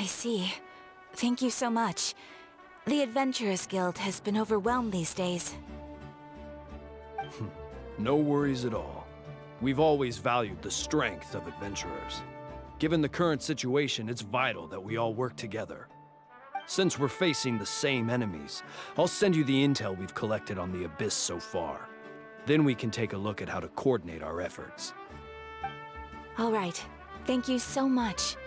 see. Thank you so much. The Adventurers Guild has been overwhelmed these days. No worries at all. We've always valued the strength of adventurers. Given the current situation, it's vital that we all work together. Since we're facing the same enemies, I'll send you the intel we've collected on the Abyss so far. Then we can take a look at how to coordinate our efforts. All right. Thank you so much.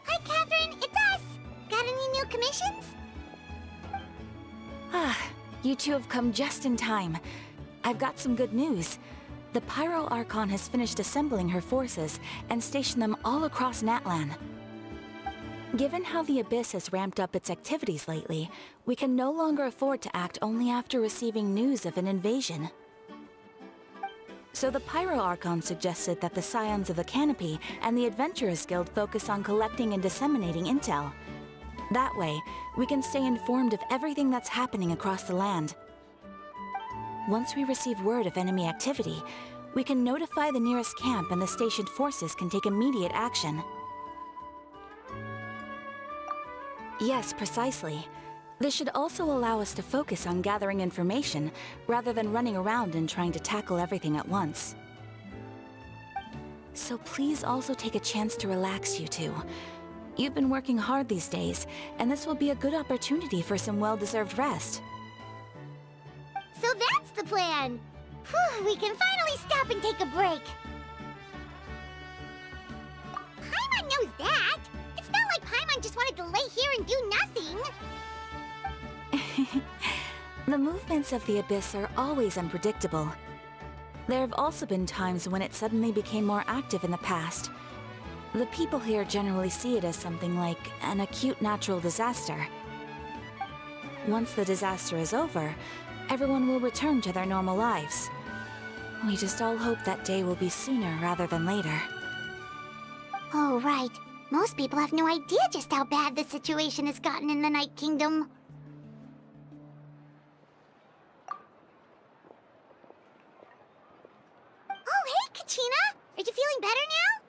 Hi, Catherine. It's us. Got any new commissions? You two have come just in time. I've got some good news. The Pyro Archon has finished assembling her forces and stationed them all across Natlan. Given how the Abyss has ramped up its activities lately, we can no longer afford to act only after receiving news of an invasion. So the Pyro Archon suggested that the Scions of the Canopy and the Adventurers Guild focus on collecting and disseminating intel. That way, we can stay informed of everything that's happening across the land. Once we receive word of enemy activity, we can notify the nearest camp and the stationed forces can take immediate action. Yes, precisely. This should also allow us to focus on gathering information, rather than running around and trying to tackle everything at once. So please also take a chance to relax, you two. You've been working hard these days, and this will be a good opportunity for some well-deserved rest. So that's the plan. Whew, we can finally stop and take a break. Paimon knows that. It's not like Paimon just wanted to lay here and do nothing. The movements of the Abyss are always unpredictable. There have also been times when it suddenly became more active in the past. The people here generally see it as something like an acute natural disaster. Once the disaster is over, everyone will return to their normal lives. We just all hope that day will be sooner rather than later. Oh, right. Most people have no idea just how bad the situation has gotten in the Night Kingdom. Oh, hey, Kachina! Are you feeling better now?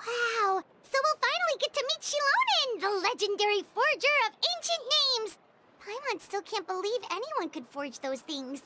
Wow! So we'll finally get to meet Shilonen, the legendary forger of ancient names! Paimon still can't believe anyone could forge those things.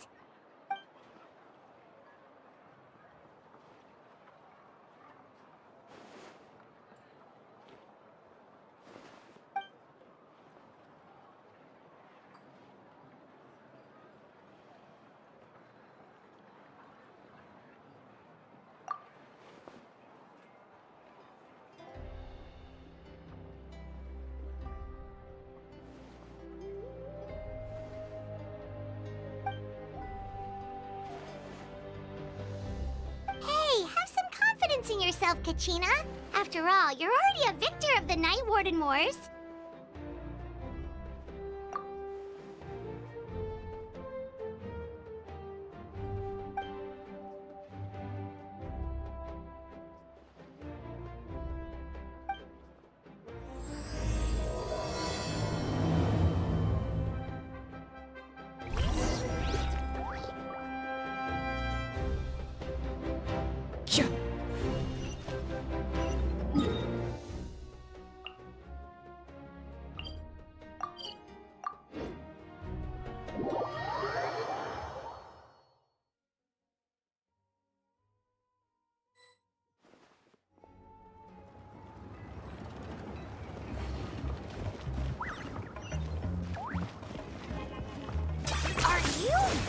In yourself, Kachina. After all, you're already a victor of the Night Warden Wars.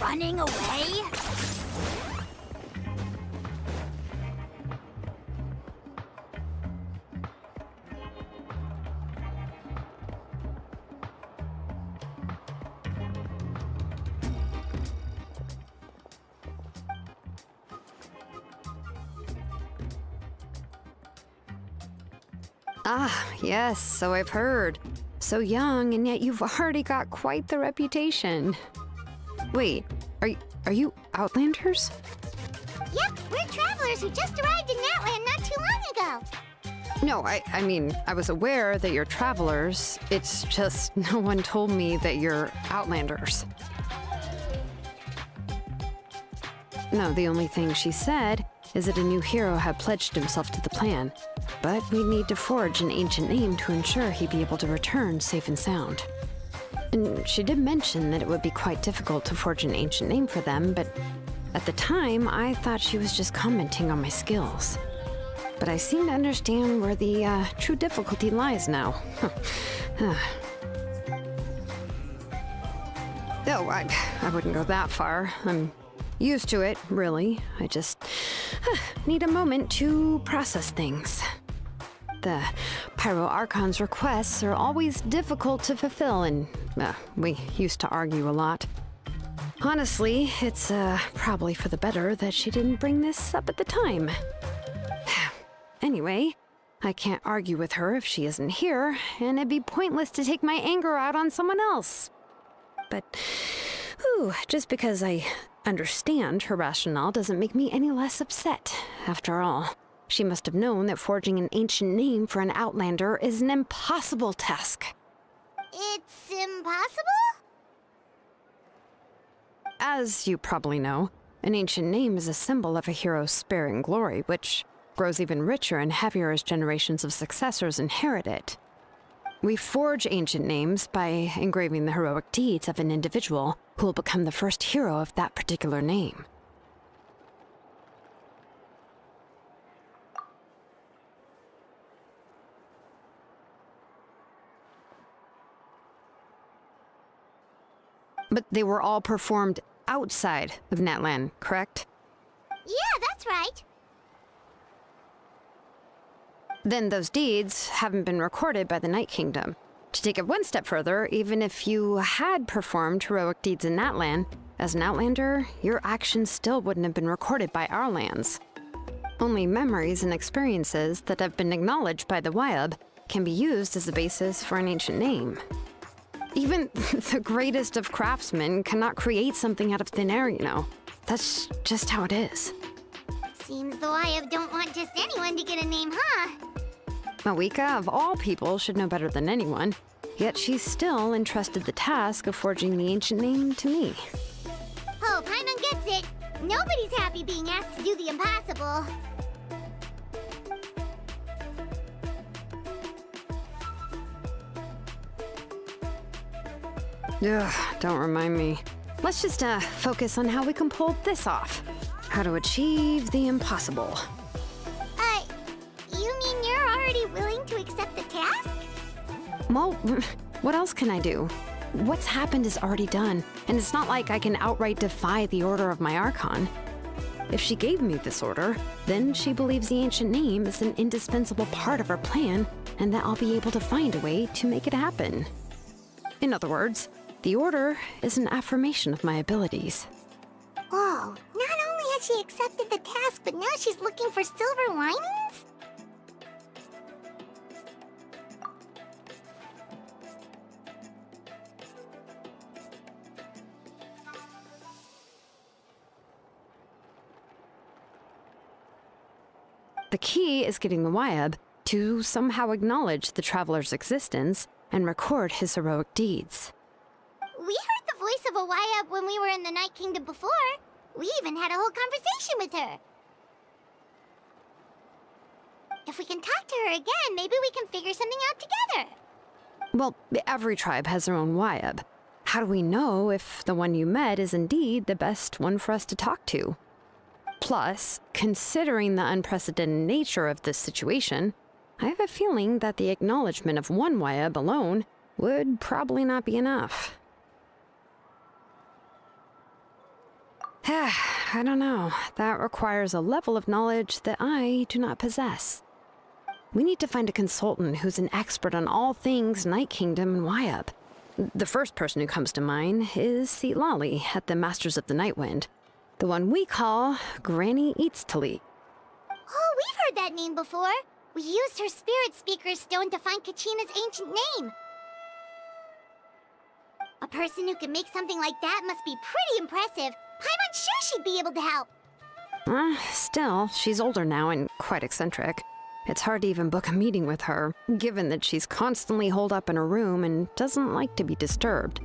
Running away? Ah, yes, so I've heard. So young, and yet you've already got quite the reputation. Wait, are you Outlanders? Yep, we're travelers who just arrived in Natlan not too long ago. No, I mean, I was aware that you're travelers. It's just no one told me that you're Outlanders. No, the only thing she said is that a new hero had pledged himself to the plan, but we'd need to forge an ancient name to ensure he'd be able to return safe and sound. And she did mention that it would be quite difficult to forge an ancient name for them, but at the time, I thought she was just commenting on my skills. But I seem to understand where the true difficulty lies now. Oh, I wouldn't go that far. I'm used to it, really. I just need a moment to process things. The Pyro Archon's requests are always difficult to fulfill, and we used to argue a lot. Honestly, it's probably for the better that she didn't bring this up at the time. Anyway, I can't argue with her if she isn't here, and it'd be pointless to take my anger out on someone else. But, just because I understand her rationale doesn't make me any less upset. After all, she must have known that forging an ancient name for an Outlander is an impossible task. It's impossible? As you probably know, an ancient name is a symbol of a hero's spirit and glory, which grows even richer and heavier as generations of successors inherit it. We forge ancient names by engraving the heroic deeds of an individual who will become the first hero of that particular name. But they were all performed outside of Natlan, correct? Yeah, that's right. Then those deeds haven't been recorded by the Night Kingdom. To take it one step further, even if you had performed heroic deeds in Natlan, as an Outlander, your actions still wouldn't have been recorded by our lands. Only memories and experiences that have been acknowledged by the Wyab can be used as a basis for an ancient name. Even the greatest of craftsmen cannot create something out of thin air, you know. That's just how it is. Seems the Wyab don't want just anyone to get a name, huh? Mawika, of all people, should know better than anyone, yet she's still entrusted the task of forging the ancient name to me. Oh, Paimon gets it. Nobody's happy being asked to do the impossible. Ugh, don't remind me. Let's just focus on how we can pull this off. How to achieve the impossible. You mean you're already willing to accept the task? Well, what else can I do? What's happened is already done, and it's not like I can outright defy the order of my Archon. If she gave me this order, then she believes the ancient name is an indispensable part of her plan, and that I'll be able to find a way to make it happen. In other words, the order is an affirmation of my abilities. Whoa, not only has she accepted the task, but now she's looking for silver linings? The key is getting the Wyab to somehow acknowledge the traveler's existence and record his heroic deeds. We heard the voice of a Wyab when we were in the Night Kingdom before. We even had a whole conversation with her. If we can talk to her again, maybe we can figure something out together. Well, every tribe has their own Wyab. How do we know if the one you met is indeed the best one for us to talk to? Plus, considering the unprecedented nature of this situation, I have a feeling that the acknowledgement of one Wyab alone would probably not be enough. I don't know. That requires a level of knowledge that I do not possess. We need to find a consultant who's an expert on all things Night Kingdom and Wyab. The first person who comes to mind is Lali at the Masters of the Nightwind, the one we call Granny Eats to Lead. Oh, we've heard that name before. We used her spirit speaker stone to find Kachina's ancient name. A person who can make something like that must be pretty impressive. Paimon's sure she'd be able to help. Still, she's older now and quite eccentric. It's hard to even book a meeting with her, given that she's constantly holed up in her room and doesn't like to be disturbed.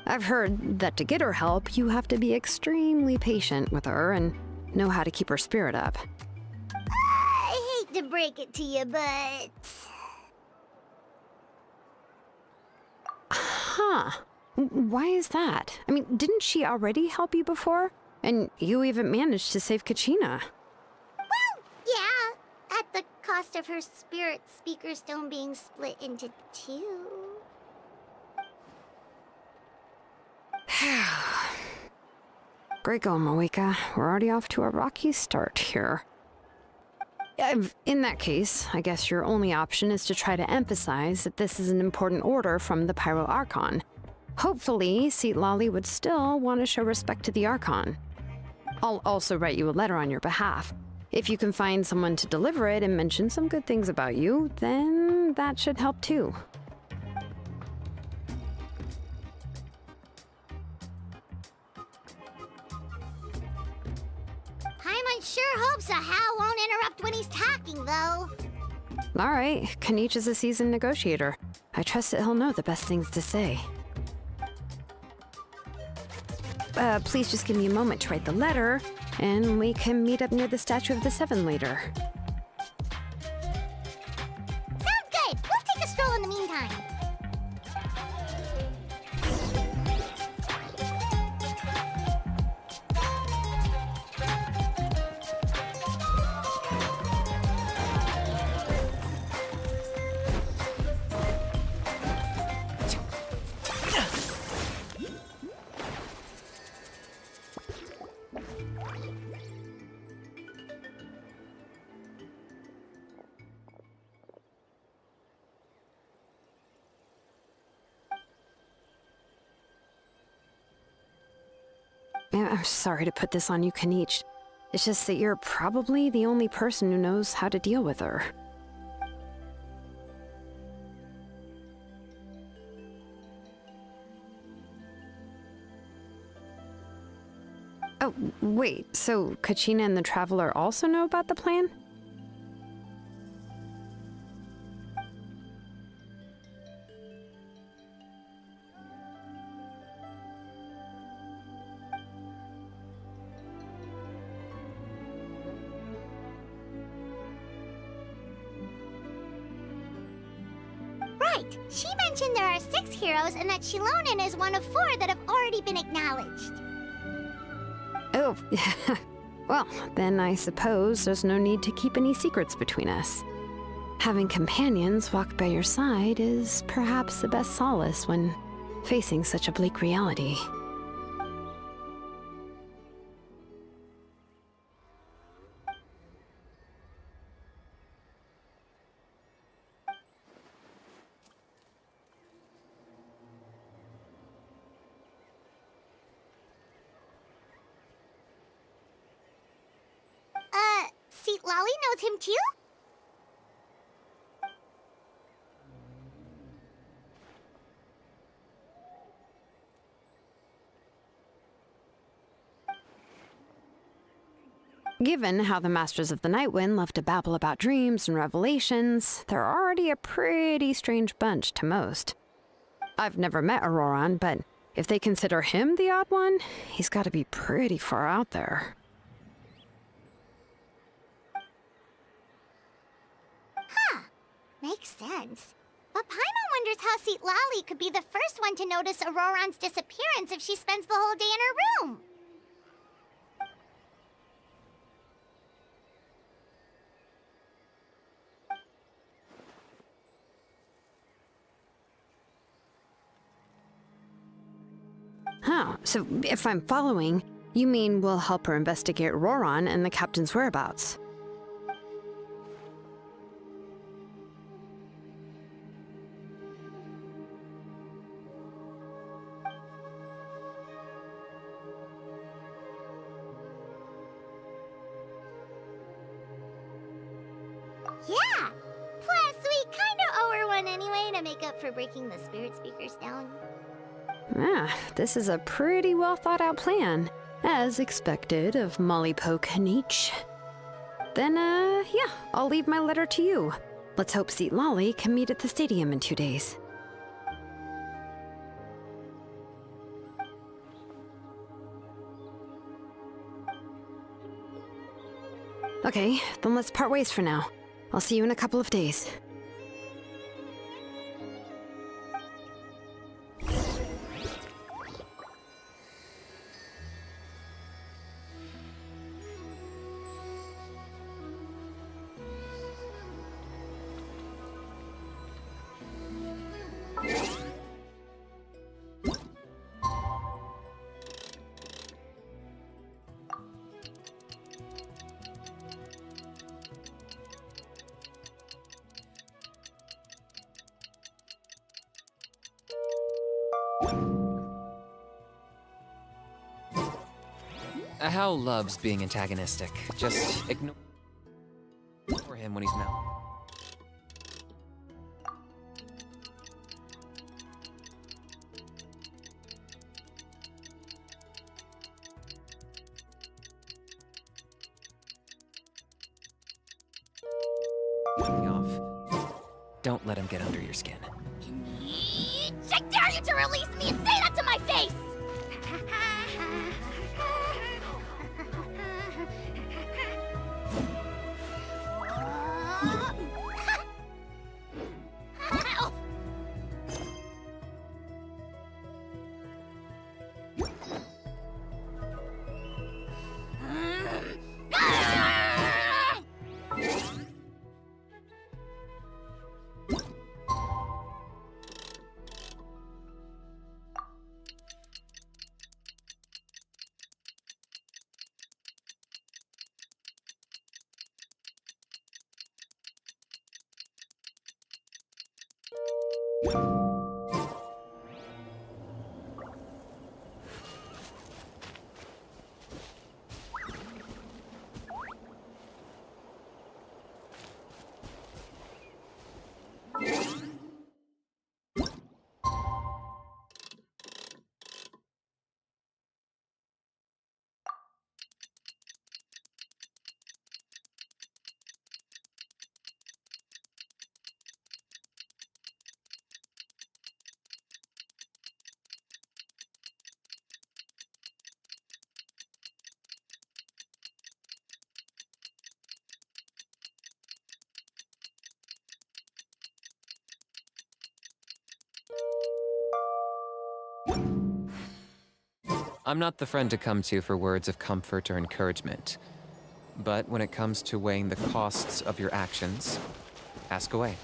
I've heard that to get her help, you have to be extremely patient with her and know how to keep her spirit up. I hate to break it to you, but... Huh. Why is that? I mean, didn't she already help you before? And you even managed to save Kachina. Well, yeah. At the cost of her spirit speaker stone being split into two. Great going, Moeka. We're already off to a rocky start here. In that case, I guess your only option is to try to emphasize that this is an important order from the Pyro Archon. Hopefully, Seat Lolly would still want to show respect to the Archon. I'll also write you a letter on your behalf. If you can find someone to deliver it and mention some good things about you, then that should help too. Paimon sure hopes a Hal won't interrupt when he's talking, though. All right, Kanich is a seasoned negotiator. I trust that he'll know the best things to say. Please just give me a moment to write the letter, and we can meet up near the Statue of the Seven later. Sounds good. We'll take a stroll in the meantime. I'm sorry to put this on you, Kanich. It's just that you're probably the only person who knows how to deal with her. Oh, wait, so Kachina and the Traveler also know about the plan? Right. She mentioned there are 6 heroes and that Shilonen is one of 4 that have already been acknowledged. Oh, well, then I suppose there's no need to keep any secrets between us. Having companions walk by your side is perhaps the best solace when facing such a bleak reality. Seat Lolly knows him too? Given how the Masters of the Nightwind love to babble about dreams and revelations, they're already a pretty strange bunch to most. I've never met Auroran, but if they consider him the odd one, he's got to be pretty far out there. Makes sense. But Paimon wonders how Seat Lolly could be the first one to notice Auroran's disappearance if she spends the whole day in her room. Huh, so if I'm following, you mean we'll help her investigate Auroran and the captain's whereabouts? Yeah! Plus, we kinda owe her one anyway to make up for breaking the spirit speakers down. Ah, this is a pretty well thought out plan, as expected of Molly Poke Nietzsche. Then, yeah, I'll leave my letter to you. Let's hope Seat Lolly can meet at the stadium in 2 days. Okay, then let's part ways for now. I'll see you in a couple of days. Hal loves being antagonistic. Just ignore him when he's mad. Don't let him get under your skin. I dare you to release me and say that to my face! I'm not the friend to come to for words of comfort or encouragement. But when it comes to weighing the costs of your actions, ask away.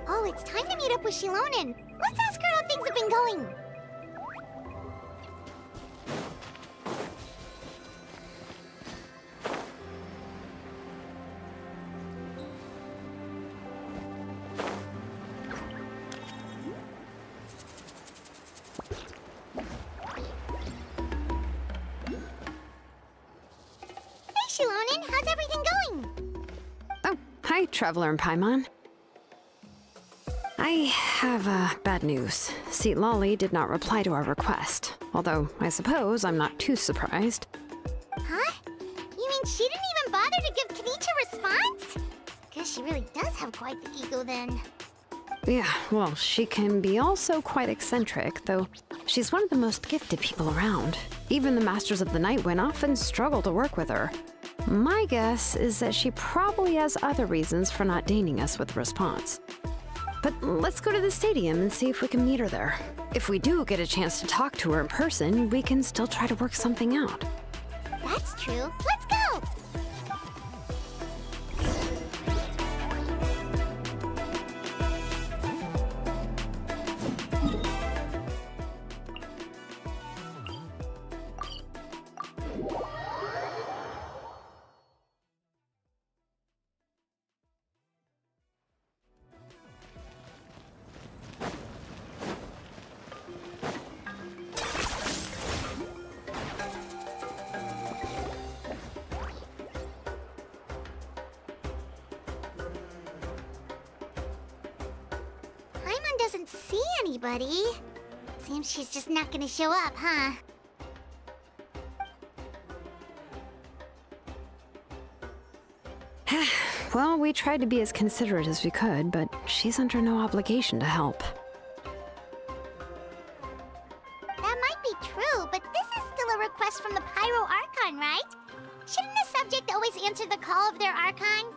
Oh, it's time to meet up with Shilonen. Let's ask her how things have been going. Hey, Shilonen, how's everything going? Oh, hi, Traveler and Paimon. I have bad news. Seat Lolly did not reply to our request, although I suppose I'm not too surprised. Huh? You mean she didn't even bother to give Kenichi a response? Guess she really does have quite the ego then. Yeah, well, she can be also quite eccentric, though she's one of the most gifted people around. Even the Masters of the Night Wind often struggle to work with her. My guess is that she probably has other reasons for not deigning us with a response. But let's go to the stadium and see if we can meet her there. If we do get a chance to talk to her in person, we can still try to work something out. That's true. Let's go! Paimon doesn't see anybody. Seems she's just not gonna show up, huh? Well, we tried to be as considerate as we could, but she's under no obligation to help. That might be true, but this is still a request from the Pyro Archon, right? Shouldn't the subject always answer the call of their Archon?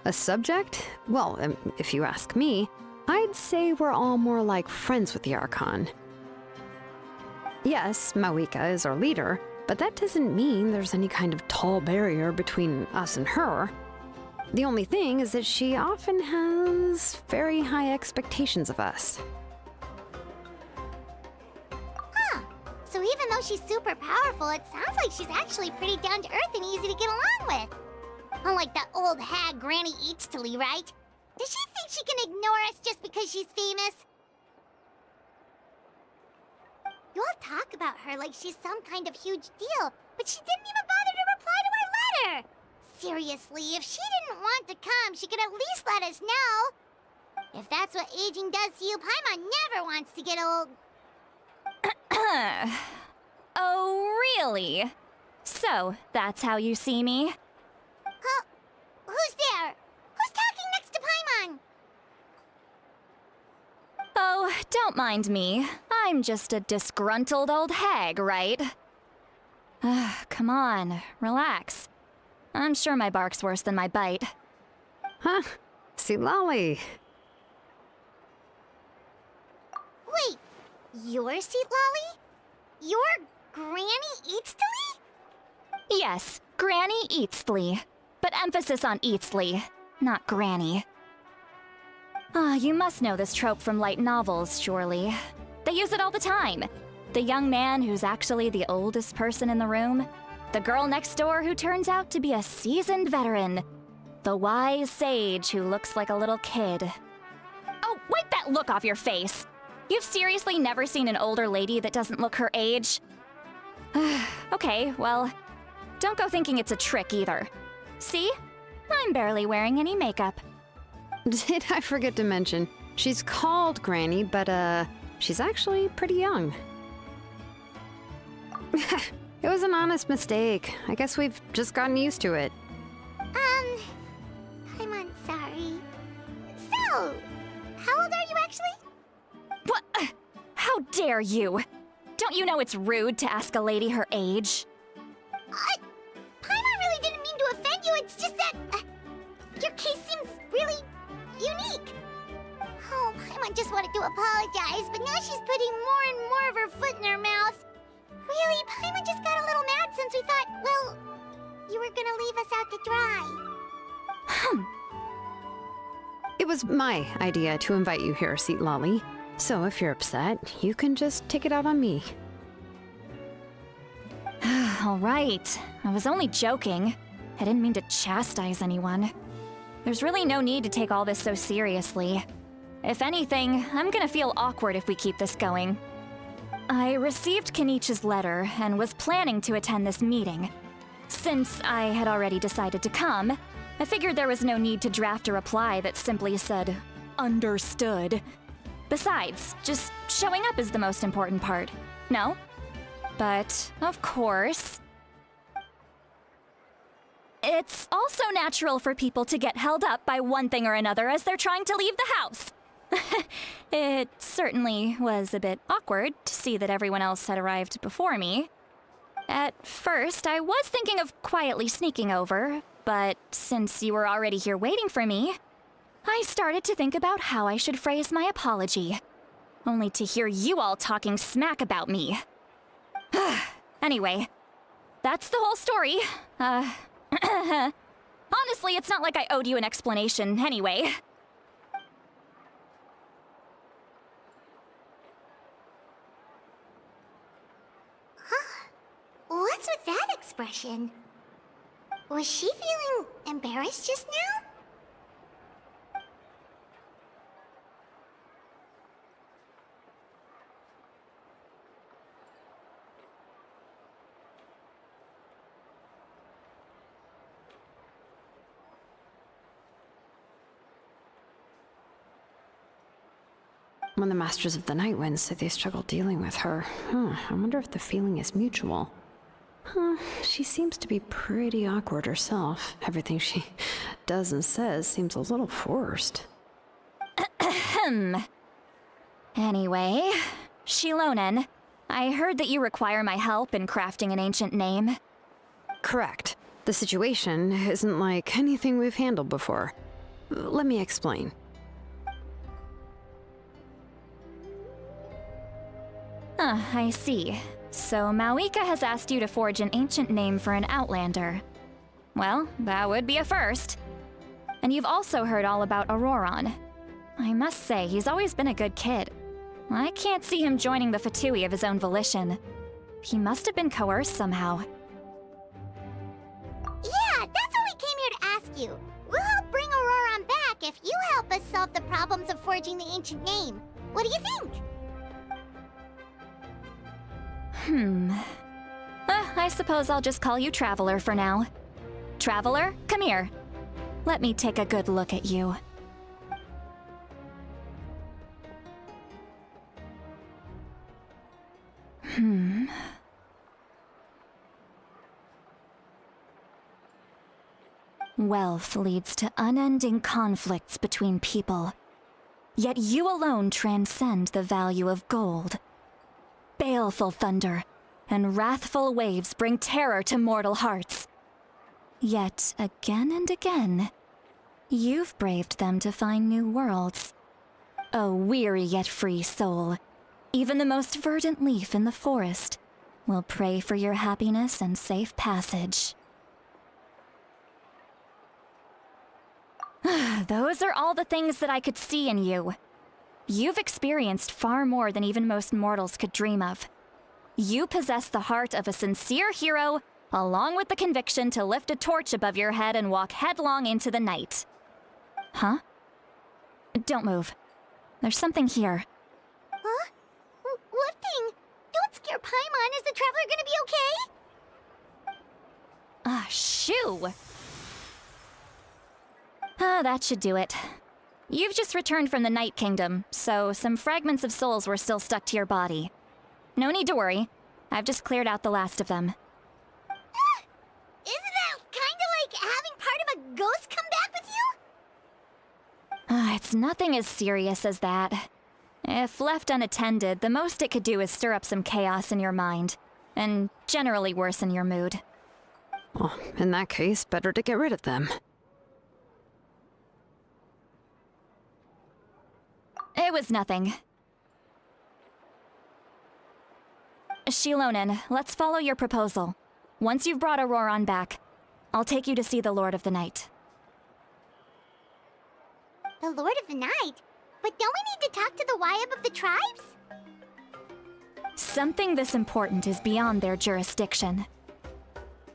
A subject? Well, if you ask me, I'd say we're all more like friends with the Archon. Yes, Mawika is our leader, but that doesn't mean there's any kind of tall barrier between us and her. The only thing is that she often has very high expectations of us. Huh. So even though she's super powerful, it sounds like she's actually pretty down to earth and easy to get along with. Unlike that old hag Granny Eatstily, right? Does she think she can ignore us just because she's famous? You all talk about her like she's some kind of huge deal, but she didn't even bother to reply to our letter! Seriously, if she didn't want to come, she could at least let us know. If that's what aging does to you, Paimon never wants to get old. Oh, really? So, that's how you see me? Huh? Who's there? Who's talking next to Paimon? Oh, don't mind me. I'm just a disgruntled old hag, right? Come on, relax. I'm sure my bark's worse than my bite. Huh? See, Lolly. Wait, you're Seat Lolly? You're Granny Eatstily? Yes, Granny Eatstly. But emphasis on Eatstly, not Granny. You must know this trope from light novels, surely. They use it all the time. The young man who's actually the oldest person in the room. The girl next door who turns out to be a seasoned veteran. The wise sage who looks like a little kid. Oh, wipe that look off your face! You've seriously never seen an older lady that doesn't look her age? Okay, well, don't go thinking it's a trick either. See? I'm barely wearing any makeup. Did I forget to mention, she's called Granny, but she's actually pretty young. It was an honest mistake. I guess we've just gotten used to it. I'm sorry. So, how old are you actually? What? How dare you? Don't you know it's rude to ask a lady her age? Paimon really didn't mean to offend you, it's just that your case seems really unique. Oh, Paimon just wanted to apologize, but now she's putting more and more of her foot in her mouth. Really, Paimon just got a little mad since we thought, well, you were gonna leave us out to dry. It was my idea to invite you here, Seat Lolly. So if you're upset, you can just take it out on me. All right. I was only joking. I didn't mean to chastise anyone. There's really no need to take all this so seriously. If anything, I'm gonna feel awkward if we keep this going. I received Kenichi's letter and was planning to attend this meeting. Since I had already decided to come, I figured there was no need to draft a reply that simply said, "Understood." Besides, just showing up is the most important part, no? But, of course, it's also natural for people to get held up by one thing or another as they're trying to leave the house. It certainly was a bit awkward to see that everyone else had arrived before me. At first, I was thinking of quietly sneaking over, but since you were already here waiting for me, I started to think about how I should phrase my apology. Only to hear you all talking smack about me. Anyway, that's the whole story. Honestly, it's not like I owed you an explanation anyway. What's with that expression? Was she feeling embarrassed just now? When the Masters of the Night Winds say they struggle dealing with her, I wonder if the feeling is mutual. She seems to be pretty awkward herself. Everything she does and says seems a little forced. Anyway, Shilonen, I heard that you require my help in crafting an ancient name. Correct. The situation isn't like anything we've handled before. Let me explain. I see. So Mawika has asked you to forge an ancient name for an Outlander. Well, that would be a first. And you've also heard all about Auroron. I must say, he's always been a good kid. I can't see him joining the Fatui of his own volition. He must have been coerced somehow. Yeah, that's what we came here to ask you. We'll help bring Auroron back if you help us solve the problems of forging the ancient name. What do you think? I suppose I'll just call you Traveler for now. Traveler, come here. Let me take a good look at you. Wealth leads to unending conflicts between people. Yet you alone transcend the value of gold. Baleful thunder and wrathful waves bring terror to mortal hearts. Yet, again and again, you've braved them to find new worlds. A weary yet free soul, even the most verdant leaf in the forest, will pray for your happiness and safe passage. Those are all the things that I could see in you. You've experienced far more than even most mortals could dream of. You possess the heart of a sincere hero, along with the conviction to lift a torch above your head and walk headlong into the night. Huh? Don't move. There's something here. Huh? What thing? Don't scare Paimon. Is the Traveler gonna be okay? Shoo! That should do it. You've just returned from the Night Kingdom, so some fragments of souls were still stuck to your body. No need to worry. I've just cleared out the last of them. Isn't that kinda like having part of a ghost come back with you? It's nothing as serious as that. If left unattended, the most it could do is stir up some chaos in your mind, and generally worsen your mood. Well, in that case, better to get rid of them. It was nothing. Shilonen, let's follow your proposal. Once you've brought Auroron back, I'll take you to see the Lord of the Night. The Lord of the Night? But don't we need to talk to the Wyab of the tribes? Something this important is beyond their jurisdiction.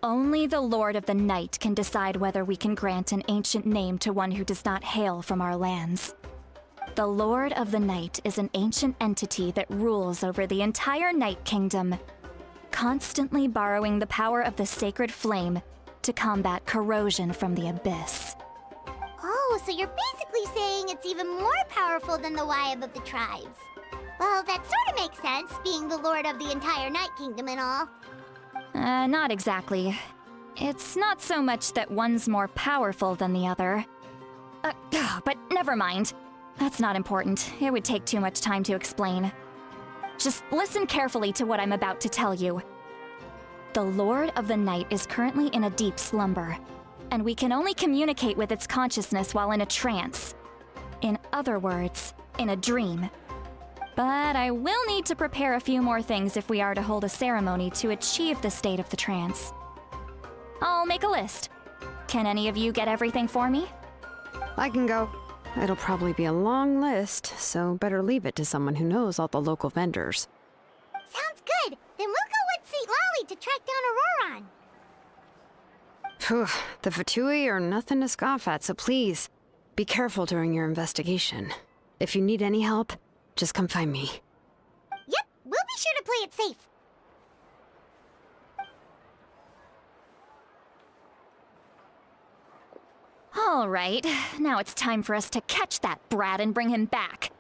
Only the Lord of the Night can decide whether we can grant an ancient name to one who does not hail from our lands. The Lord of the Night is an ancient entity that rules over the entire Night Kingdom, constantly borrowing the power of the sacred flame to combat corrosion from the abyss. Oh, so you're basically saying it's even more powerful than the Wyab of the tribes. Well, that sort of makes sense, being the Lord of the entire Night Kingdom and all. Not exactly. It's not so much that one's more powerful than the other. But never mind. That's not important. It would take too much time to explain. Just listen carefully to what I'm about to tell you. The Lord of the Night is currently in a deep slumber, and we can only communicate with its consciousness while in a trance. In other words, in a dream. But I will need to prepare a few more things if we are to hold a ceremony to achieve the state of the trance. I'll make a list. Can any of you get everything for me? I can go. It'll probably be a long list, so better leave it to someone who knows all the local vendors. Sounds good. Then we'll go with St. Lolly to track down Auroron. Phew, the Fatui are nothing to scoff at, so please, be careful during your investigation. If you need any help, just come find me. Yep, we'll be sure to play it safe. All right, now it's time for us to catch that brat and bring him back.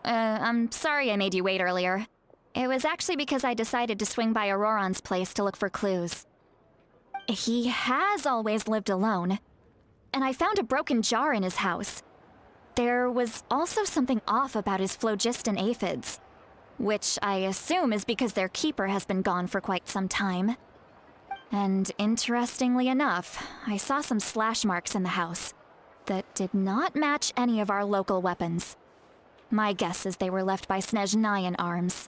I'm sorry I made you wait earlier. It was actually because I decided to swing by Auroron's place to look for clues. He has always lived alone, and I found a broken jar in his house. There was also something off about his phlogiston aphids, which I assume is because their keeper has been gone for quite some time. And interestingly enough, I saw some slash marks in the house that did not match any of our local weapons. My guess is they were left by Snezhnayan arms.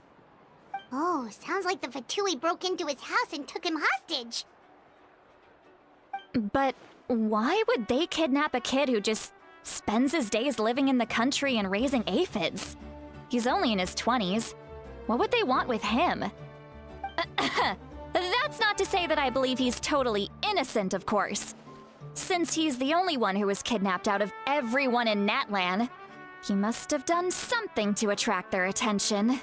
Oh, sounds like the Fatui broke into his house and took him hostage. But why would they kidnap a kid who just spends his days living in the country and raising aphids? He's only in his 20s. What would they want with him? That's not to say that I believe he's totally innocent, of course. Since he's the only one who was kidnapped out of everyone in Natlan, he must have done something to attract their attention.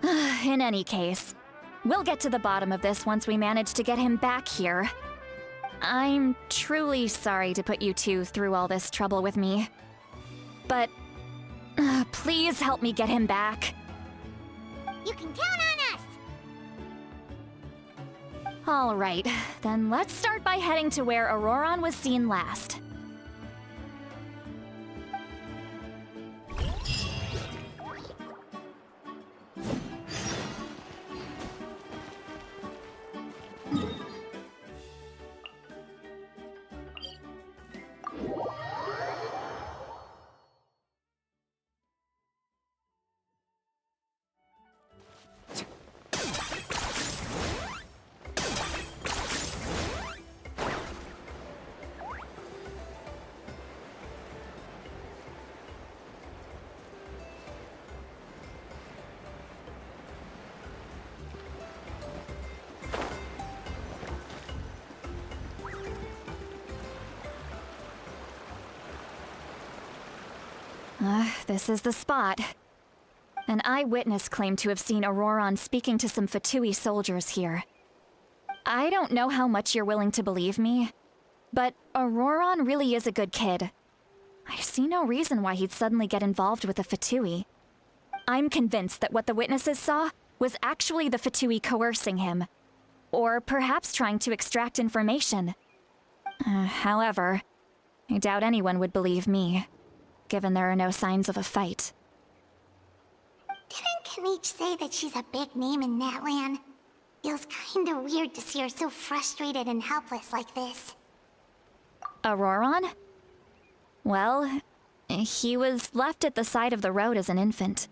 In any case, we'll get to the bottom of this once we manage to get him back here. I'm truly sorry to put you two through all this trouble with me. But please help me get him back. You can count on us! All right, then let's start by heading to where Auroron was seen last. This is the spot. An eyewitness claimed to have seen Auroron speaking to some Fatui soldiers here. I don't know how much you're willing to believe me, but Auroron really is a good kid. I see no reason why he'd suddenly get involved with the Fatui. I'm convinced that what the witnesses saw was actually the Fatui coercing him, or perhaps trying to extract information. However, I doubt anyone would believe me, given there are no signs of a fight. Didn't Kanich say that she's a big name in Natlan? Feels kinda weird to see her so frustrated and helpless like this. Auroron? Well, he was left at the side of the road as an infant,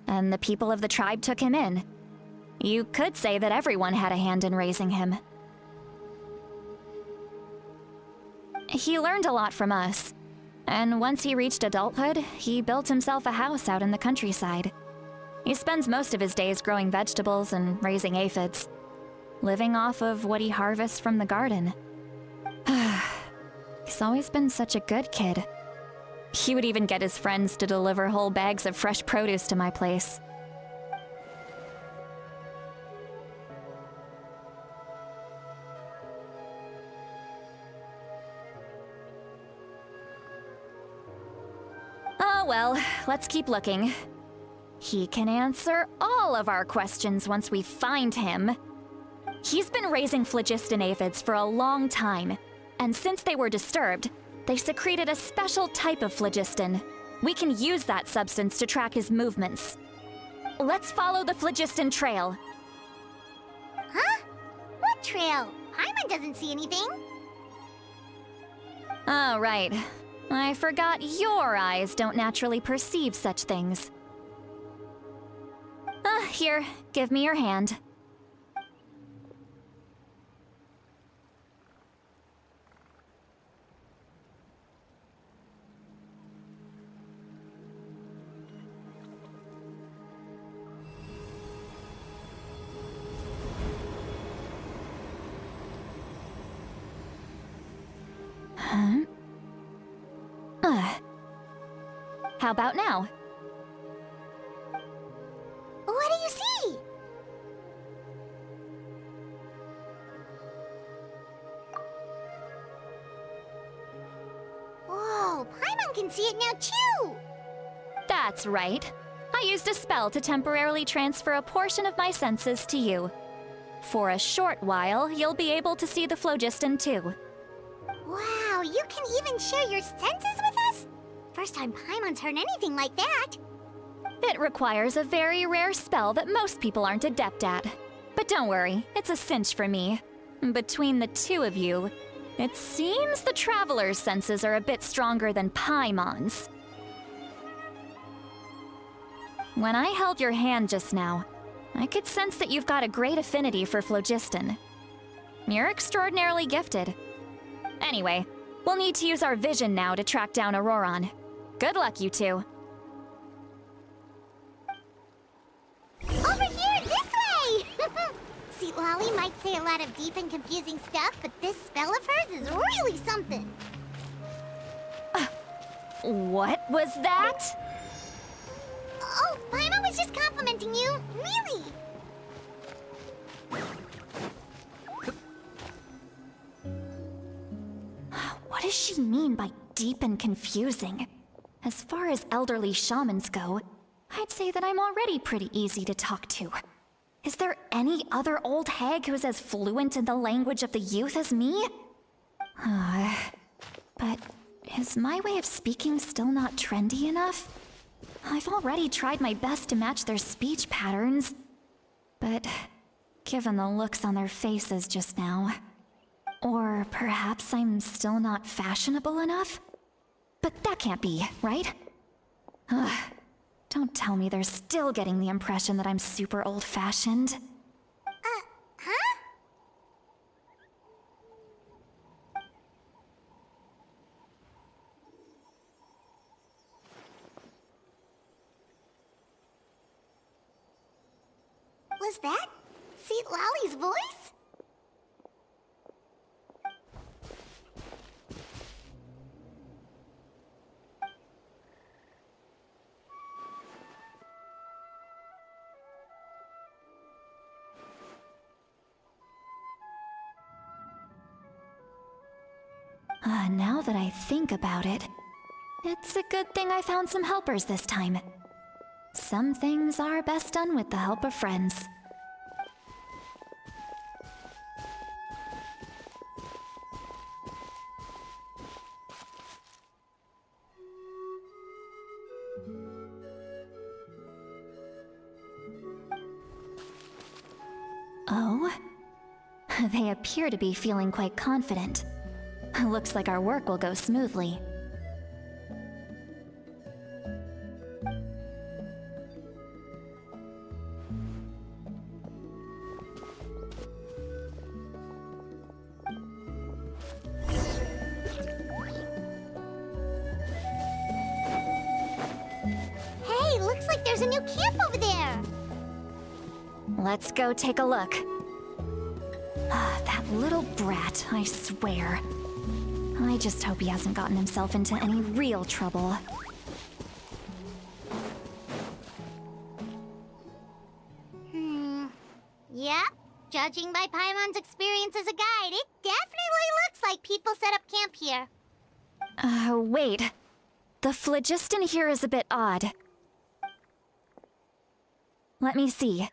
and the people of the tribe took him in. You could say that everyone had a hand in raising him. He learned a lot from us, and once he reached adulthood, he built himself a house out in the countryside. He spends most of his days growing vegetables and raising aphids, living off of what he harvests from the garden. He's always been such a good kid. He would even get his friends to deliver whole bags of fresh produce to my place. Oh well, let's keep looking. He can answer all of our questions once we find him. He's been raising phlogiston aphids for a long time, and since they were disturbed, they secreted a special type of phlogiston. We can use that substance to track his movements. let's follow the phlogiston trail. Huh? What trail? Paimon doesn't see anything. Oh, right. I forgot your eyes don't naturally perceive such things. Here, give me your hand. Huh? How about now? What do you see? Whoa, Paimon can see it now too! That's right. I used a spell to temporarily transfer a portion of my senses to you. For a short while, you'll be able to see the phlogiston too. Wow, you can even share your senses with us? First time Paimon's heard anything like that. It requires a very rare spell that most people aren't adept at. But don't worry, it's a cinch for me. Between the two of you, it seems the Traveler's senses are a bit stronger than Paimon's. When I held your hand just now, I could sense that you've got a great affinity for phlogiston. You're extraordinarily gifted. Anyway, we'll need to use our vision now to track down Auroron. Good luck, you two. Over here, this way! See, Lolly might say a lot of deep and confusing stuff, but this spell of hers is really something. What was that? Oh, Paimon was just complimenting you. Really? What does she mean by deep and confusing? As far as elderly shamans go, I'd say that I'm already pretty easy to talk to. Is there any other old hag who's as fluent in the language of the youth as me? But is my way of speaking still not trendy enough? I've already tried my best to match their speech patterns. But given the looks on their faces just now... Or perhaps I'm still not fashionable enough? But that can't be, right? Ugh. Don't tell me they're still getting the impression that I'm super old-fashioned. Huh? Was that Seat Lolly's voice? Now that I think about it, it's a good thing I found some helpers this time. Some things are best done with the help of friends. Oh? They appear to be feeling quite confident. Looks like our work will go smoothly. Hey, looks like there's a new camp over there. Let's go take a look. That little brat, I swear. I just hope he hasn't gotten himself into any real trouble. Yep. Judging by Paimon's experience as a guide, it definitely looks like people set up camp here. Wait. The phlogiston here is a bit odd. Let me see.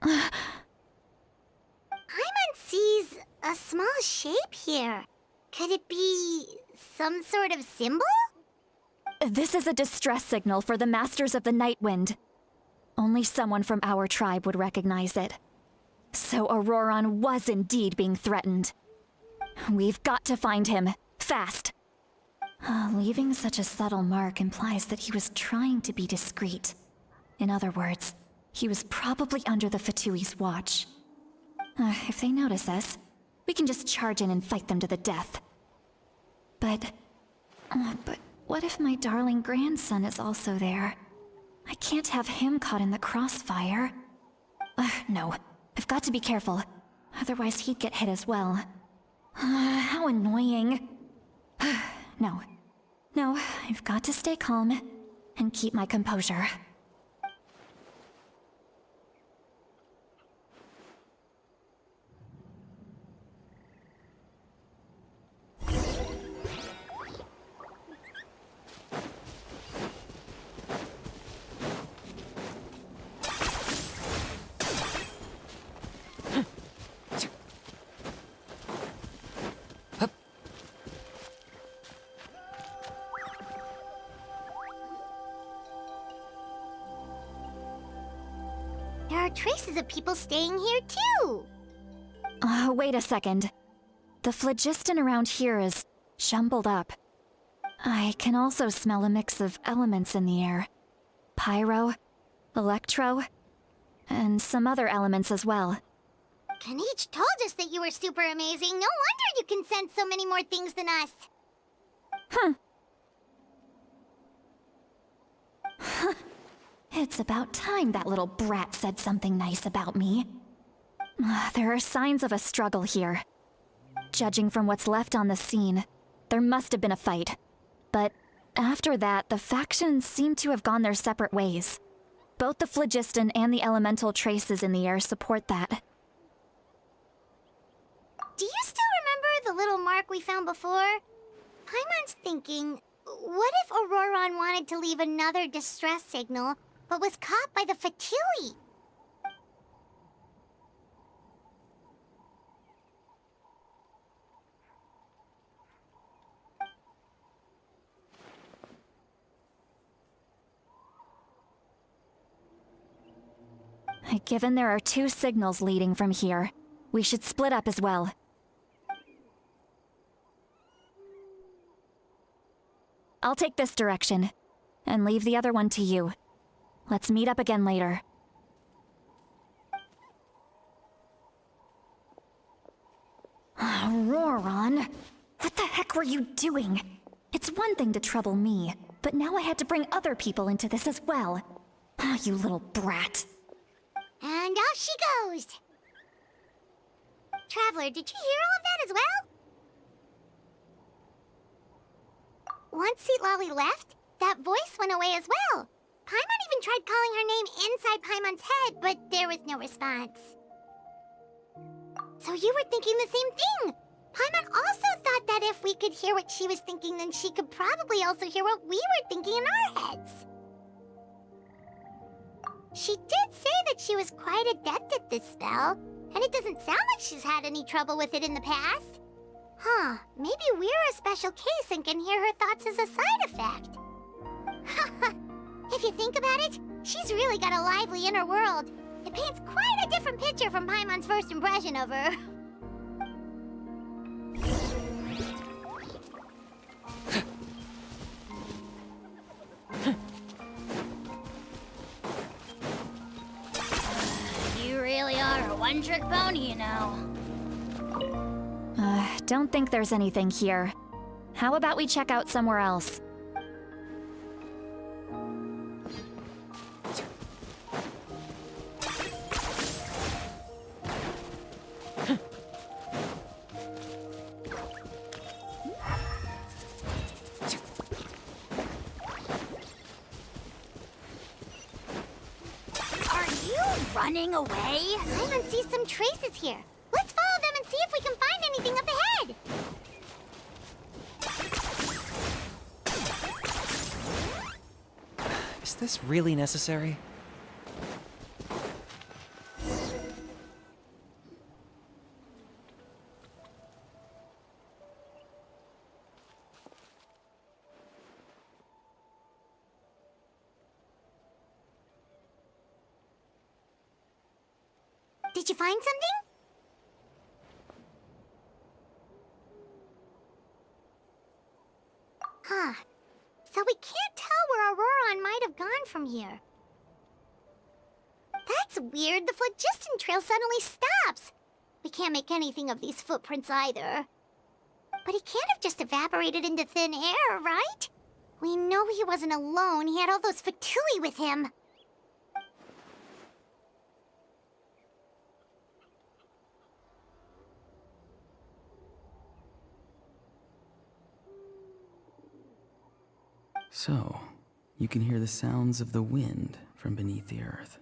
Paimon sees a small shape here. Could it be some sort of symbol? This is a distress signal for the Masters of the Night Wind. Only someone from our tribe would recognize it. So Auroron was indeed being threatened. We've got to find him, fast. Leaving such a subtle mark implies that he was trying to be discreet. In other words, he was probably under the Fatui's watch. If they notice us, we can just charge in and fight them to the death. But what if my darling grandson is also there? I can't have him caught in the crossfire. No, I've got to be careful. Otherwise he'd get hit as well. How annoying. No, I've got to stay calm and keep my composure. There are traces of people staying here too. Wait a second. The phlogiston around here is jumbled up. I can also smell a mix of elements in the air. Pyro, electro, and some other elements as well. Kanich told us that you were super amazing. No wonder you can sense so many more things than us. It's about time that little brat said something nice about me. There are signs of a struggle here. Judging from what's left on the scene, there must have been a fight. But after that, the factions seem to have gone their separate ways. Both the phlogiston and the elemental traces in the air support that. Do you still remember the little mark we found before? Paimon's thinking, what if Auroron wanted to leave another distress signal, but was caught by the Fatui? Given there are 2 signals leading from here, we should split up as well. I'll take this direction, and leave the other one to you. Let's meet up again later. Auroron, what the heck were you doing? It's one thing to trouble me, but now I had to bring other people into this as well. You little brat. And off she goes. Traveler, did you hear all of that as well? Once Seatlolly left, that voice went away as well. Paimon even tried calling her name inside Paimon's head, but there was no response. So you were thinking the same thing. Paimon also thought that if we could hear what she was thinking, then she could probably also hear what we were thinking in our heads. She did say that she was quite adept at this spell, and it doesn't sound like she's had any trouble with it in the past. Huh, maybe we're a special case and can hear her thoughts as a side effect. If you think about it, she's really got a lively inner world. It paints quite a different picture from Paimon's first impression of her. You really are a one-trick pony, you know. Don't think there's anything here. How about we check out somewhere else? Are you running away? Paimon sees some traces here. Let's follow them and see if we can find anything up ahead. Is this really necessary? Did you find something? Huh. So we can't tell where Auroron might have gone from here. That's weird. The phlogiston trail suddenly stops. We can't make anything of these footprints either. But he can't have just evaporated into thin air, right? We know he wasn't alone. He had all those Fatui with him. So, you can hear the sounds of the wind from beneath the earth.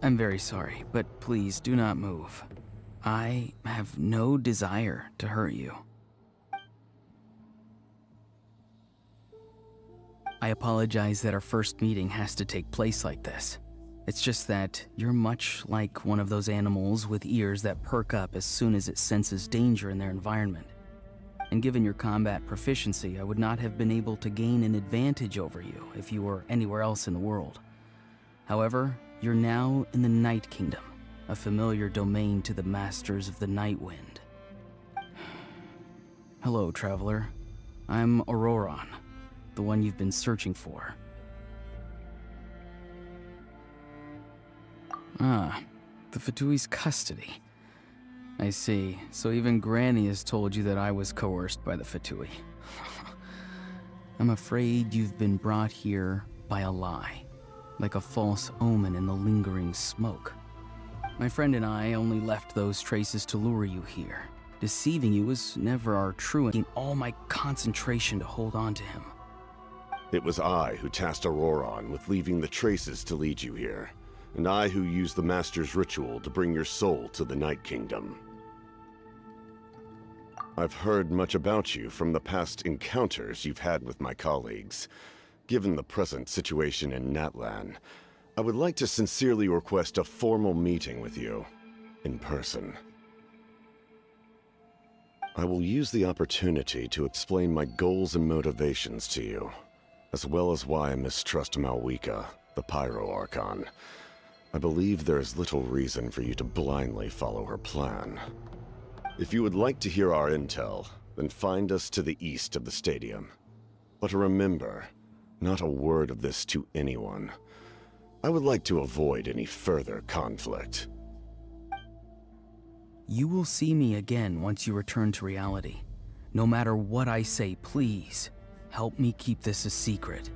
I'm very sorry, but please do not move. I have no desire to hurt you. I apologize that our first meeting has to take place like this. It's just that you're much like one of those animals with ears that perk up as soon as it senses danger in their environment. And given your combat proficiency, I would not have been able to gain an advantage over you if you were anywhere else in the world. However, you're now in the Night Kingdom, a familiar domain to the Masters of the Night Wind. Hello, traveler. I'm Auroron, the one you've been searching for. Ah, the Fatui's custody. I see. So even Granny has told you that I was coerced by the Fatui. I'm afraid you've been brought here by a lie, like a false omen in the lingering smoke. My friend and I only left those traces to lure you here. Deceiving you was never our true aim. All my concentration to hold on to him. It was I who tasked Auroron with leaving the traces to lead you here, and I who used the Master's ritual to bring your soul to the Night Kingdom. I've heard much about you from the past encounters you've had with my colleagues. Given the present situation in Natlan, I would like to sincerely request a formal meeting with you, in person. I will use the opportunity to explain my goals and motivations to you, as well as why I mistrust Malwika, the Pyro Archon. I believe there is little reason for you to blindly follow her plan. If you would like to hear our intel, then find us to the east of the stadium. But remember, not a word of this to anyone. I would like to avoid any further conflict. You will see me again once you return to reality. No matter what I say, please, help me keep this a secret.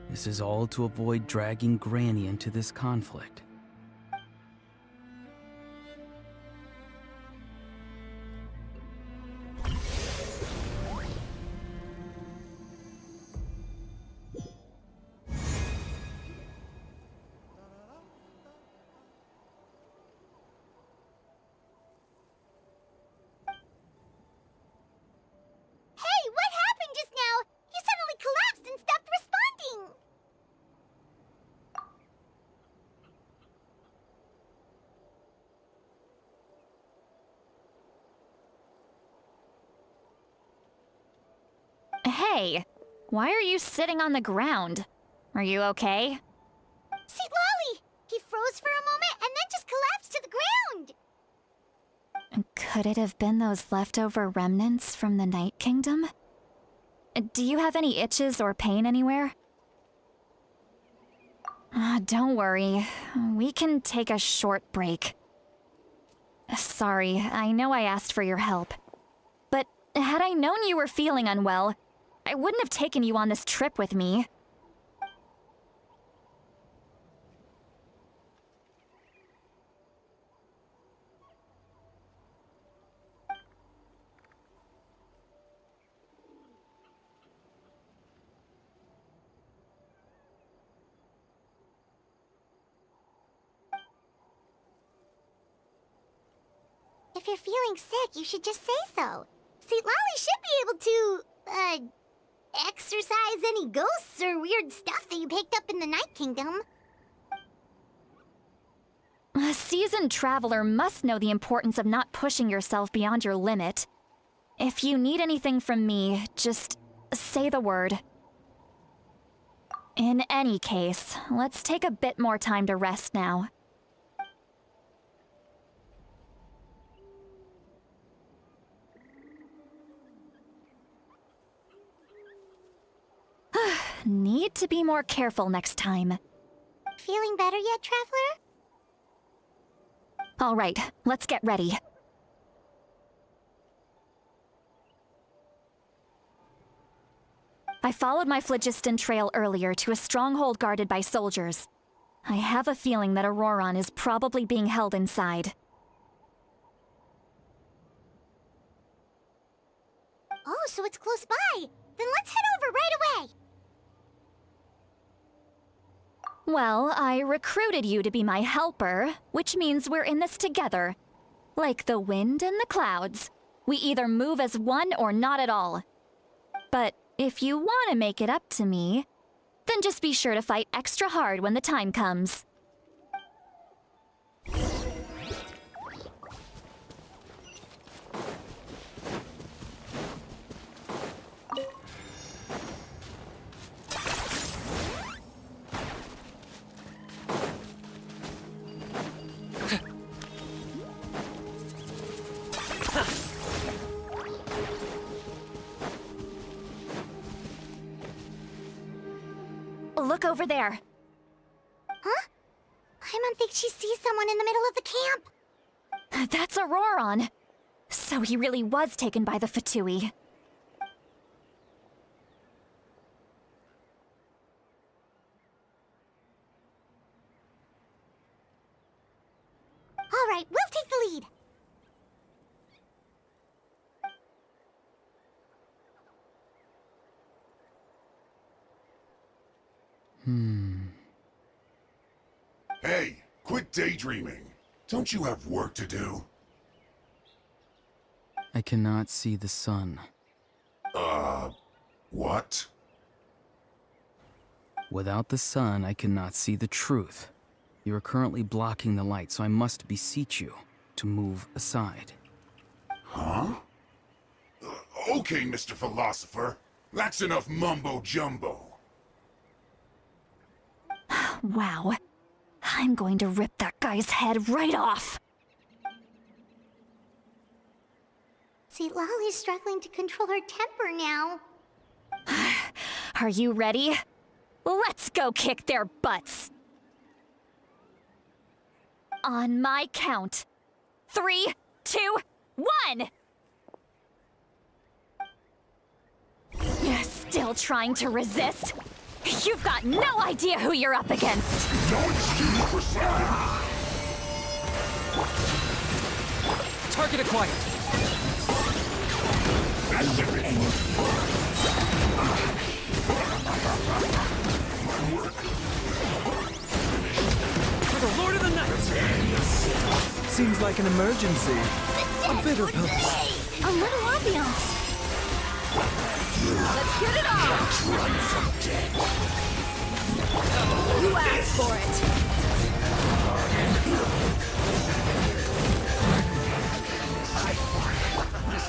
This is all to avoid dragging Granny into this conflict. Hey, why are you sitting on the ground? Are you okay? See, Lolly! He froze for a moment and then just collapsed to the ground! Could it have been those leftover remnants from the Night Kingdom? Do you have any itches or pain anywhere? Don't worry. We can take a short break. Sorry, I know I asked for your help. But had I known you were feeling unwell, I wouldn't have taken you on this trip with me. If you're feeling sick, you should just say so. St. Lolly should be able to, exorcise any ghosts or weird stuff that you picked up in the Night Kingdom. A seasoned traveler must know the importance of not pushing yourself beyond your limit. If you need anything from me, just say the word. In any case, let's take a bit more time to rest now. Need to be more careful next time. Feeling better yet, Traveler? All right, let's get ready. I followed my phlogiston trail earlier to a stronghold guarded by soldiers. I have a feeling that Auroron is probably being held inside. Oh, so it's close by. Then let's head over right away. Well, I recruited you to be my helper, which means we're in this together. Like the wind and the clouds. We either move as one or not at all. But if you want to make it up to me, then just be sure to fight extra hard when the time comes. Look over there. Huh? Paimon thinks she sees someone in the middle of the camp. That's Auroron. So he really was taken by the Fatui. All right, we'll take the lead. Hey, quit daydreaming. Don't you have work to do? I cannot see the sun. What? Without the sun, I cannot see the truth. You are currently blocking the light, so I must beseech you to move aside. Huh? Okay, Mr. Philosopher. That's enough mumbo-jumbo. Wow. I'm going to rip that guy's head right off. St. Lolly's struggling to control her temper now. Are you ready? Let's go kick their butts. On my count. 3, 2, 1! You're still trying to resist? You've got no idea who you're up against. No excuse for slacking. Target acquired. That's it. For the Lord of the Night! Seems like an emergency. A bitter purpose. A little ambiance. Let's get it on! You asked for it.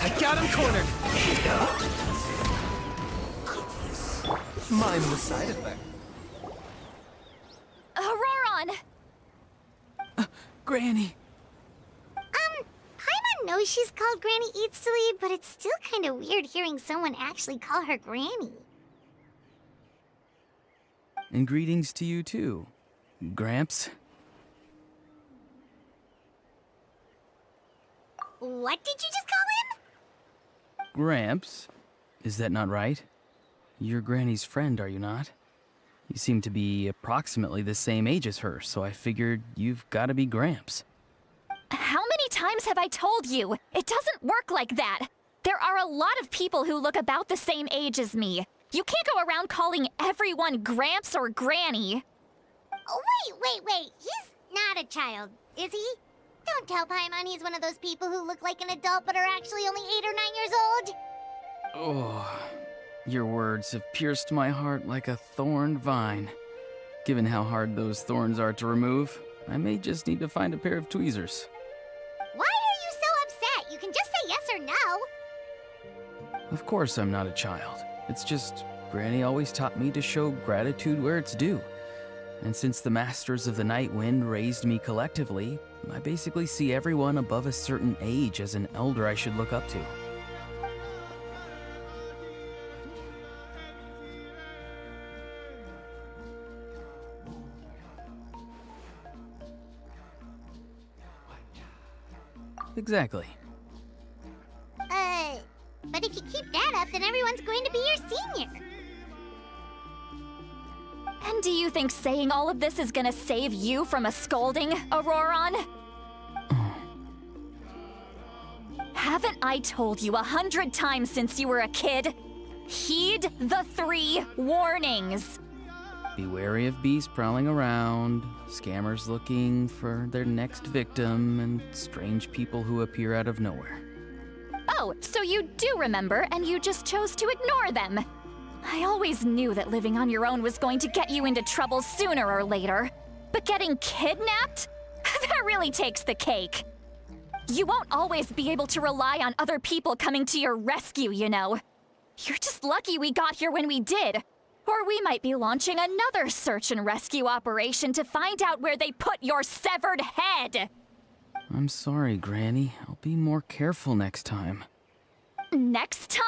I got him cornered! Mime the side effect. Auroron! Granny! Paimon knows she's called Granny Eats to Lead, but it's still kind of weird hearing someone actually call her Granny. And greetings to you too, Gramps. What did you just call him? Gramps? Is that not right? You're Granny's friend, are you not? You seem to be approximately the same age as her, so I figured you've got to be Gramps. How many times have I told you? It doesn't work like that. There are a lot of people who look about the same age as me. You can't go around calling everyone Gramps or Granny. Oh, wait. He's not a child, is he? Don't tell Paimon he's one of those people who look like an adult but are actually only 8 or 9 years old. Oh, your words have pierced my heart like a thorned vine. Given how hard those thorns are to remove, I may just need to find a pair of tweezers. Why are you so upset? You can just say yes or no. Of course I'm not a child. It's just Granny always taught me to show gratitude where it's due. And since the Masters of the Night Wind raised me collectively, I basically see everyone above a certain age as an elder I should look up to. Exactly. But if you keep that up, then everyone's going to be your senior. And do you think saying all of this is gonna save you from a scolding, Auroron? Haven't I told you 100 times since you were a kid? Heed the 3 warnings. Be wary of beasts prowling around, scammers looking for their next victim, and strange people who appear out of nowhere. Oh, so you do remember, and you just chose to ignore them. I always knew that living on your own was going to get you into trouble sooner or later. But getting kidnapped? That really takes the cake. You won't always be able to rely on other people coming to your rescue, you know. You're just lucky we got here when we did. Or we might be launching another search and rescue operation to find out where they put your severed head. I'm sorry, Granny. I'll be more careful next time. Next time?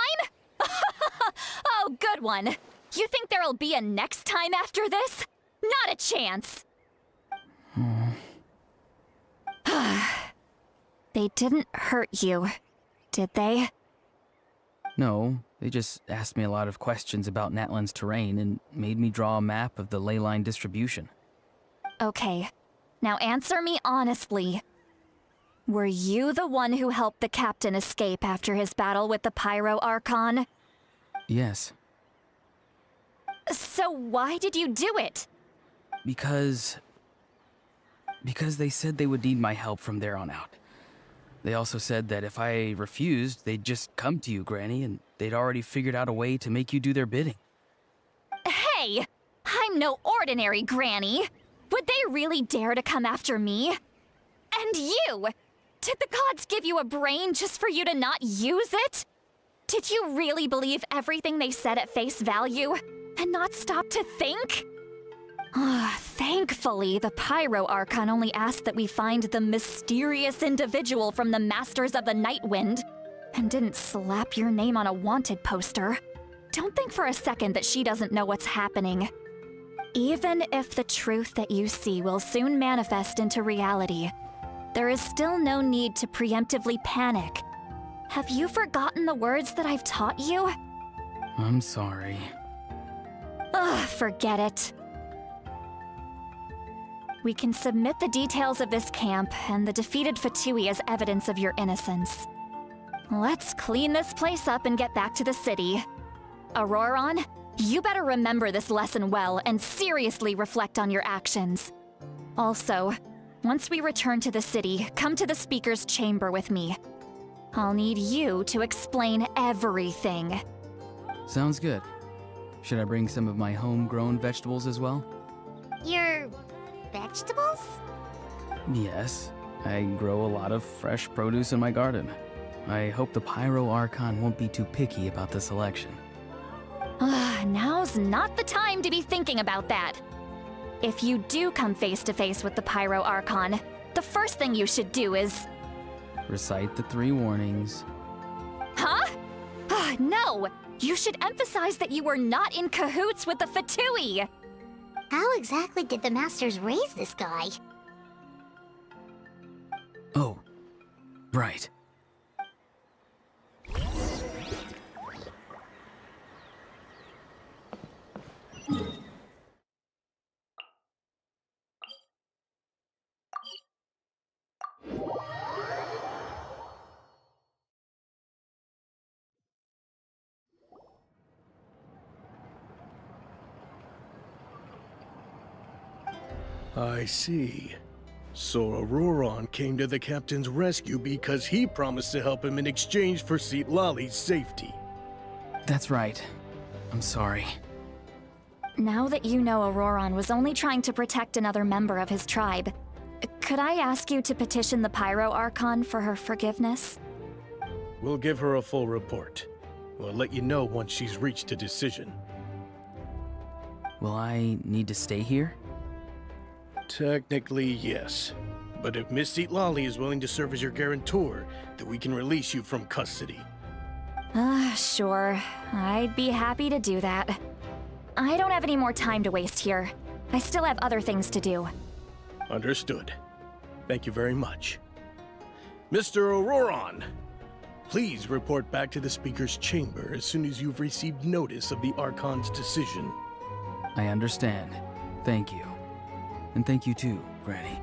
Oh, good one. You think there'll be a next time after this? Not a chance. They didn't hurt you, did they? No, they just asked me a lot of questions about Natlan's terrain and made me draw a map of the ley line distribution. Okay, now answer me honestly. Were you the one who helped the captain escape after his battle with the Pyro Archon? Yes. So why did you do it? Because they said they would need my help from there on out. They also said that if I refused, they'd just come to you, Granny, and they'd already figured out a way to make you do their bidding. Hey! I'm no ordinary Granny! Would they really dare to come after me? And you! Did the gods give you a brain just for you to not use it? Did you really believe everything they said at face value, and not stop to think? Thankfully, the Pyro Archon only asked that we find the mysterious individual from the Masters of the Night Wind, and didn't slap your name on a wanted poster. Don't think for a second that she doesn't know what's happening. Even if the truth that you see will soon manifest into reality, there is still no need to preemptively panic. Have you forgotten the words that I've taught you? I'm sorry. Forget it. We can submit the details of this camp and the defeated Fatui as evidence of your innocence. Let's clean this place up and get back to the city. Auroron, you better remember this lesson well and seriously reflect on your actions. Also, once we return to the city, come to the speaker's chamber with me. I'll need you to explain everything. Sounds good. Should I bring some of my homegrown vegetables as well? Your vegetables? Yes. I grow a lot of fresh produce in my garden. I hope the Pyro Archon won't be too picky about the selection. Now's not the time to be thinking about that. If you do come face to face with the Pyro Archon, the first thing you should do is... Recite the 3 warnings. Huh? No! You should emphasize that you were not in cahoots with the Fatui! How exactly did the Masters raise this guy? Oh, right. I see. So Auroron came to the captain's rescue because he promised to help him in exchange for Citlali's safety. That's right. I'm sorry. Now that you know Auroron was only trying to protect another member of his tribe, could I ask you to petition the Pyro Archon for her forgiveness? We'll give her a full report. We'll let you know once she's reached a decision. Will I need to stay here? Technically, yes. But if Miss Citlali is willing to serve as your guarantor, then we can release you from custody. Sure. I'd be happy to do that. I don't have any more time to waste here. I still have other things to do. Understood. Thank you very much. Mr. Auroron, please report back to the Speaker's chamber as soon as you've received notice of the Archon's decision. I understand. Thank you. And thank you too, Granny.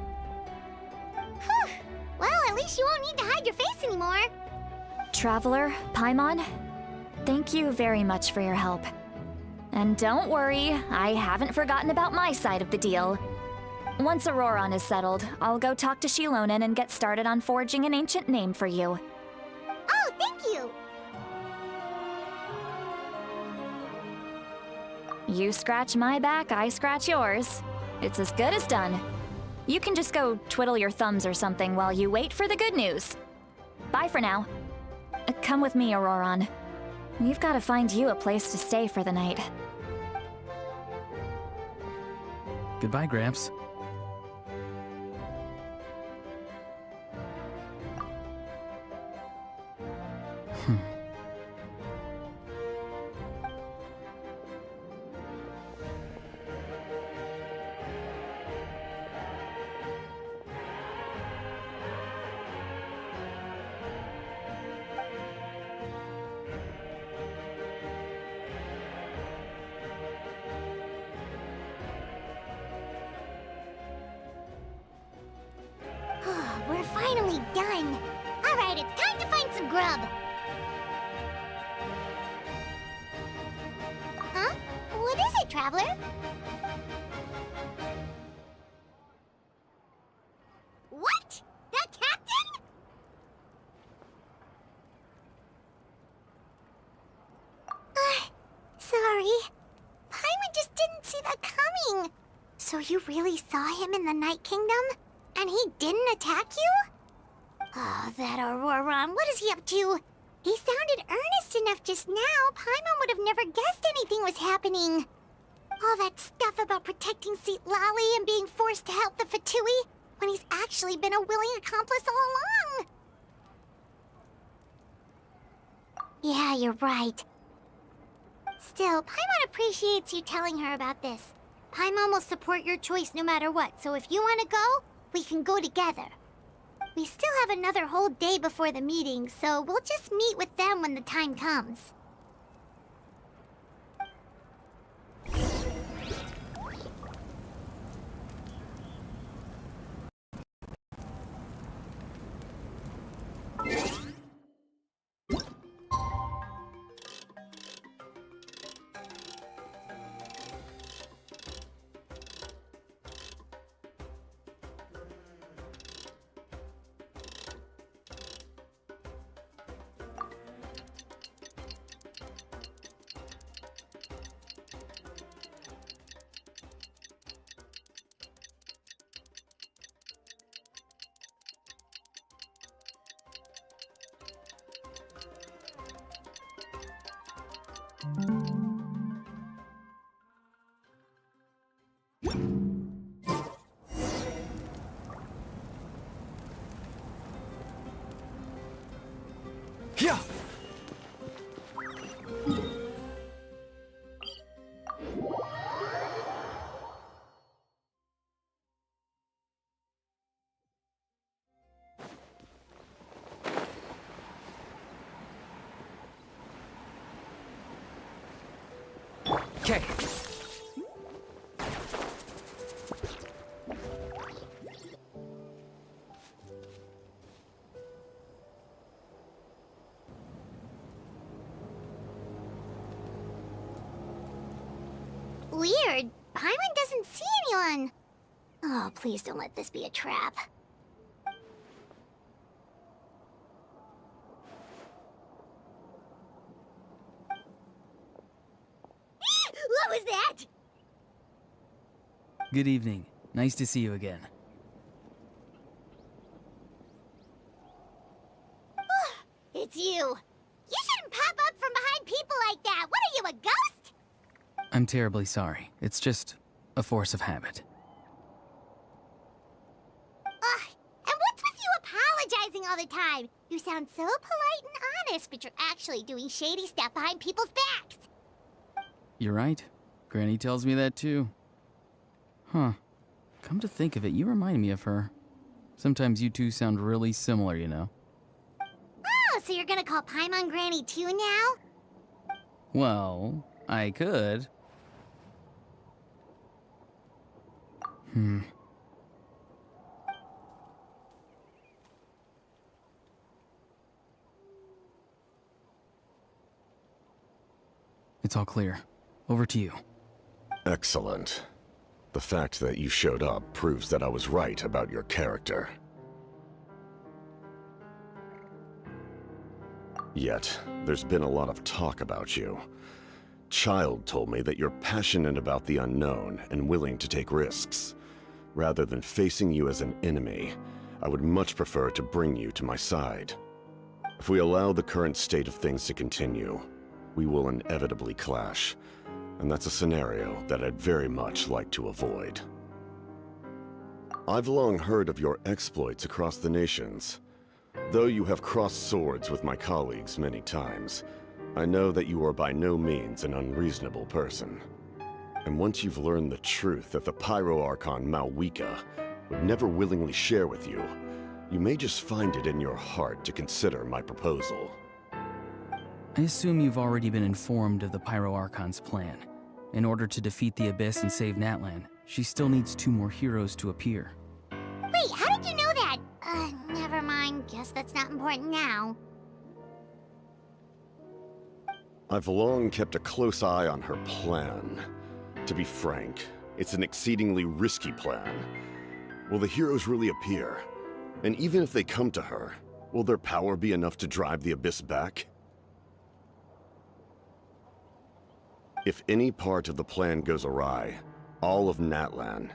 Whew. Well, at least you won't need to hide your face anymore. Traveler, Paimon, thank you very much for your help. And don't worry, I haven't forgotten about my side of the deal. Once Auroron is settled, I'll go talk to Shilonen and get started on forging an ancient name for you. Oh, thank you. You scratch my back, I scratch yours. It's as good as done. You can just go twiddle your thumbs or something while you wait for the good news. Bye for now. Come with me, Auroron. We've got to find you a place to stay for the night. Goodbye, Gramps. We're finally done. All right, it's time to find some grub. Huh? What is it, Traveler? What? The captain? Sorry. Paimon just didn't see that coming. So you really saw him in the Night Kingdom? And he didn't attack you? Oh, that Auroron, what is he up to? He sounded earnest enough just now. Paimon would have never guessed anything was happening. All that stuff about protecting Citlali and being forced to help the Fatui, when he's actually been a willing accomplice all along. Yeah, you're right. Still, Paimon appreciates you telling her about this. Paimon will support your choice no matter what, so if you want to go, we can go together. We still have another whole day before the meeting, so we'll just meet with them when the time comes. Yeah. Okay. Weird. Paimon doesn't see anyone. Oh, please don't let this be a trap. What was that? Good evening. Nice to see you again. It's you. You shouldn't pop up from behind people like that. What are you, a ghost? I'm terribly sorry. It's just a force of habit. Ugh, and what's with you apologizing all the time? You sound so polite and honest, but you're actually doing shady stuff behind people's backs. You're right. Granny tells me that too. Huh. Come to think of it, you remind me of her. Sometimes you two sound really similar, you know. Oh, so you're gonna call Paimon Granny too now? Well, I could. It's all clear. Over to you. Excellent. The fact that you showed up proves that I was right about your character. Yet, there's been a lot of talk about you. Child told me that you're passionate about the unknown and willing to take risks. Rather than facing you as an enemy, I would much prefer to bring you to my side. If we allow the current state of things to continue, we will inevitably clash, and that's a scenario that I'd very much like to avoid. I've long heard of your exploits across the nations. Though you have crossed swords with my colleagues many times, I know that you are by no means an unreasonable person. And once you've learned the truth that the Pyro Archon Malwika would never willingly share with you, you may just find it in your heart to consider my proposal. I assume you've already been informed of the Pyro Archon's plan. In order to defeat the Abyss and save Natlan, she still needs 2 more heroes to appear. Wait, how did you know that? Never mind. Guess that's not important now. I've long kept a close eye on her plan. To be frank, it's an exceedingly risky plan. Will the heroes really appear? And even if they come to her, will their power be enough to drive the Abyss back? If any part of the plan goes awry, all of Natlan,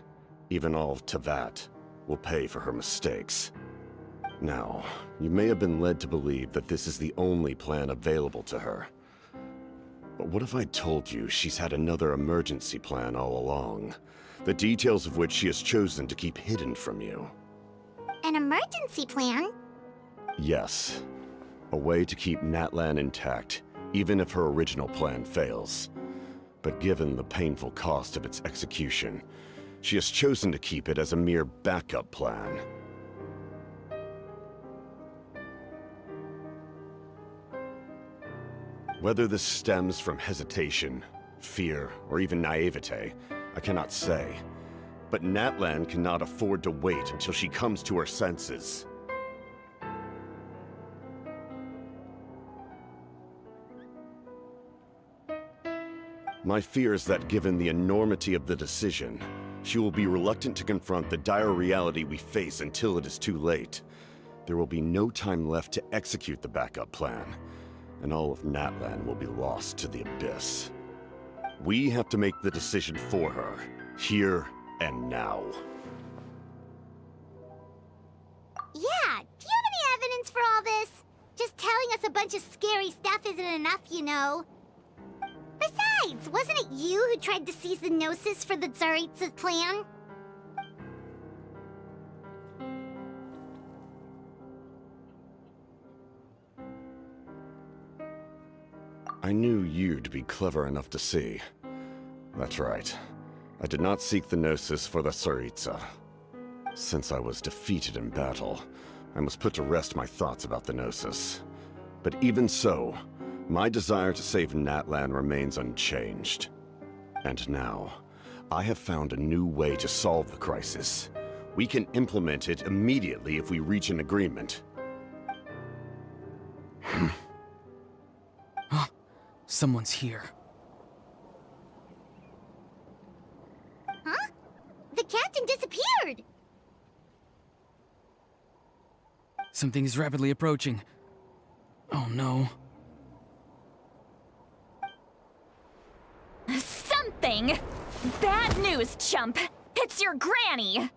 even all of Tevat, will pay for her mistakes. Now, you may have been led to believe that this is the only plan available to her. But what if I told you she's had another emergency plan all along, the details of which she has chosen to keep hidden from you? An emergency plan? Yes. A way to keep Natlan intact, even if her original plan fails. But given the painful cost of its execution, she has chosen to keep it as a mere backup plan. Whether this stems from hesitation, fear, or even naivete, I cannot say. But Natlan cannot afford to wait until she comes to her senses. My fear is that given the enormity of the decision, she will be reluctant to confront the dire reality we face until it is too late. There will be no time left to execute the backup plan, and all of Natlan will be lost to the Abyss. We have to make the decision for her, here and now. Yeah, do you have any evidence for all this? Just telling us a bunch of scary stuff isn't enough, you know. Besides, wasn't it you who tried to seize the Gnosis for the Tsaritsa's plan? I knew you'd be clever enough to see. That's right. I did not seek the Gnosis for the Tsaritsa. Since I was defeated in battle, I must put to rest my thoughts about the Gnosis. But even so, my desire to save Natlan remains unchanged. And now, I have found a new way to solve the crisis. We can implement it immediately if we reach an agreement. Someone's here. Huh? The the captain disappeared. Something is rapidly approaching. Oh no. Something? Bad news, chump. It's your granny.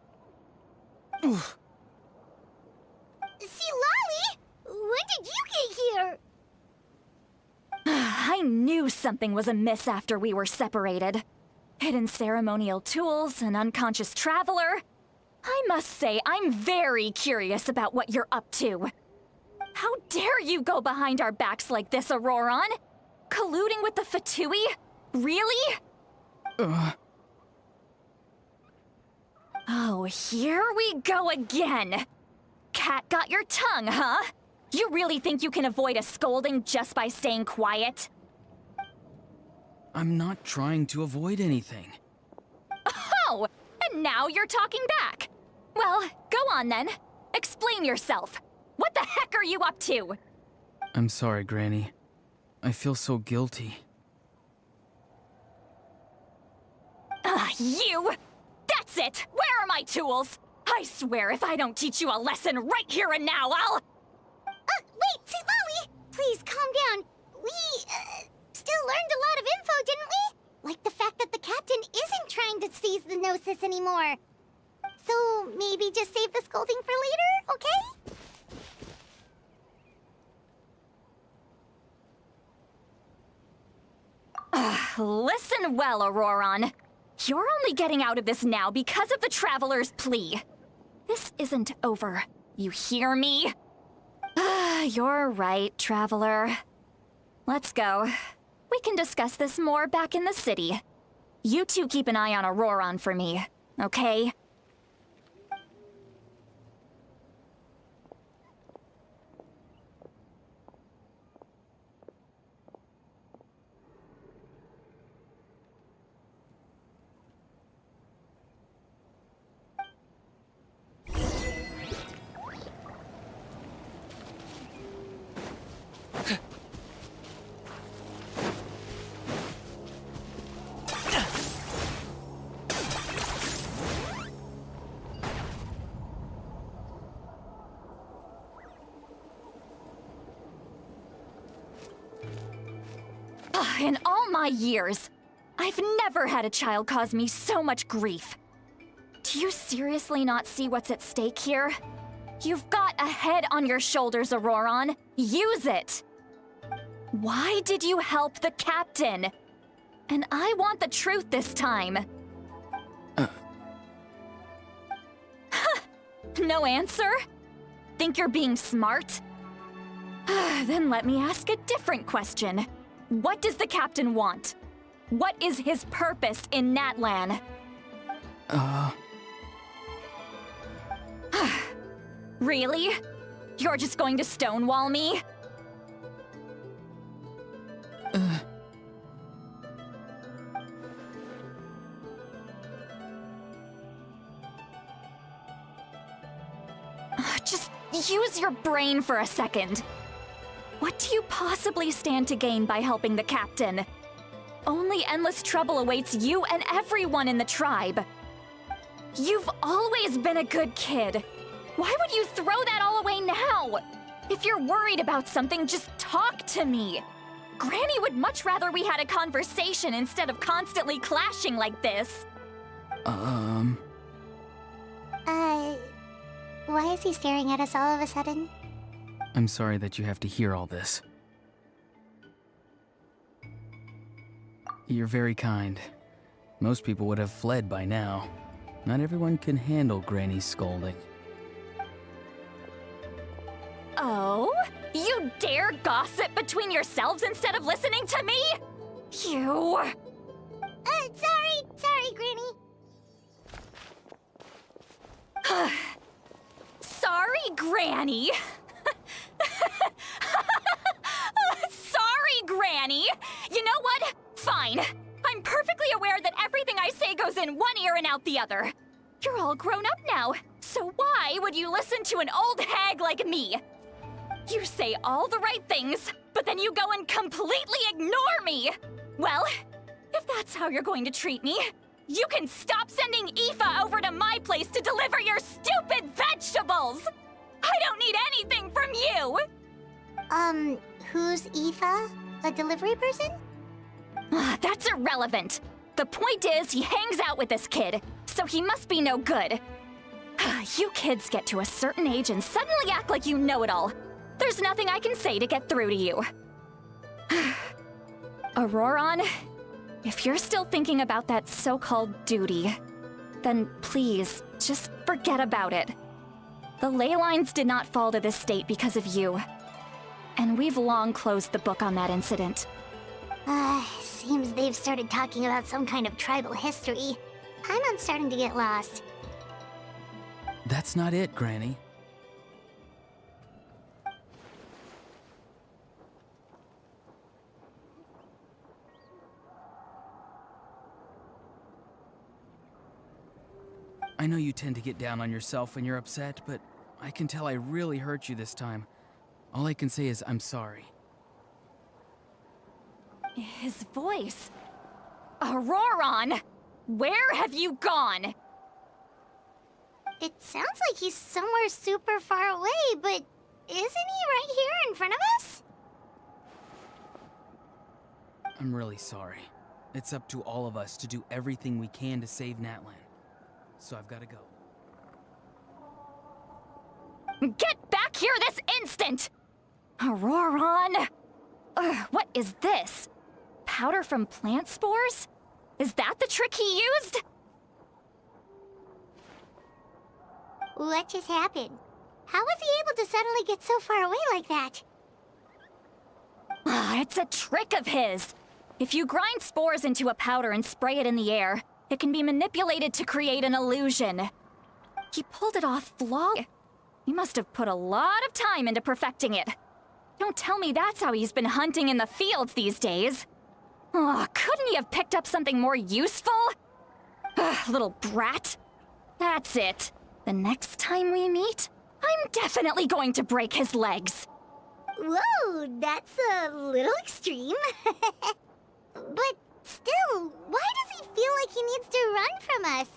Oof. See, Lolly? When did you get here? I knew something was amiss after we were separated. Hidden ceremonial tools, an unconscious traveler. I must say, I'm very curious about what you're up to. How dare you go behind our backs like this, Auroron? Colluding with the Fatui? Really? Oh, here we go again. Cat got your tongue, huh? You really think you can avoid a scolding just by staying quiet? I'm not trying to avoid anything. Oh, and now you're talking back. Well, go on then. Explain yourself. What the heck are you up to? I'm sorry, Granny. I feel so guilty. You! That's it! Where are my tools? I swear if I don't teach you a lesson right here and now, I'll... Wait, see, Lolly! Please, calm down. We, still learned a lot of info, didn't we? Like the fact that the captain isn't trying to seize the Gnosis anymore. So, maybe just save the scolding for later, okay? Listen well, Auroron. You're only getting out of this now because of the Traveler's plea. This isn't over. You hear me? You're right, Traveler. Let's go. We can discuss this more back in the city. You two keep an eye on Auroron for me, okay? In all my years, I've never had a child cause me so much grief. Do you seriously not see what's at stake here? You've got a head on your shoulders, Auroron. Use it! Why did you help the captain? And I want the truth this time. No answer? Think you're being smart? Then let me ask a different question. What does the captain want? What is his purpose in Natlan? Really? You're just going to stonewall me? Just use your brain for a second. What do you possibly stand to gain by helping the captain? Only endless trouble awaits you and everyone in the tribe. You've always been a good kid. Why would you throw that all away now? If you're worried about something, just talk to me. Granny would much rather we had a conversation instead of constantly clashing like this. Why is he staring at us all of a sudden? I'm sorry that you have to hear all this. You're very kind. Most people would have fled by now. Not everyone can handle Granny's scolding. Oh? You dare gossip between yourselves instead of listening to me? You... Sorry, Granny. Sorry, Granny. Sorry, Granny. You know what? Fine. I'm perfectly aware that everything I say goes in one ear and out the other. You're all grown up now, so why would you listen to an old hag like me? You say all the right things, but then you go and completely ignore me. Well, if that's how you're going to treat me, You can stop sending Aoife over to my place to deliver your stupid vegetables! I don't need anything from you! Who's Aoife? A delivery person? That's irrelevant. The point is, he hangs out with this kid, so he must be no good. You kids get to a certain age and suddenly act like you know it all. There's nothing I can say to get through to you. Auroron, if you're still thinking about that so-called duty, then please, just forget about it. The ley lines did not fall to this state because of you. And we've long closed the book on that incident. Seems they've started talking about some kind of tribal history. I'm starting to get lost. That's not it, Granny. I know you tend to get down on yourself when you're upset, but I can tell I really hurt you this time. All I can say is I'm sorry. His voice. Auroron! Where have you gone? It sounds like he's somewhere super far away, but isn't he right here in front of us? I'm really sorry. It's up to all of us to do everything we can to save Natlan. So I've got to go. Get back here this instant! Auroron! What is this? Powder from plant spores? Is that the trick he used? What just happened? How was he able to suddenly get so far away like that? It's a trick of his. If you grind spores into a powder and spray it in the air, it can be manipulated to create an illusion. He pulled it off flawlessly. He must have put a lot of time into perfecting it. Don't tell me that's how he's been hunting in the fields these days. Couldn't he have picked up something more useful? Little brat. That's it. The next time we meet, I'm definitely going to break his legs. Whoa, that's a little extreme. But still, why does he feel like he needs to run from us?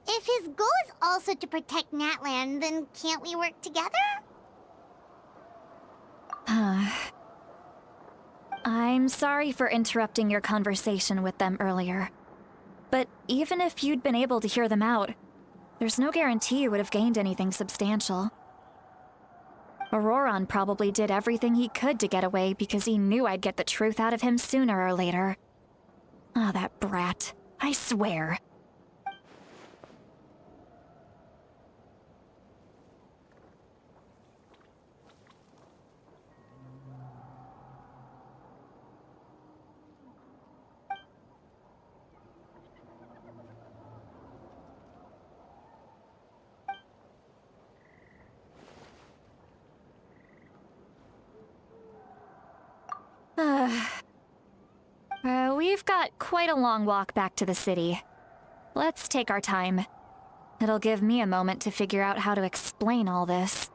If his goal is also to protect Natlan, then can't we work together? I'm sorry for interrupting your conversation with them earlier. But even if you'd been able to hear them out, there's no guarantee you would have gained anything substantial. Auroron probably did everything he could to get away because he knew I'd get the truth out of him sooner or later. That brat. I swear. We've got quite a long walk back to the city. Let's take our time. It'll give me a moment to figure out how to explain all this.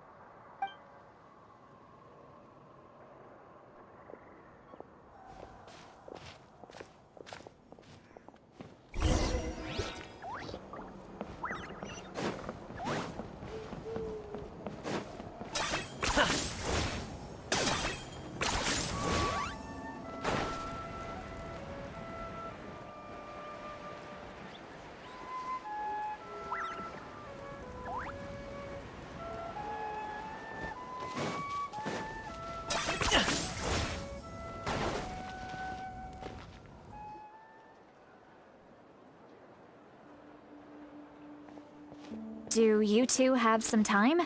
Do you two have some time?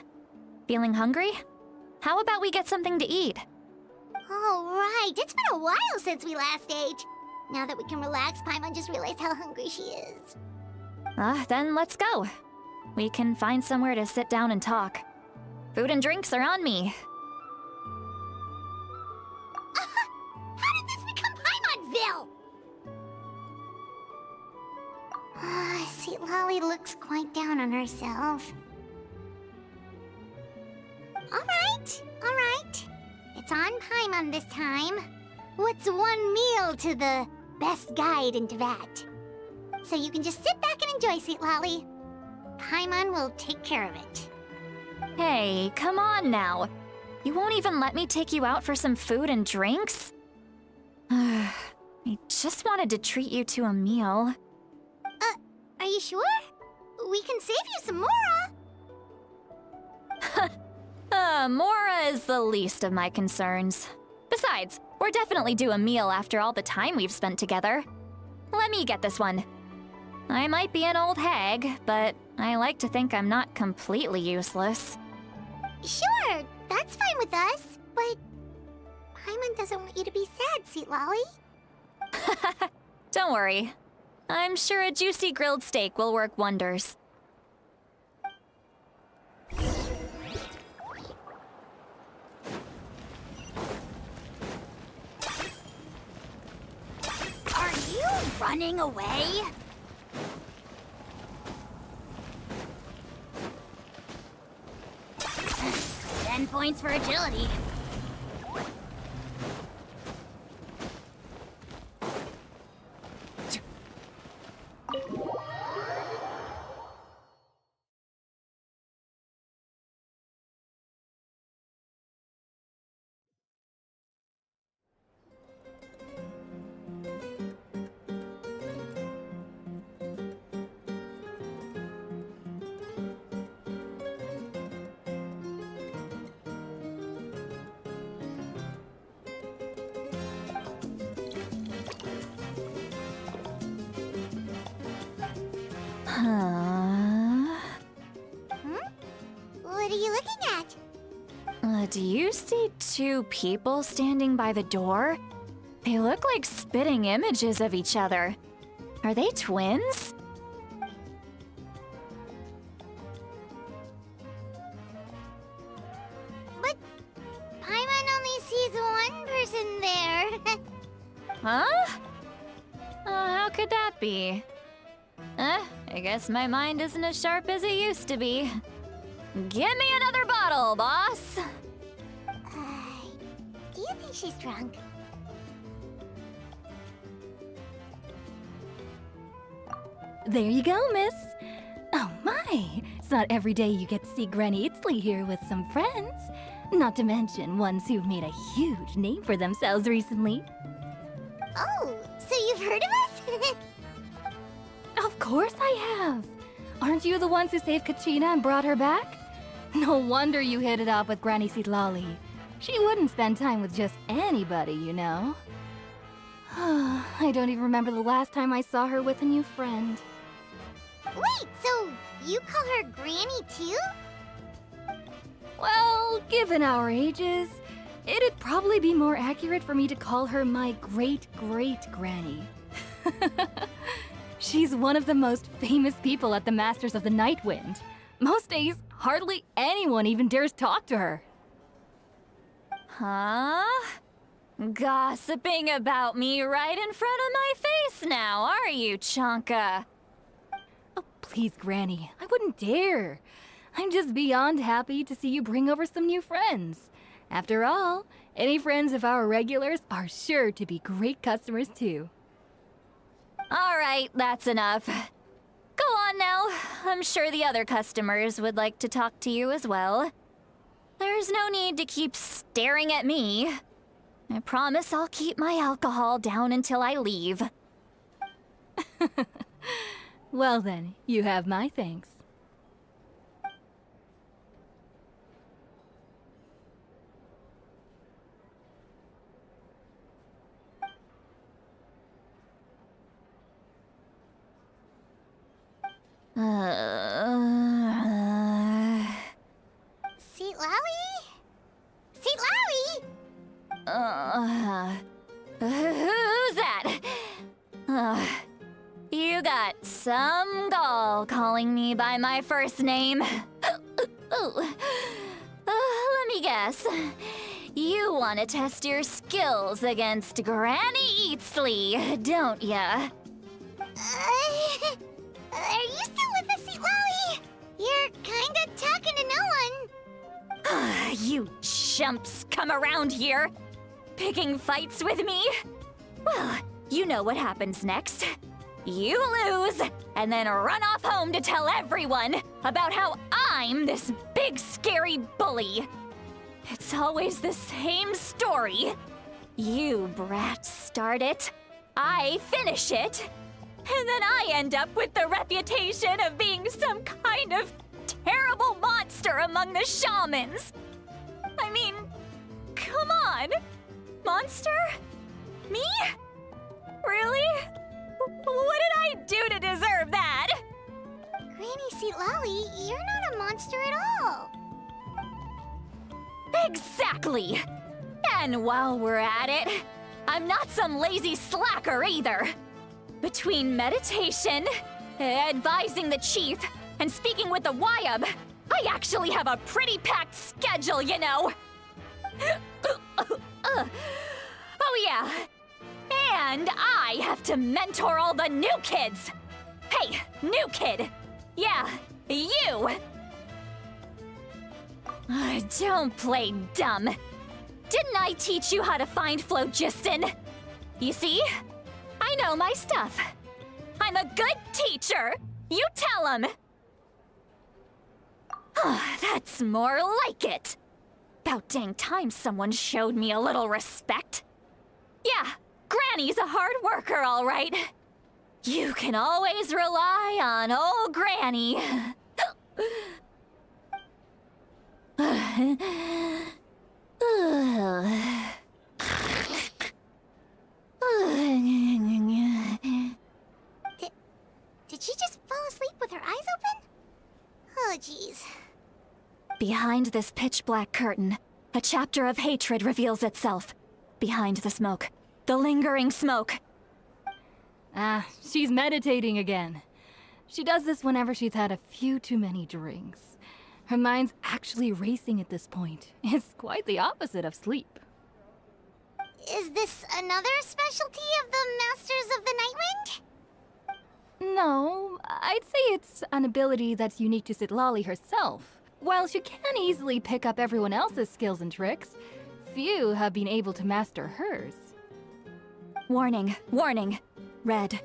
Feeling hungry? How about we get something to eat? Oh, right. It's been a while since we last ate. Now that we can relax, Paimon just realized how hungry she is. Then let's go. We can find somewhere to sit down and talk. Food and drinks are on me. How did this become Paimonville? See, Lolly looks quite down on herself. Alright. It's on Paimon this time. What's one meal to the best guide in Teyvat? so you can just sit back and enjoy, Sweet Lolly. Paimon will take care of it. Hey, come on now. You won't even let me take you out for some food and drinks? I just wanted to treat you to a meal. Are you sure? We can save you some Mora. Mora is the least of my concerns. Besides, we're definitely due a meal after all the time we've spent together. Let me get this one. I might be an old hag, but I like to think I'm not completely useless. Sure, that's fine with us, but Paimon doesn't want you to be sad, Sweet Lolly. Don't worry. I'm sure a juicy grilled steak will work wonders. Are you running away? 10 points for agility. What are you looking at? Do you see two people standing by the door? They look like spitting images of each other. Are they twins? But Paimon only sees one person there. Huh? How could that be? I guess my mind isn't as sharp as it used to be. Give me another bottle, boss! Do you think she's drunk? There you go, miss. Oh my, it's not every day you get to see Granny Itzley here with some friends. Not to mention ones who've made a huge name for themselves recently. Oh, so you've heard of us? Of course I have. Aren't you the ones who saved Kachina and brought her back? No wonder you hit it off with Granny Sitlali. She wouldn't spend time with just anybody, you know. I don't even remember the last time I saw her with a new friend. Wait, so you call her Granny too? Well, given our ages, it'd probably be more accurate for me to call her my great-great-granny. She's one of the most famous people at the Masters of the Night Wind. Most days, hardly anyone even dares talk to her. Huh? Gossiping about me right in front of my face now, are you, Chonka? Oh, please, Granny, I wouldn't dare. I'm just beyond happy to see you bring over some new friends. After all, any friends of our regulars are sure to be great customers too. All right, that's enough. Go on now. I'm sure the other customers would like to talk to you as well. There's no need to keep staring at me. I promise I'll keep my alcohol down until I leave. Well then, you have my thanks. Seat Lally? Seat Lally? Who's that? You got some gall calling me by my first name. Let me guess. You want to test your skills against Granny Eatsley, don't ya? Are you still with us, Seat Lally? You're kinda talking to no one. You chumps come around here, picking fights with me? Well, you know what happens next. you lose, and then run off home to tell everyone about how I'm this big scary bully. It's always the same story. You brats start it, I finish it, and then I end up with the reputation of being some kind of terrible monster among the shamans. I mean, come on. Monster? Me? Really? What did I do to deserve that? Granny Seatlolly, you're not a monster at all. Exactly! And while we're at it, I'm not some lazy slacker either. Between meditation, advising the chief, and speaking with the Wyab, I actually have a pretty packed schedule, you know. Oh yeah. And I have to mentor all the new kids. Hey, new kid. Yeah, you. Don't play dumb. Didn't I teach you how to find phlogiston? You see? I know my stuff. I'm a good teacher. You tell him. That's more like it. About dang time someone showed me a little respect. Yeah, Granny's a hard worker, all right. You can always rely on old Granny. Did she just fall asleep with her eyes open? Oh, jeez. Behind this pitch-black curtain, a chapter of hatred reveals itself. Behind the smoke. The lingering smoke. She's meditating again. She does this whenever she's had a few too many drinks. Her mind's actually racing at this point. It's quite the opposite of sleep. Is this another specialty of the Masters of the Nightwind? No, I'd say it's an ability that's unique to Sitlali herself. While she can easily pick up everyone else's skills and tricks, few have been able to master hers. Warning, warning. Red.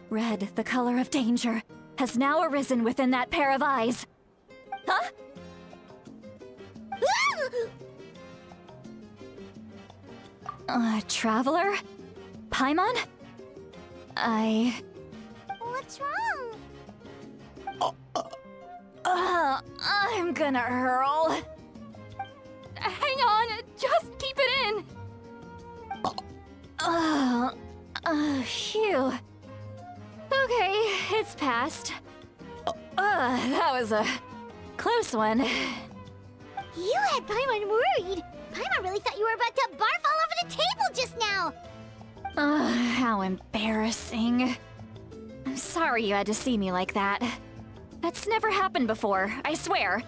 Red, the color of danger, has now arisen within that pair of eyes. Huh? Traveler? Paimon? What's wrong? I'm gonna hurl. Hang on, just keep it in! Phew. Okay, it's passed. That was a close one. You had Paimon worried. Paimon really thought you were about to barf all over the table just now. How embarrassing. I'm sorry you had to see me like that. That's never happened before, I swear.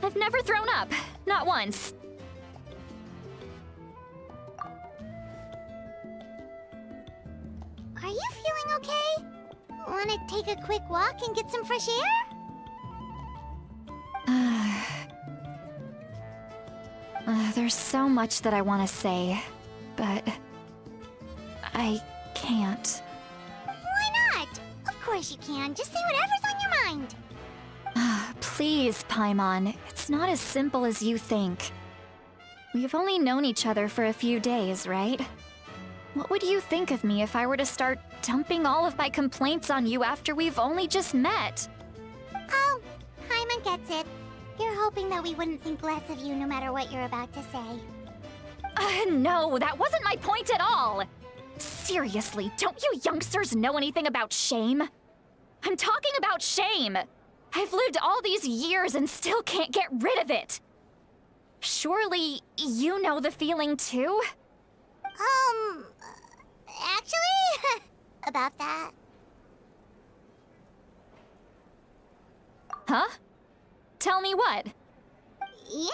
I've never thrown up, not once. Are you feeling okay? Want to take a quick walk and get some fresh air? There's so much that I want to say, but I can't. Why not? Of course you can. Just say whatever's on your mind. Please, Paimon, it's not as simple as you think. We've only known each other for a few days, right? What would you think of me if I were to start dumping all of my complaints on you after we've only just met? Oh, Paimon gets it. You're hoping that we wouldn't think less of you no matter what you're about to say. No, that wasn't my point at all! Seriously, don't you youngsters know anything about shame? I'm talking about shame! I've lived all these years and still can't get rid of it! Surely, you know the feeling too? Actually, about that. Huh? Tell me what? Yeah,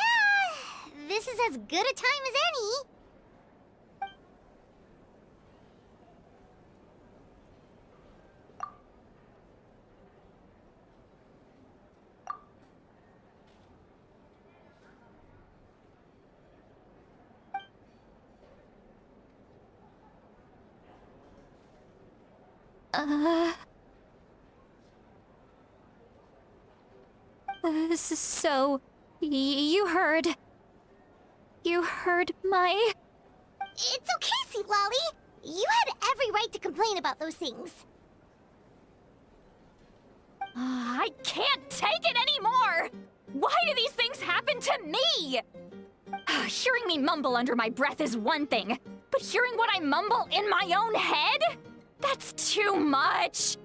this is as good a time as any. So, you heard... You heard my... It's okay, Sweet Lolly. You had every right to complain about those things. I can't take it anymore! Why do these things happen to me? Hearing me mumble under my breath is one thing, but hearing what I mumble in my own head? That's too much!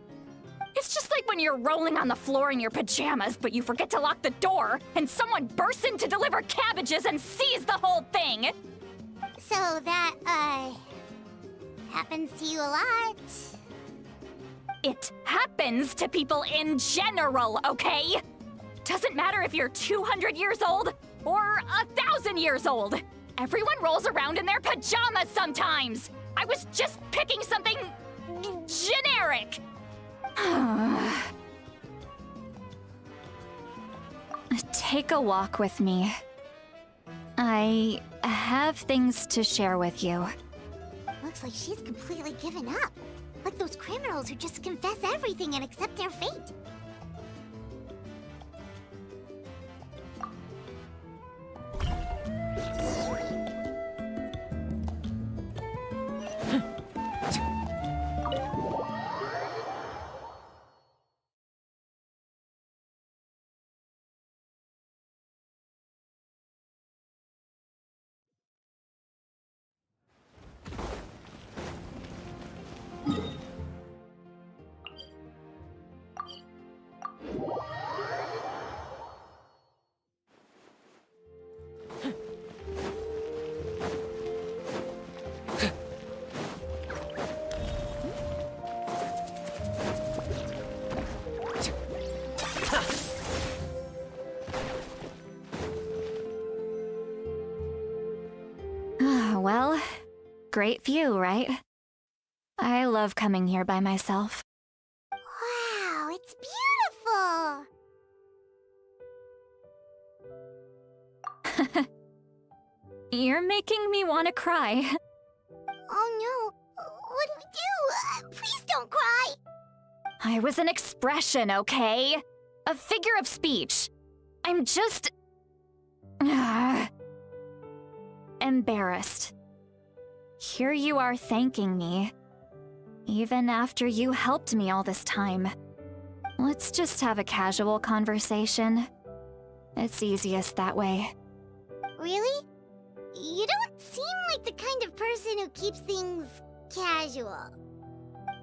It's just like when you're rolling on the floor in your pajamas, but you forget to lock the door, and someone bursts in to deliver cabbages and sees the whole thing! So that, happens to you a lot. It happens to people in general, okay? Doesn't matter if you're 200 years old or 1,000 years old. Everyone rolls around in their pajamas sometimes. I was just picking something generic. Take a walk with me. I have things to share with you. Looks like she's completely given up. Like those criminals who just confess everything and accept their fate. Well, great view, right? I love coming here by myself. Wow, it's beautiful! You're making me want to cry. Oh no, what do we do? Please don't cry! I was an expression, okay? A figure of speech. I'm just... embarrassed. Here you are thanking me. Even after you helped me all this time. Let's just have a casual conversation. It's easiest that way. Really? You don't seem like the kind of person who keeps things casual.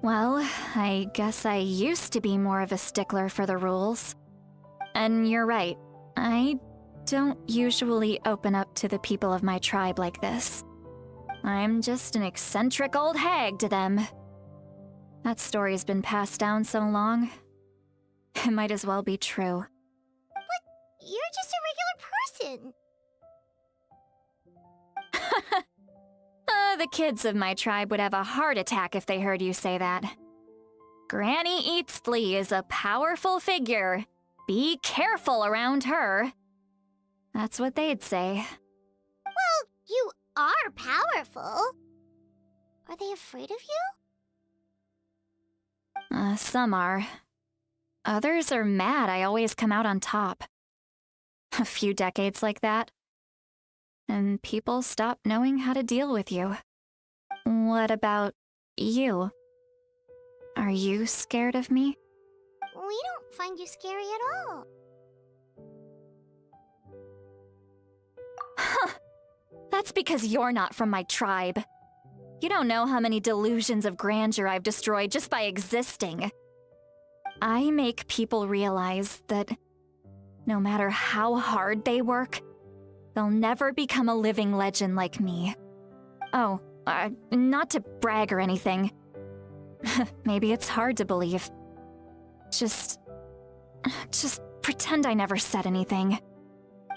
Well, I guess I used to be more of a stickler for the rules. And you're right, I don't usually open up to the people of my tribe like this. I'm just an eccentric old hag to them. That story's been passed down so long, it might as well be true. But you're just a regular person. The kids of my tribe would have a heart attack if they heard you say that. Granny Eatsley is a powerful figure. Be careful around her. That's what they'd say. Well, you are powerful. Are they afraid of you? Some are. Others are mad I always come out on top. A few decades like that, and people stop knowing how to deal with you. What about you? Are you scared of me? We don't find you scary at all. Huh. That's because you're not from my tribe. You don't know how many delusions of grandeur I've destroyed just by existing. I make people realize that no matter how hard they work, they'll never become a living legend like me. Oh, not to brag or anything. Maybe it's hard to believe. Just pretend I never said anything.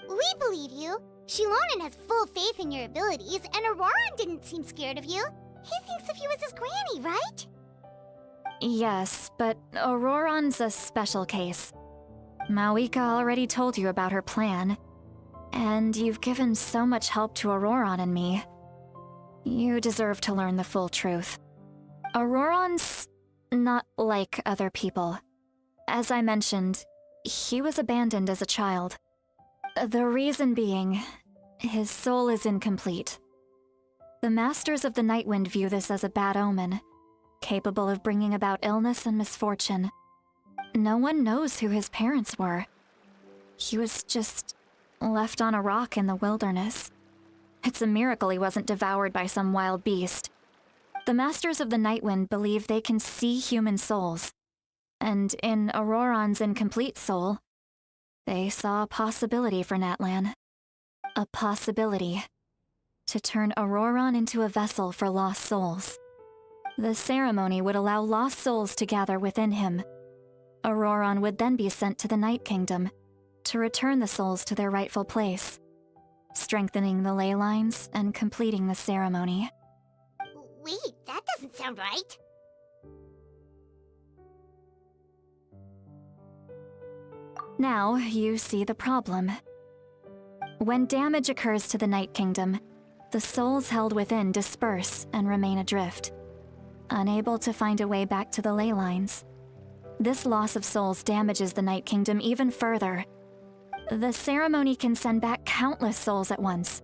We believe you. Shilonen has full faith in your abilities, and Auroran didn't seem scared of you. He thinks of you as his granny, right? Yes, but Auroran's a special case. Mawika already told you about her plan. And you've given so much help to Auroran and me. You deserve to learn the full truth. Auroran's not like other people. As I mentioned, He was abandoned as a child. The reason being, his soul is incomplete. The Masters of the Nightwind view this as a bad omen, capable of bringing about illness and misfortune. No one knows who his parents were. He was just left on a rock in the wilderness. It's a miracle he wasn't devoured by some wild beast. The Masters of the Nightwind believe they can see human souls, and in Auroron's incomplete soul, they saw a possibility for Natlan. A possibility to turn Auroron into a vessel for lost souls. The ceremony would allow lost souls to gather within him. Auroron would then be sent to the Night Kingdom to return the souls to their rightful place, strengthening the ley lines and completing the ceremony. Wait, that doesn't sound right. Now you see the problem. When damage occurs to the Night Kingdom, the souls held within disperse and remain adrift, unable to find a way back to the ley lines. This loss of souls damages the Night Kingdom even further. The ceremony can send back countless souls at once,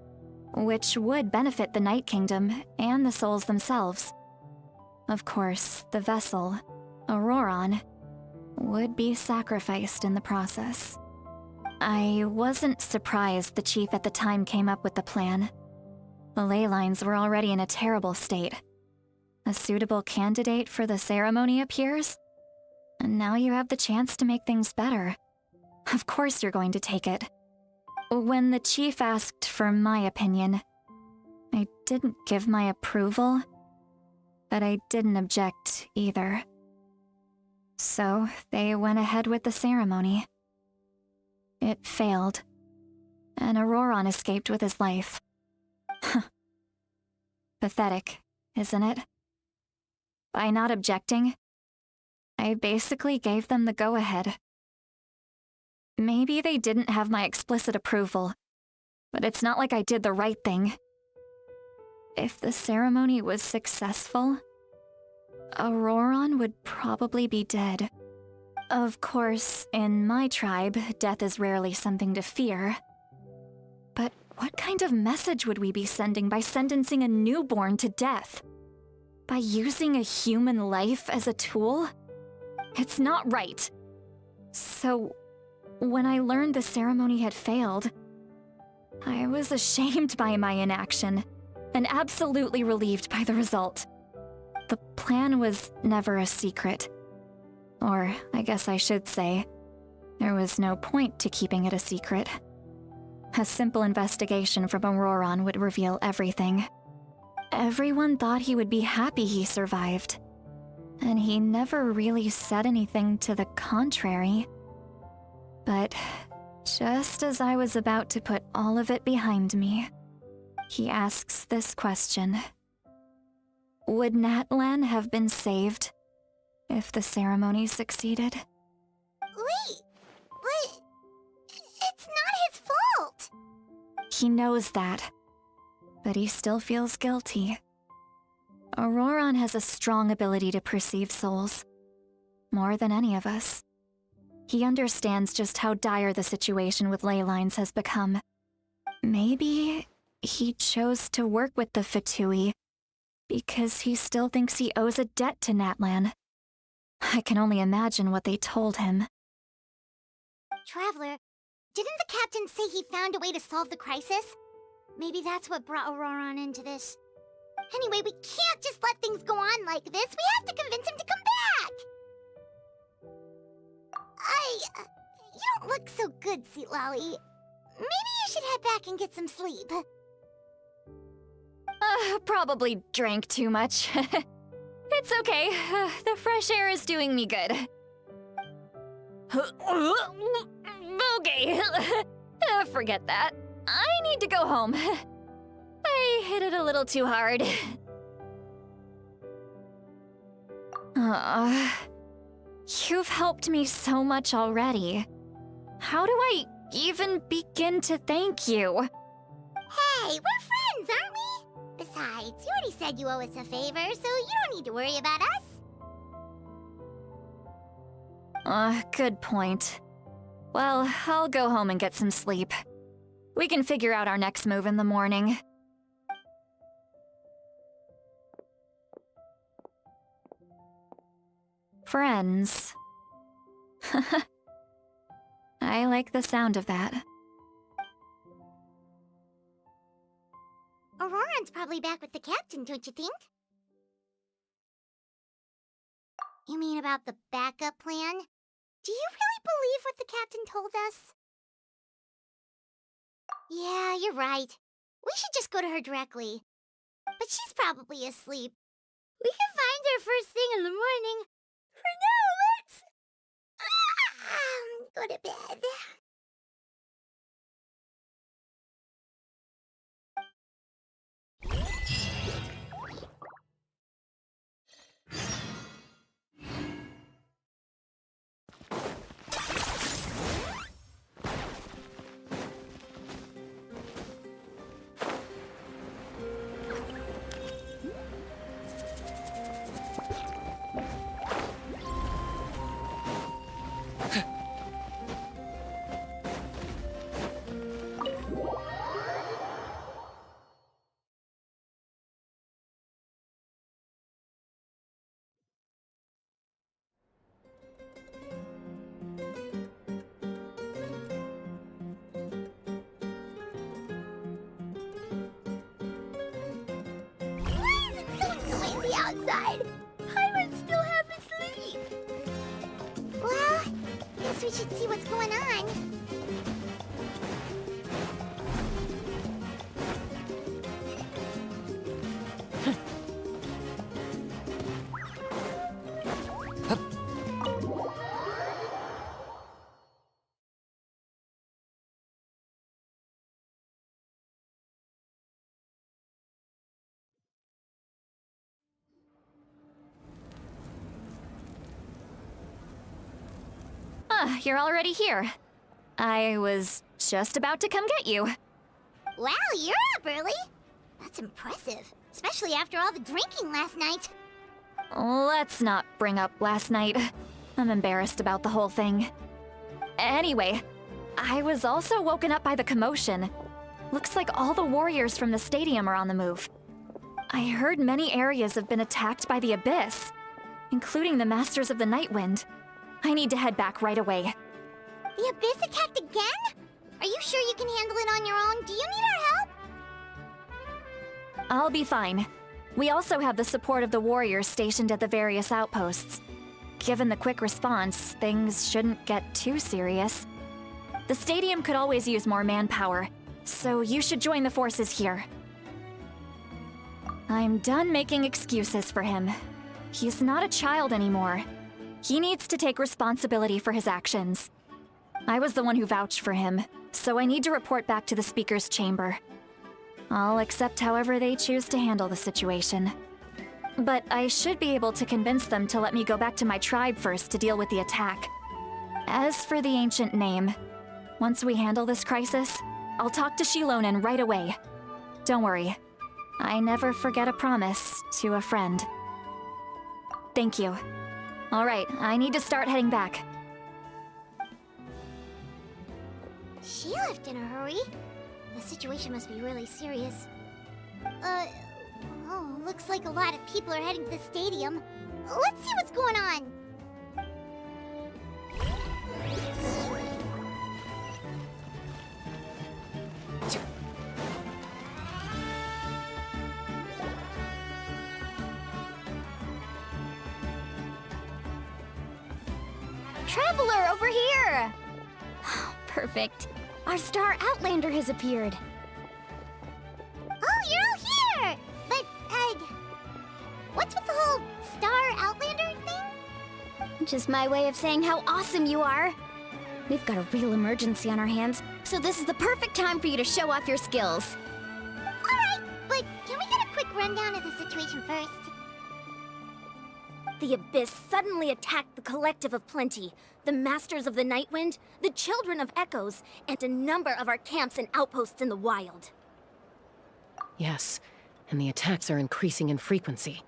which would benefit the Night Kingdom and the souls themselves. Of course, the vessel, Auroron, would be sacrificed in the process. I wasn't surprised the chief at the time came up with the plan. The ley lines were already in a terrible state. A suitable candidate for the ceremony appears, and now you have the chance to make things better. Of course you're going to take it. When the chief asked for my opinion, I didn't give my approval, but I didn't object either. So they went ahead with the ceremony. It failed, and Auroron escaped with his life. Pathetic, isn't it? By not objecting, I basically gave them the go-ahead. Maybe they didn't have my explicit approval, but it's not like I did the right thing. If the ceremony was successful, Auroron would probably be dead. Of course, in my tribe, death is rarely something to fear. But what kind of message would we be sending by sentencing a newborn to death? By using a human life as a tool? It's not right. So, when I learned the ceremony had failed, I was ashamed by my inaction, and absolutely relieved by the result. The plan was never a secret. Or, I guess I should say, there was no point to keeping it a secret. A simple investigation from Auroron would reveal everything. Everyone thought he would be happy he survived, and he never really said anything to the contrary. But just as I was about to put all of it behind me, he asks this question. Would Natlan have been saved if the ceremony succeeded? Wait, but it's not his fault. He knows that, but he still feels guilty. Auroron has a strong ability to perceive souls, more than any of us. He understands just how dire the situation with ley lines has become. Maybe he chose to work with the Fatui because he still thinks he owes a debt to Natlan. I can only imagine what they told him. Traveler, didn't the captain say he found a way to solve the crisis? Maybe that's what brought Auroron into this. Anyway, we can't just let things go on like this. We have to convince him to come back! You don't look so good, Sweet Lolly. Maybe you should head back and get some sleep. Probably drank too much. It's okay. The fresh air is doing me good. Okay. Forget that. I need to go home. I hit it a little too hard. You've helped me so much already. How do I even begin to thank you? Hey, we're friends, aren't we? Besides, you already said you owe us a favor, so you don't need to worry about us. Good point. Well, I'll go home and get some sleep. We can figure out our next move in the morning. Friends. I like the sound of that. Auroran's probably back with the captain, don't you think? You mean about the backup plan? Do you really believe what the captain told us? Yeah, you're right. We should just go to her directly. But she's probably asleep. We can find her first thing in the morning. For now, let's... go to bed. Outside. Paimon still half asleep. Well, guess we should see what's going on. You're already here. I was just about to come get you. Wow, you're up early. That's impressive, especially after all the drinking last night. Let's not bring up last night. I'm embarrassed about the whole thing. Anyway, I was also woken up by the commotion. Looks like all the warriors from the stadium are on the move. I heard many areas have been attacked by the Abyss, including the Masters of the Nightwind. I need to head back right away. The Abyss attacked again? Are you sure you can handle it on your own? Do you need our help? I'll be fine. We also have the support of the warriors stationed at the various outposts. Given the quick response, things shouldn't get too serious. The stadium could always use more manpower, so you should join the forces here. I'm done making excuses for him. He's not a child anymore. He needs to take responsibility for his actions. I was the one who vouched for him, so I need to report back to the Speaker's chamber. I'll accept however they choose to handle the situation. But I should be able to convince them to let me go back to my tribe first to deal with the attack. As for the ancient name, once we handle this crisis, I'll talk to Shilonen right away. Don't worry, I never forget a promise to a friend. Thank you. All right, I need to start heading back. She left in a hurry. The situation must be really serious. Oh, looks like a lot of people are heading to the stadium. Let's see what's going on. Traveler, over here! Perfect. Our Star Outlander has appeared. Oh, you're all here! But, what's with the whole Star Outlander thing? Just my way of saying how awesome you are. We've got a real emergency on our hands, so this is the perfect time for you to show off your skills. Alright, but can we get a quick rundown of the situation first? The Abyss suddenly attacked the Collective of Plenty, the Masters of the Nightwind, the Children of Echoes, and a number of our camps and outposts in the wild. Yes, and the attacks are increasing in frequency.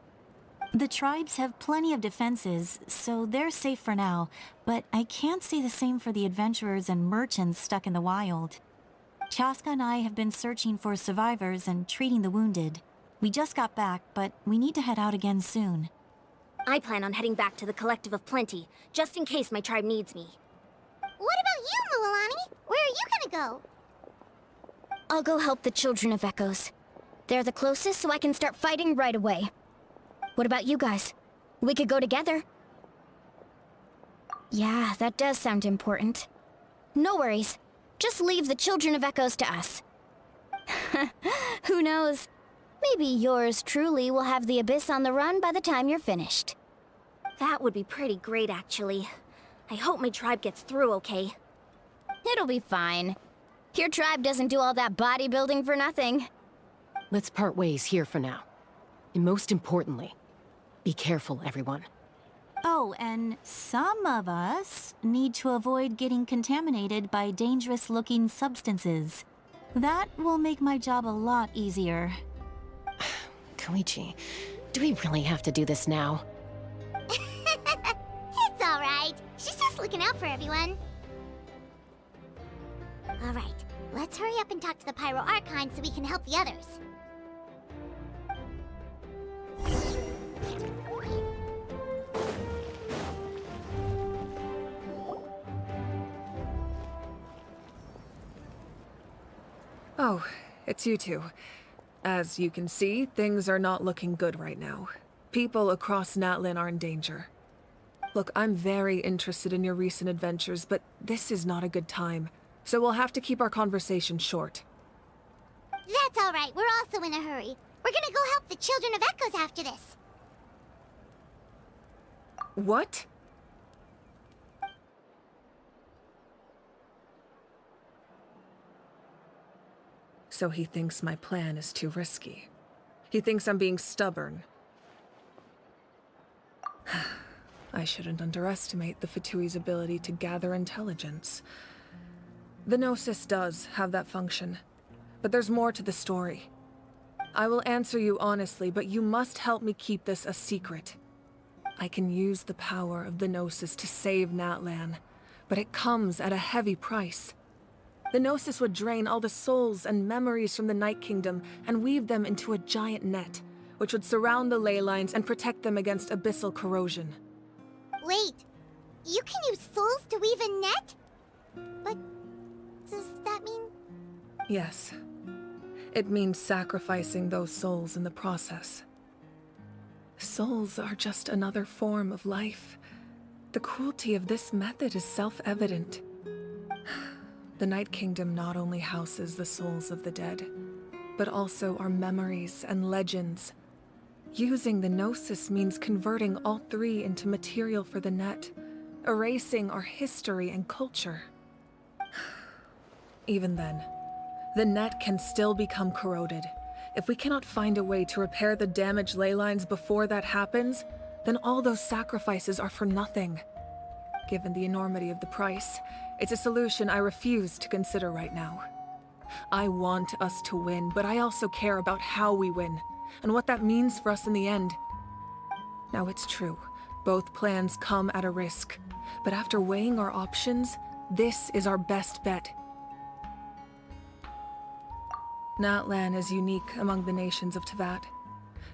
The tribes have plenty of defenses, so they're safe for now, but I can't say the same for the adventurers and merchants stuck in the wild. Chaska and I have been searching for survivors and treating the wounded. We just got back, but we need to head out again soon. I plan on heading back to the Collective of Plenty, just in case my tribe needs me. What about you, Mualani? Where are you gonna go? I'll go help the Children of Echoes. They're the closest, so I can start fighting right away. What about you guys? We could go together. Yeah, that does sound important. No worries. Just leave the Children of Echoes to us. Who knows? Maybe yours truly will have the Abyss on the run by the time you're finished. That would be pretty great, actually. I hope my tribe gets through okay. It'll be fine. Your tribe doesn't do all that bodybuilding for nothing. Let's part ways here for now. And most importantly, be careful, everyone. Oh, and some of us need to avoid getting contaminated by dangerous-looking substances. That will make my job a lot easier. Koichi, do we really have to do this now? It's alright. She's just looking out for everyone. Alright, let's hurry up and talk to the Pyro Archon so we can help the others. Oh, it's you two. As you can see, things are not looking good right now. People across Natlan are in danger. Look, I'm very interested in your recent adventures, but this is not a good time. So we'll have to keep our conversation short. That's alright, we're also in a hurry. We're gonna go help the Children of Echoes after this. What? So he thinks my plan is too risky. He thinks I'm being stubborn. I shouldn't underestimate the Fatui's ability to gather intelligence. The Gnosis does have that function, but there's more to the story. I will answer you honestly, but you must help me keep this a secret. I can use the power of the Gnosis to save Natlan, but it comes at a heavy price. The Gnosis would drain all the souls and memories from the Night Kingdom and weave them into a giant net, which would surround the ley lines and protect them against abyssal corrosion. Wait, you can use souls to weave a net? But does that mean... Yes. It means sacrificing those souls in the process. Souls are just another form of life. The cruelty of this method is self-evident. The Night Kingdom not only houses the souls of the dead, but also our memories and legends. Using the Gnosis means converting all three into material for the net, erasing our history and culture. Even then, the net can still become corroded. If we cannot find a way to repair the damaged ley lines before that happens, then all those sacrifices are for nothing. Given the enormity of the price, it's a solution I refuse to consider right now. I want us to win, but I also care about how we win, and what that means for us in the end. Now it's true, both plans come at a risk, but after weighing our options, this is our best bet. Natlan is unique among the nations of Teyvat.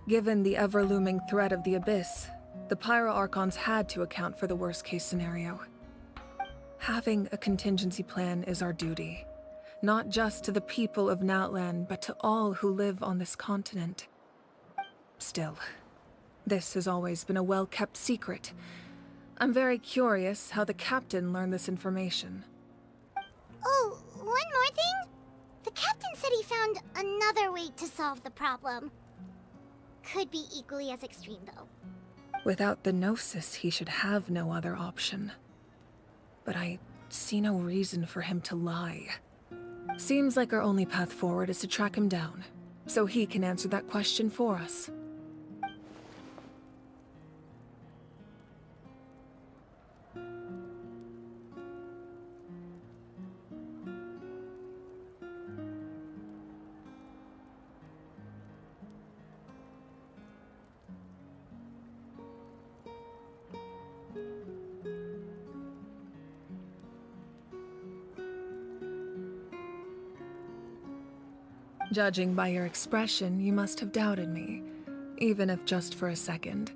Given the ever-looming threat of the Abyss, the Pyro Archons had to account for the worst-case scenario. Having a contingency plan is our duty, not just to the people of Natlan, but to all who live on this continent. Still, this has always been a well-kept secret. I'm very curious how the captain learned this information. Oh, one more thing? The captain said he found another way to solve the problem. Could be equally as extreme, though. Without the Gnosis, he should have no other option. But I see no reason for him to lie. Seems like our only path forward is to track him down, so he can answer that question for us. Judging by your expression, you must have doubted me, even if just for a second.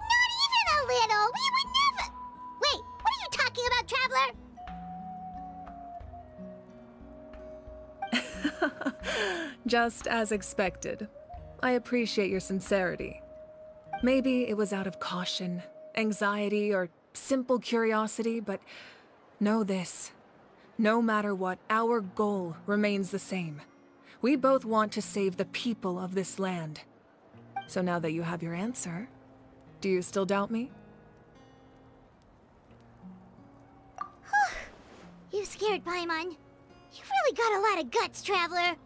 Not even a little! We would never... Wait, what are you talking about, Traveler? Just as expected. I appreciate your sincerity. Maybe it was out of caution, anxiety, or simple curiosity, but know this. No matter what, our goal remains the same. We both want to save the people of this land. So now that you have your answer, do you still doubt me? You scared Paimon. You've really got a lot of guts, Traveler.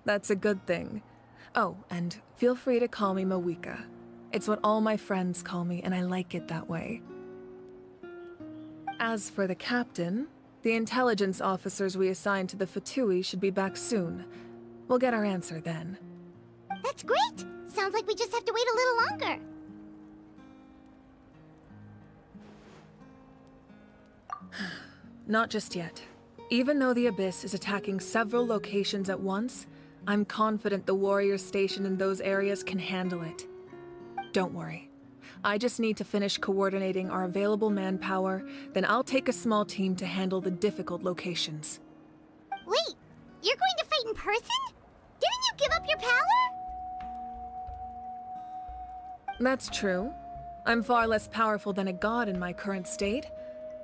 That's a good thing. Oh, and feel free to call me Mawika. It's what all my friends call me, and I like it that way. As for the captain, the intelligence officers we assigned to the Fatui should be back soon. We'll get our answer then. That's great! Sounds like we just have to wait a little longer. Not just yet. Even though the Abyss is attacking several locations at once, I'm confident the warriors stationed in those areas can handle it. Don't worry. I just need to finish coordinating our available manpower, then I'll take a small team to handle the difficult locations. Wait, you're going to fight in person? Didn't you give up your power? That's true. I'm far less powerful than a god in my current state.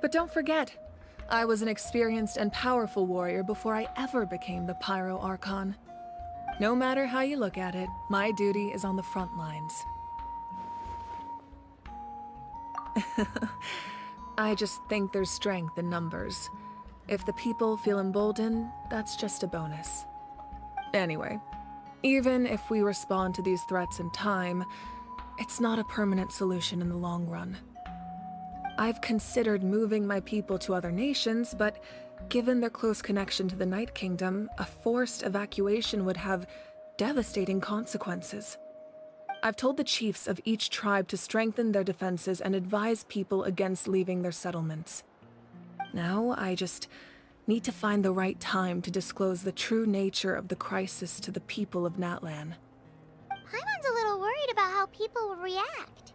But don't forget, I was an experienced and powerful warrior before I ever became the Pyro Archon. No matter how you look at it, my duty is on the front lines. I just think there's strength in numbers. If the people feel emboldened, that's just a bonus. Anyway, even if we respond to these threats in time, it's not a permanent solution in the long run. I've considered moving my people to other nations, but given their close connection to the Night Kingdom, a forced evacuation would have devastating consequences. I've told the chiefs of each tribe to strengthen their defenses and advise people against leaving their settlements. Now, I just need to find the right time to disclose the true nature of the crisis to the people of Natlan. Paimon's a little worried about how people will react.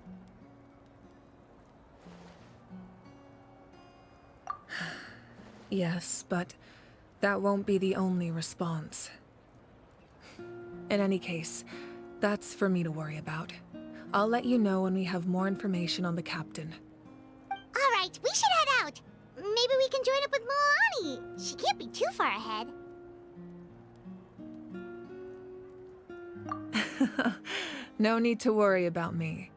Yes, but that won't be the only response. In any case, that's for me to worry about. I'll let you know when we have more information on the captain. All right, we should head out. Maybe we can join up with Moani. She can't be too far ahead. No need to worry about me.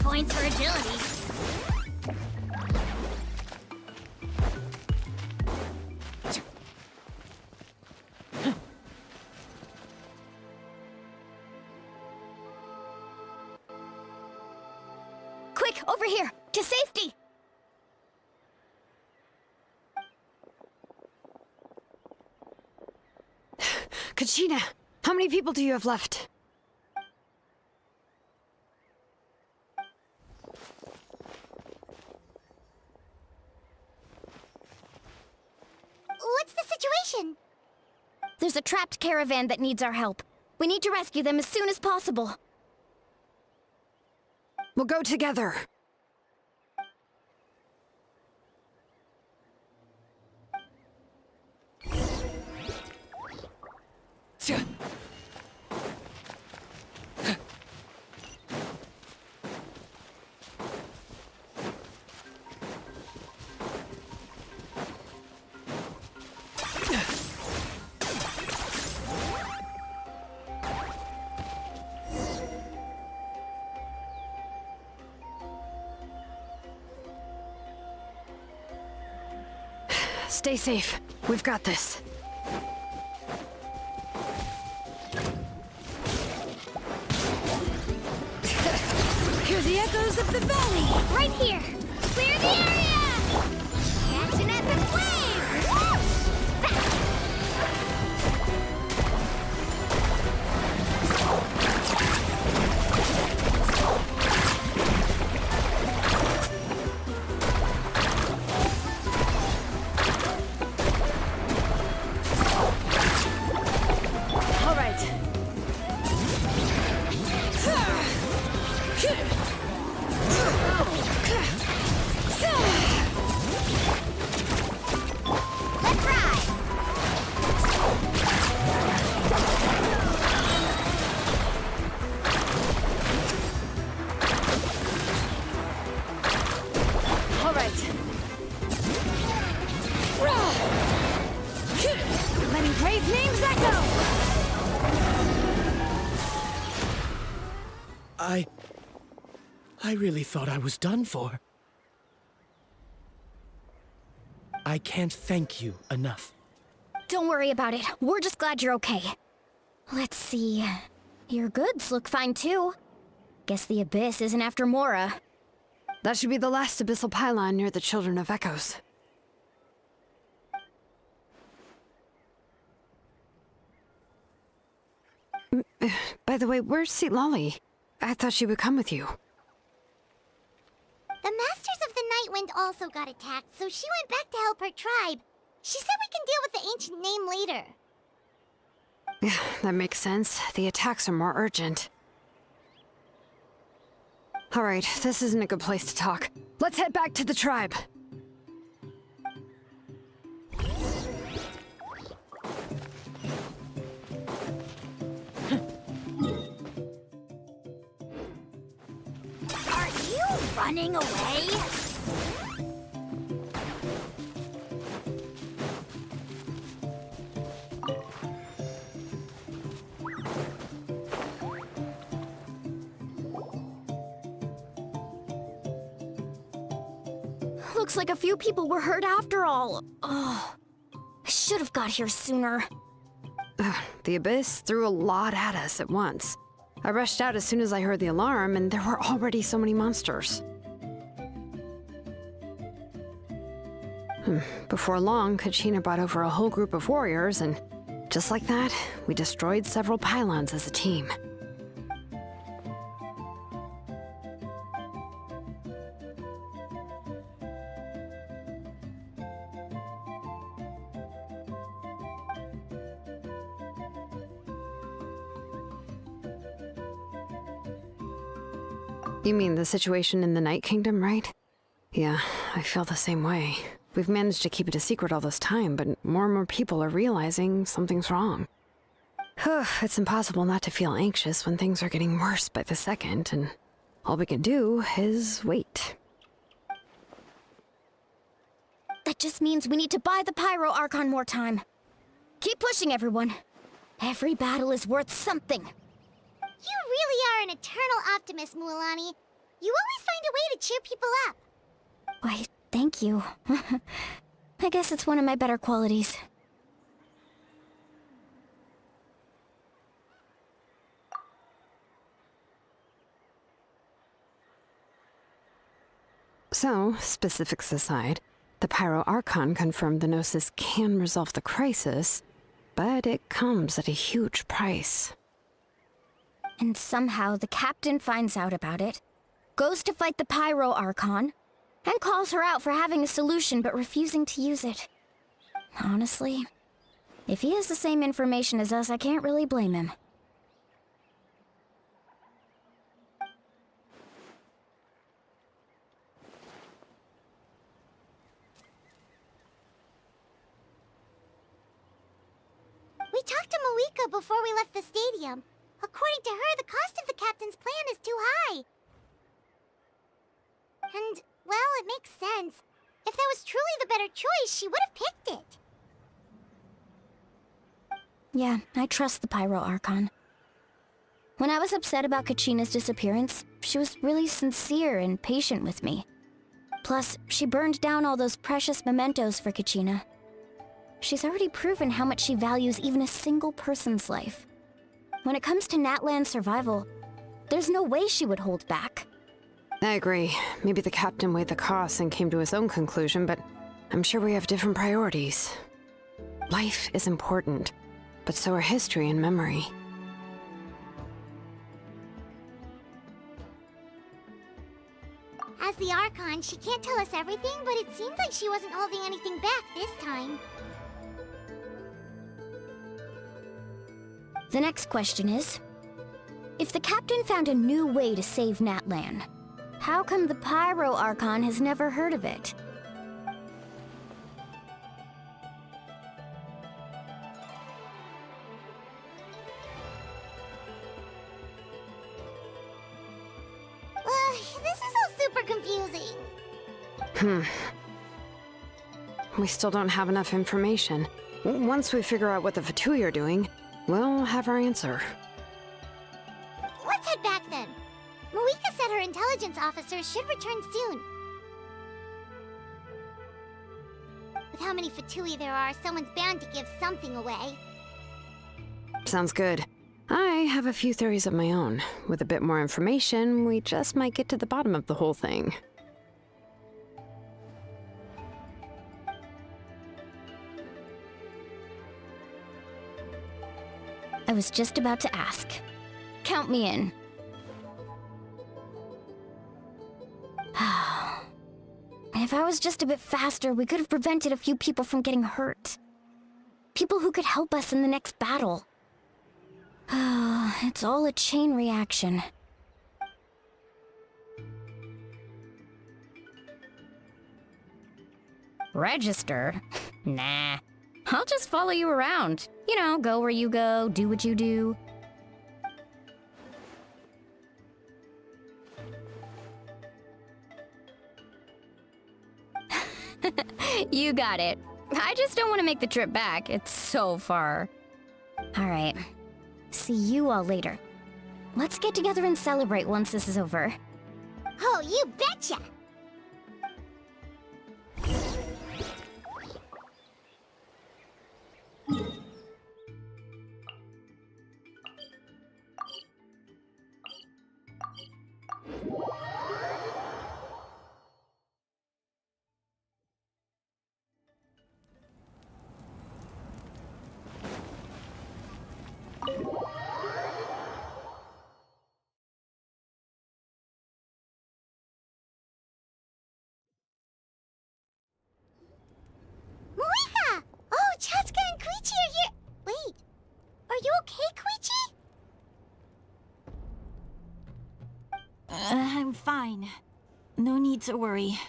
Points for agility. Quick, over here! To safety! Kachina, how many people do you have left? What's the mission? There's a trapped caravan that needs our help. We need to rescue them as soon as possible. We'll go together. Stay safe. We've got this. Hear the echoes of the valley! Right here! Clear the area! Catch an epic wave! Whoosh! All right. Let's ride! All right. Letting brave names echo! I really thought I was done for. I can't thank you enough. Don't worry about it. We're just glad you're okay. Let's see. Your goods look fine too. Guess the Abyss isn't after Mora. That should be the last abyssal pylon near the Children of Echoes. By the way, where's Lolly? I thought she would come with you. The Masters of the Night Wind also got attacked, so she went back to help her tribe. She said we can deal with the ancient name later. Yeah, that makes sense. The attacks are more urgent. All right, this isn't a good place to talk. Let's head back to the tribe. Are you running away? Looks like a few people were hurt after all. Oh, I should have got here sooner. The Abyss threw a lot at us at once. I rushed out as soon as I heard the alarm, and there were already so many monsters. Before long, Kachina brought over a whole group of warriors, and just like that, we destroyed several pylons as a team. You mean the situation in the Night Kingdom, right? Yeah, I feel the same way. We've managed to keep it a secret all this time, but more and more people are realizing something's wrong. It's impossible not to feel anxious when things are getting worse by the second, and all we can do is wait. That just means we need to buy the Pyro Archon more time. Keep pushing, everyone. Every battle is worth something. You really are an eternal optimist, Mualani. You always find a way to cheer people up. Why, thank you. I guess it's one of my better qualities. So, specifics aside, the Pyro Archon confirmed the Gnosis can resolve the crisis, but it comes at a huge price. And somehow the captain finds out about it, goes to fight the Pyro Archon, and calls her out for having a solution but refusing to use it. Honestly, If he has the same information as us, I can't really blame him. We talked to Moika before we left the stadium. According to her, the cost of the captain's plan is too high. And, well, it makes sense. If that was truly the better choice, she would have picked it. Yeah, I trust the Pyro Archon. When I was upset about Kachina's disappearance, she was really sincere and patient with me. Plus, she burned down all those precious mementos for Kachina. She's already proven how much she values even a single person's life. When it comes to Natlan's survival, there's no way she would hold back. I agree. Maybe the captain weighed the costs and came to his own conclusion, but I'm sure we have different priorities. Life is important, but so are history and memory. As the Archon, she can't tell us everything, but it seems like she wasn't holding anything back this time. The next question is, if the captain found a new way to save Natlan, how come the Pyro Archon has never heard of it? This is all super confusing. We still don't have enough information. Once we figure out what the Fatui are doing, we'll have our answer. Let's head back then. Moika said her intelligence officers should return soon. With how many Fatui there are, someone's bound to give something away. Sounds good. I have a few theories of my own. With a bit more information, we just might get to the bottom of the whole thing. I was just about to ask. Count me in. If I was just a bit faster, we could have prevented a few people from getting hurt. People who could help us in the next battle. It's all a chain reaction. Register? Nah. I'll just follow you around. You know, go where you go, do what you do. You got it. I just don't want to make the trip back. It's so far. All right. See you all later. Let's get together and celebrate once this is over. Oh, you betcha! Moika! Oh, Chaska and Koichi are here! Wait, are you okay, Koichi? I'm fine. No need to worry.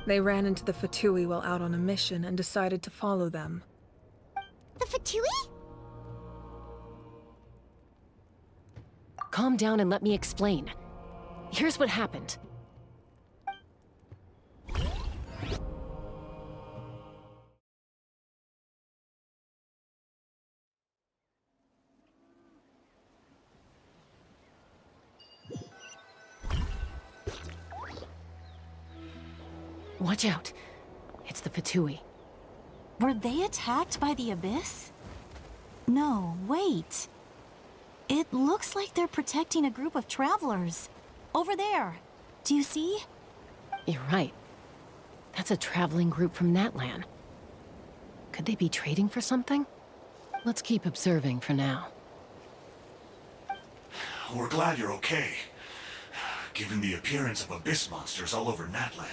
They ran into the Fatui while out on a mission and decided to follow them. The Fatui? Calm down and let me explain. Here's what happened. Watch out. It's the Fatui. Were they attacked by the Abyss? No, wait. It looks like they're protecting a group of travelers. Over there. Do you see? You're right. That's a traveling group from Natlan. Could they be trading for something? Let's keep observing for now. We're glad you're okay. Given the appearance of abyss monsters all over Natlan,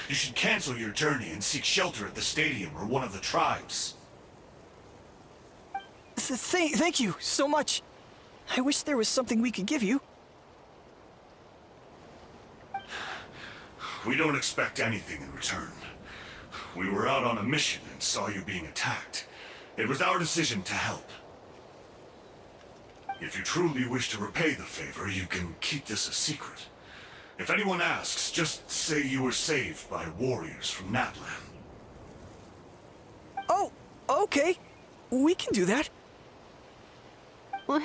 you should cancel your journey and seek shelter at the stadium or one of the tribes. Thank you so much. I wish there was something we could give you. We don't expect anything in return. We were out on a mission and saw you being attacked. It was our decision to help. If you truly wish to repay the favor, you can keep this a secret. If anyone asks, just say you were saved by warriors from Natlan. Oh, okay. We can do that. But...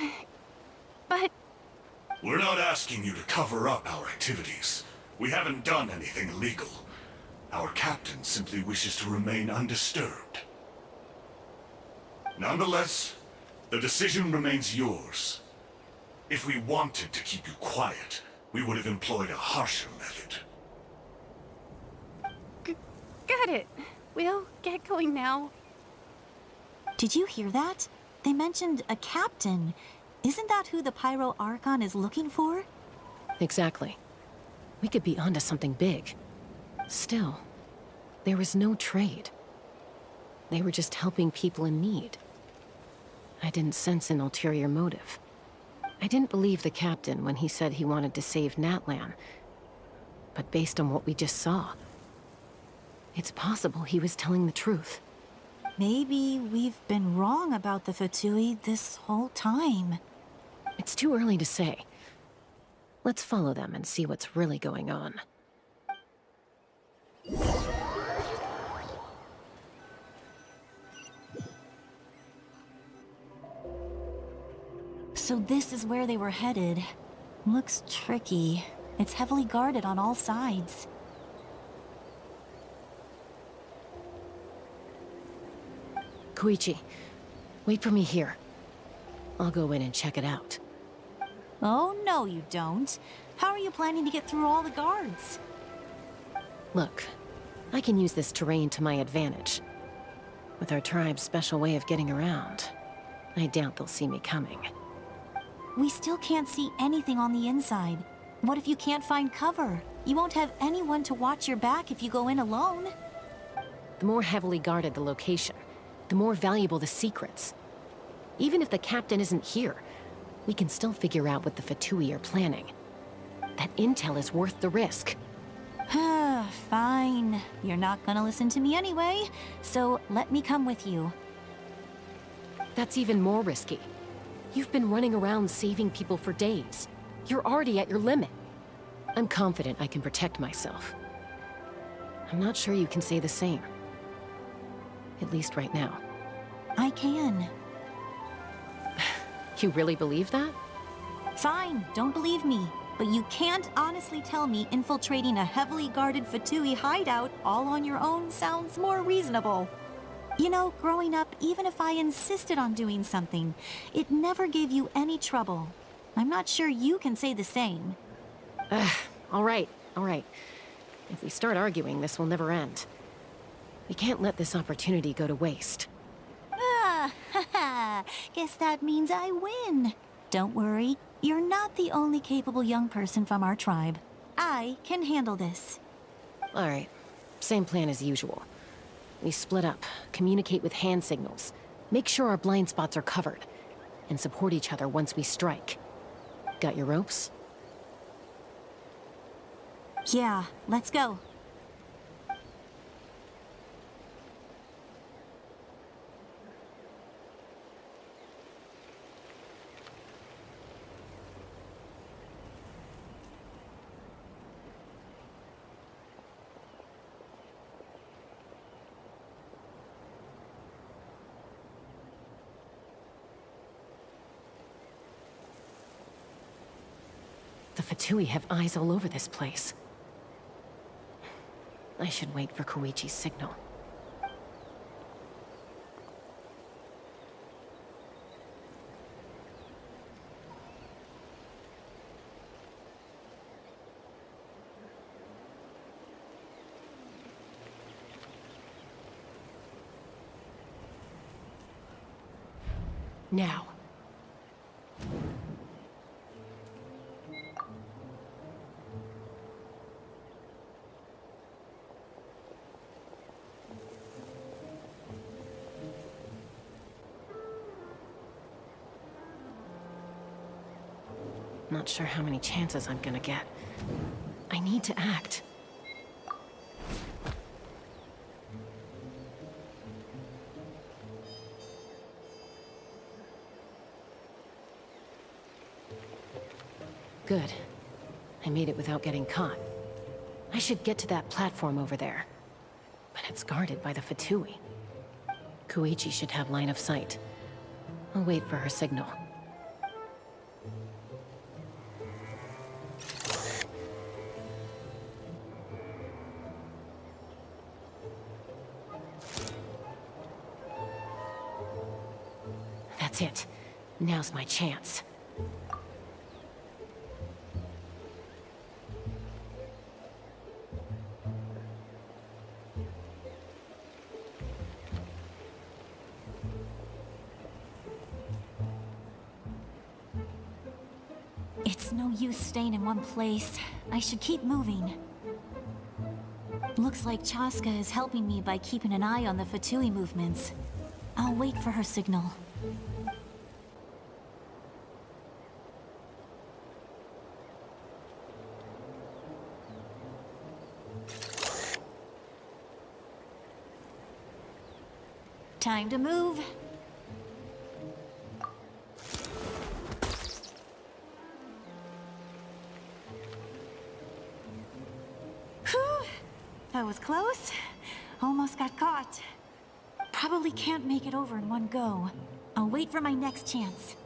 We're not asking you to cover up our activities. We haven't done anything illegal. Our captain simply wishes to remain undisturbed. Nonetheless, the decision remains yours. If we wanted to keep you quiet, we would have employed a harsher method. Got it. We'll get going now. Did you hear that? They mentioned a captain. Isn't that who the Pyro Archon is looking for? Exactly. We could be onto something big. Still, there was no trade. They were just helping people in need. I didn't sense an ulterior motive. I didn't believe the captain when he said he wanted to save Natlan. But based on what we just saw, it's possible he was telling the truth. Maybe we've been wrong about the Fatui this whole time. It's too early to say. Let's follow them and see what's really going on. So this is where they were headed. Looks tricky. It's heavily guarded on all sides. Koichi, wait for me here. I'll go in and check it out. Oh, no you don't. How are you planning to get through all the guards? Look, I can use this terrain to my advantage. With our tribe's special way of getting around, I doubt they'll see me coming. We still can't see anything on the inside. What if you can't find cover? You won't have anyone to watch your back if you go in alone. The more heavily guarded the location, the more valuable the secrets. Even if the captain isn't here, we can still figure out what the Fatui are planning. That intel is worth the risk. Fine. You're not gonna listen to me anyway, so let me come with you. That's even more risky. You've been running around saving people for days. You're already at your limit. I'm confident I can protect myself. I'm not sure you can say the same. At least right now. I can. You really believe that? Fine, don't believe me. But you can't honestly tell me infiltrating a heavily guarded Fatui hideout all on your own sounds more reasonable. You know, growing up, even if I insisted on doing something, it never gave you any trouble. I'm not sure you can say the same. All right. If we start arguing, this will never end. We can't let this opportunity go to waste. Guess that means I win. Don't worry, you're not the only capable young person from our tribe. I can handle this. All right, same plan as usual. We split up, communicate with hand signals, make sure our blind spots are covered, and support each other once we strike. Got your ropes? Yeah, let's go. The Fatui have eyes all over this place. I should wait for Koichi's signal. Now. Not sure how many chances I'm gonna get. I need to act. Good. I made it without getting caught. I should get to that platform over there. But it's guarded by the Fatui. Koichi should have line of sight. I'll wait for her signal. That's it. Now's my chance. It's no use staying in one place. I should keep moving. Looks like Chaska is helping me by keeping an eye on the Fatui movements. I'll wait for her signal. Time to move. Whew! That was close. Almost got caught. Probably can't make it over in one go. I'll wait for my next chance.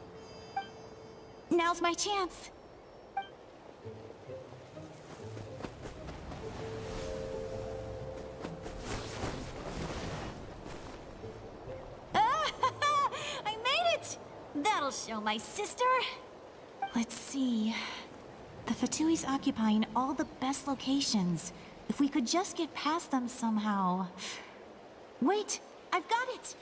Now's my chance. I made it! That'll show my sister. Let's see. The Fatui's occupying all the best locations. If we could just get past them somehow. Wait, I've got it!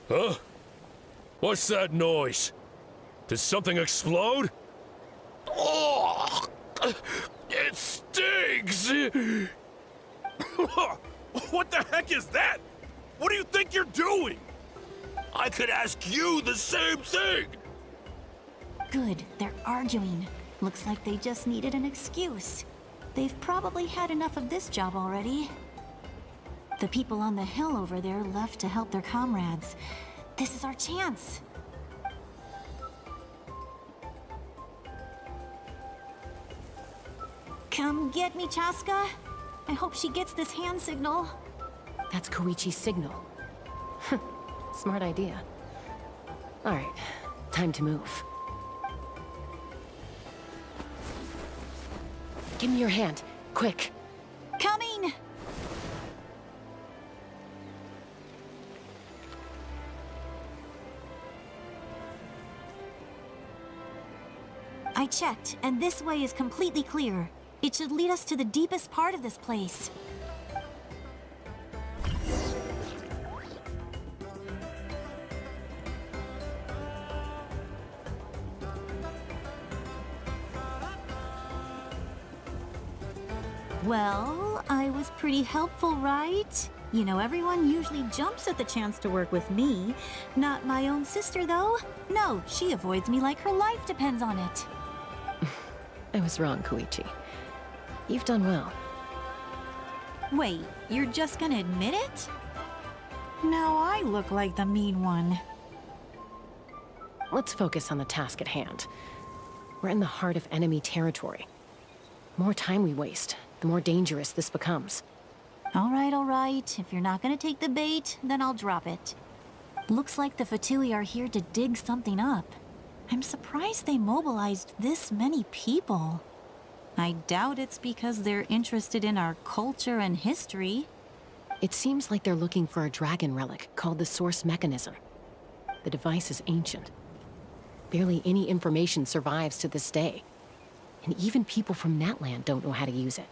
Huh? What's that noise? Did something explode? Oh! It stings! What the heck is that? What do you think you're doing? I could ask you the same thing! Good, they're arguing. Looks like they just needed an excuse. They've probably had enough of this job already. The people on the hill over there left to help their comrades. This is our chance. Come get me, Chaska. I hope she gets this hand signal. That's Koichi's signal. Smart idea. Alright, time to move. Give me your hand, quick. Coming! I checked, and this way is completely clear. It should lead us to the deepest part of this place. Well, I was pretty helpful, right? You know, everyone usually jumps at the chance to work with me. Not my own sister, though. No, she avoids me like her life depends on it. I was wrong, Koichi. You've done well. Wait, you're just gonna admit it? Now I look like the mean one. Let's focus on the task at hand. We're in the heart of enemy territory. The more time we waste, the more dangerous this becomes. All right. If you're not gonna take the bait, then I'll drop it. Looks like the Fatui are here to dig something up. I'm surprised they mobilized this many people. I doubt it's because they're interested in our culture and history. It seems like they're looking for a dragon relic called the Source Mechanism. The device is ancient. Barely any information survives to this day. And even people from Natlan don't know how to use it.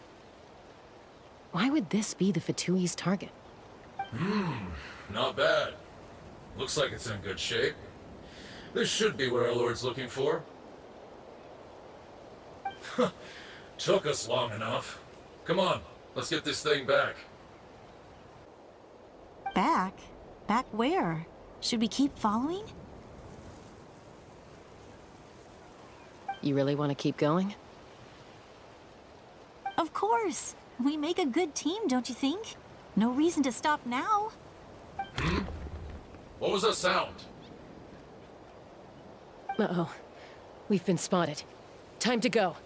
Why would this be the Fatui's target? Not bad. Looks like it's in good shape. This should be what our Lord's looking for. Took us long enough. Come on, let's get this thing back. Back? Back where? Should we keep following? You really want to keep going? Of course. We make a good team, don't you think? No reason to stop now. What was that sound? Uh-oh. We've been spotted. Time to go.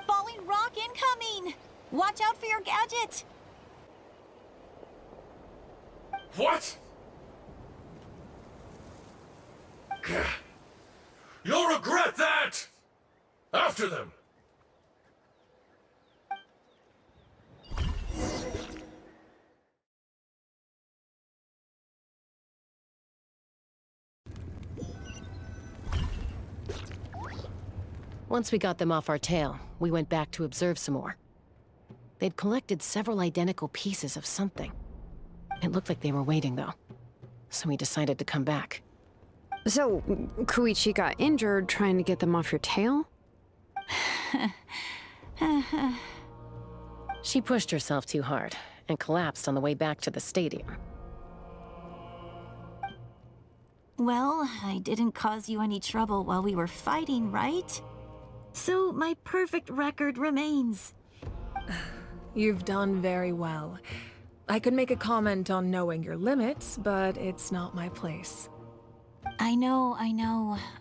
Falling rock incoming! Watch out for your gadget! What? You'll regret that! After them! Once we got them off our tail, we went back to observe some more. They'd collected several identical pieces of something. It looked like they were waiting, though. So we decided to come back. So, Koichi got injured trying to get them off your tail? She pushed herself too hard and collapsed on the way back to the stadium. Well, I didn't cause you any trouble while we were fighting, right? So my perfect record remains. You've done very well. I could make a comment on knowing your limits, but it's not my place. I know.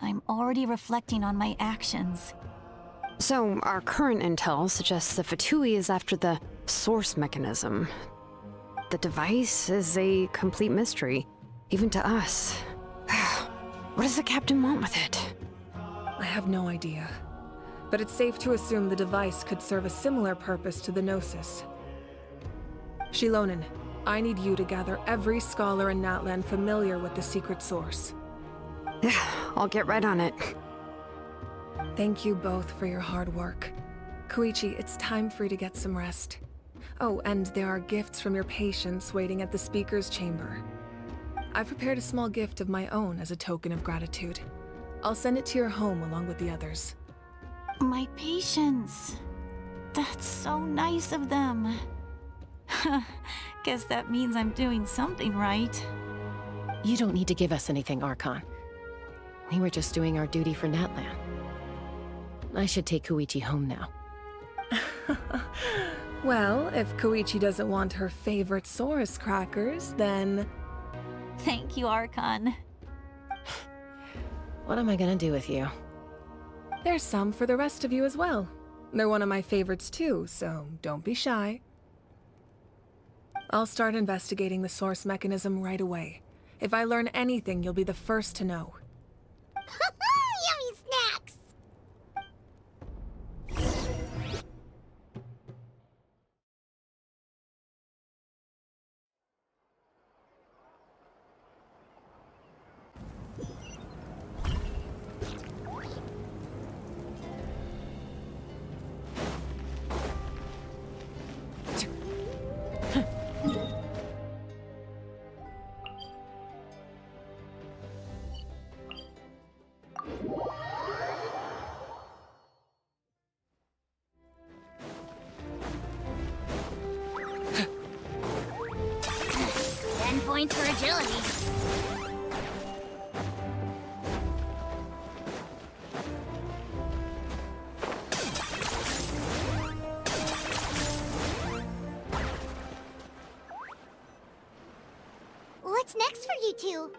I'm already reflecting on my actions. So, our current intel suggests the Fatui is after the source mechanism. The device is a complete mystery, even to us. What does the captain want with it? I have no idea. But it's safe to assume the device could serve a similar purpose to the Gnosis. Shilonen, I need you to gather every scholar in Natlan familiar with the secret source. I'll get right on it. Thank you both for your hard work. Koichi, it's time for you to get some rest. Oh, and there are gifts from your patients waiting at the speaker's chamber. I've prepared a small gift of my own as a token of gratitude. I'll send it to your home along with the others. My patience. That's so nice of them. Guess that means I'm doing something right. You don't need to give us anything, Archon. We were just doing our duty for Natlan. I should take Koichi home now. Well, if Koichi doesn't want her favorite Saurus crackers, then... Thank you, Archon. What am I gonna do with you? There's some for the rest of you as well. They're one of my favorites too, so don't be shy. I'll start investigating the source mechanism right away. If I learn anything, you'll be the first to know. Yummy snacks! Points for agility. What's next for you two?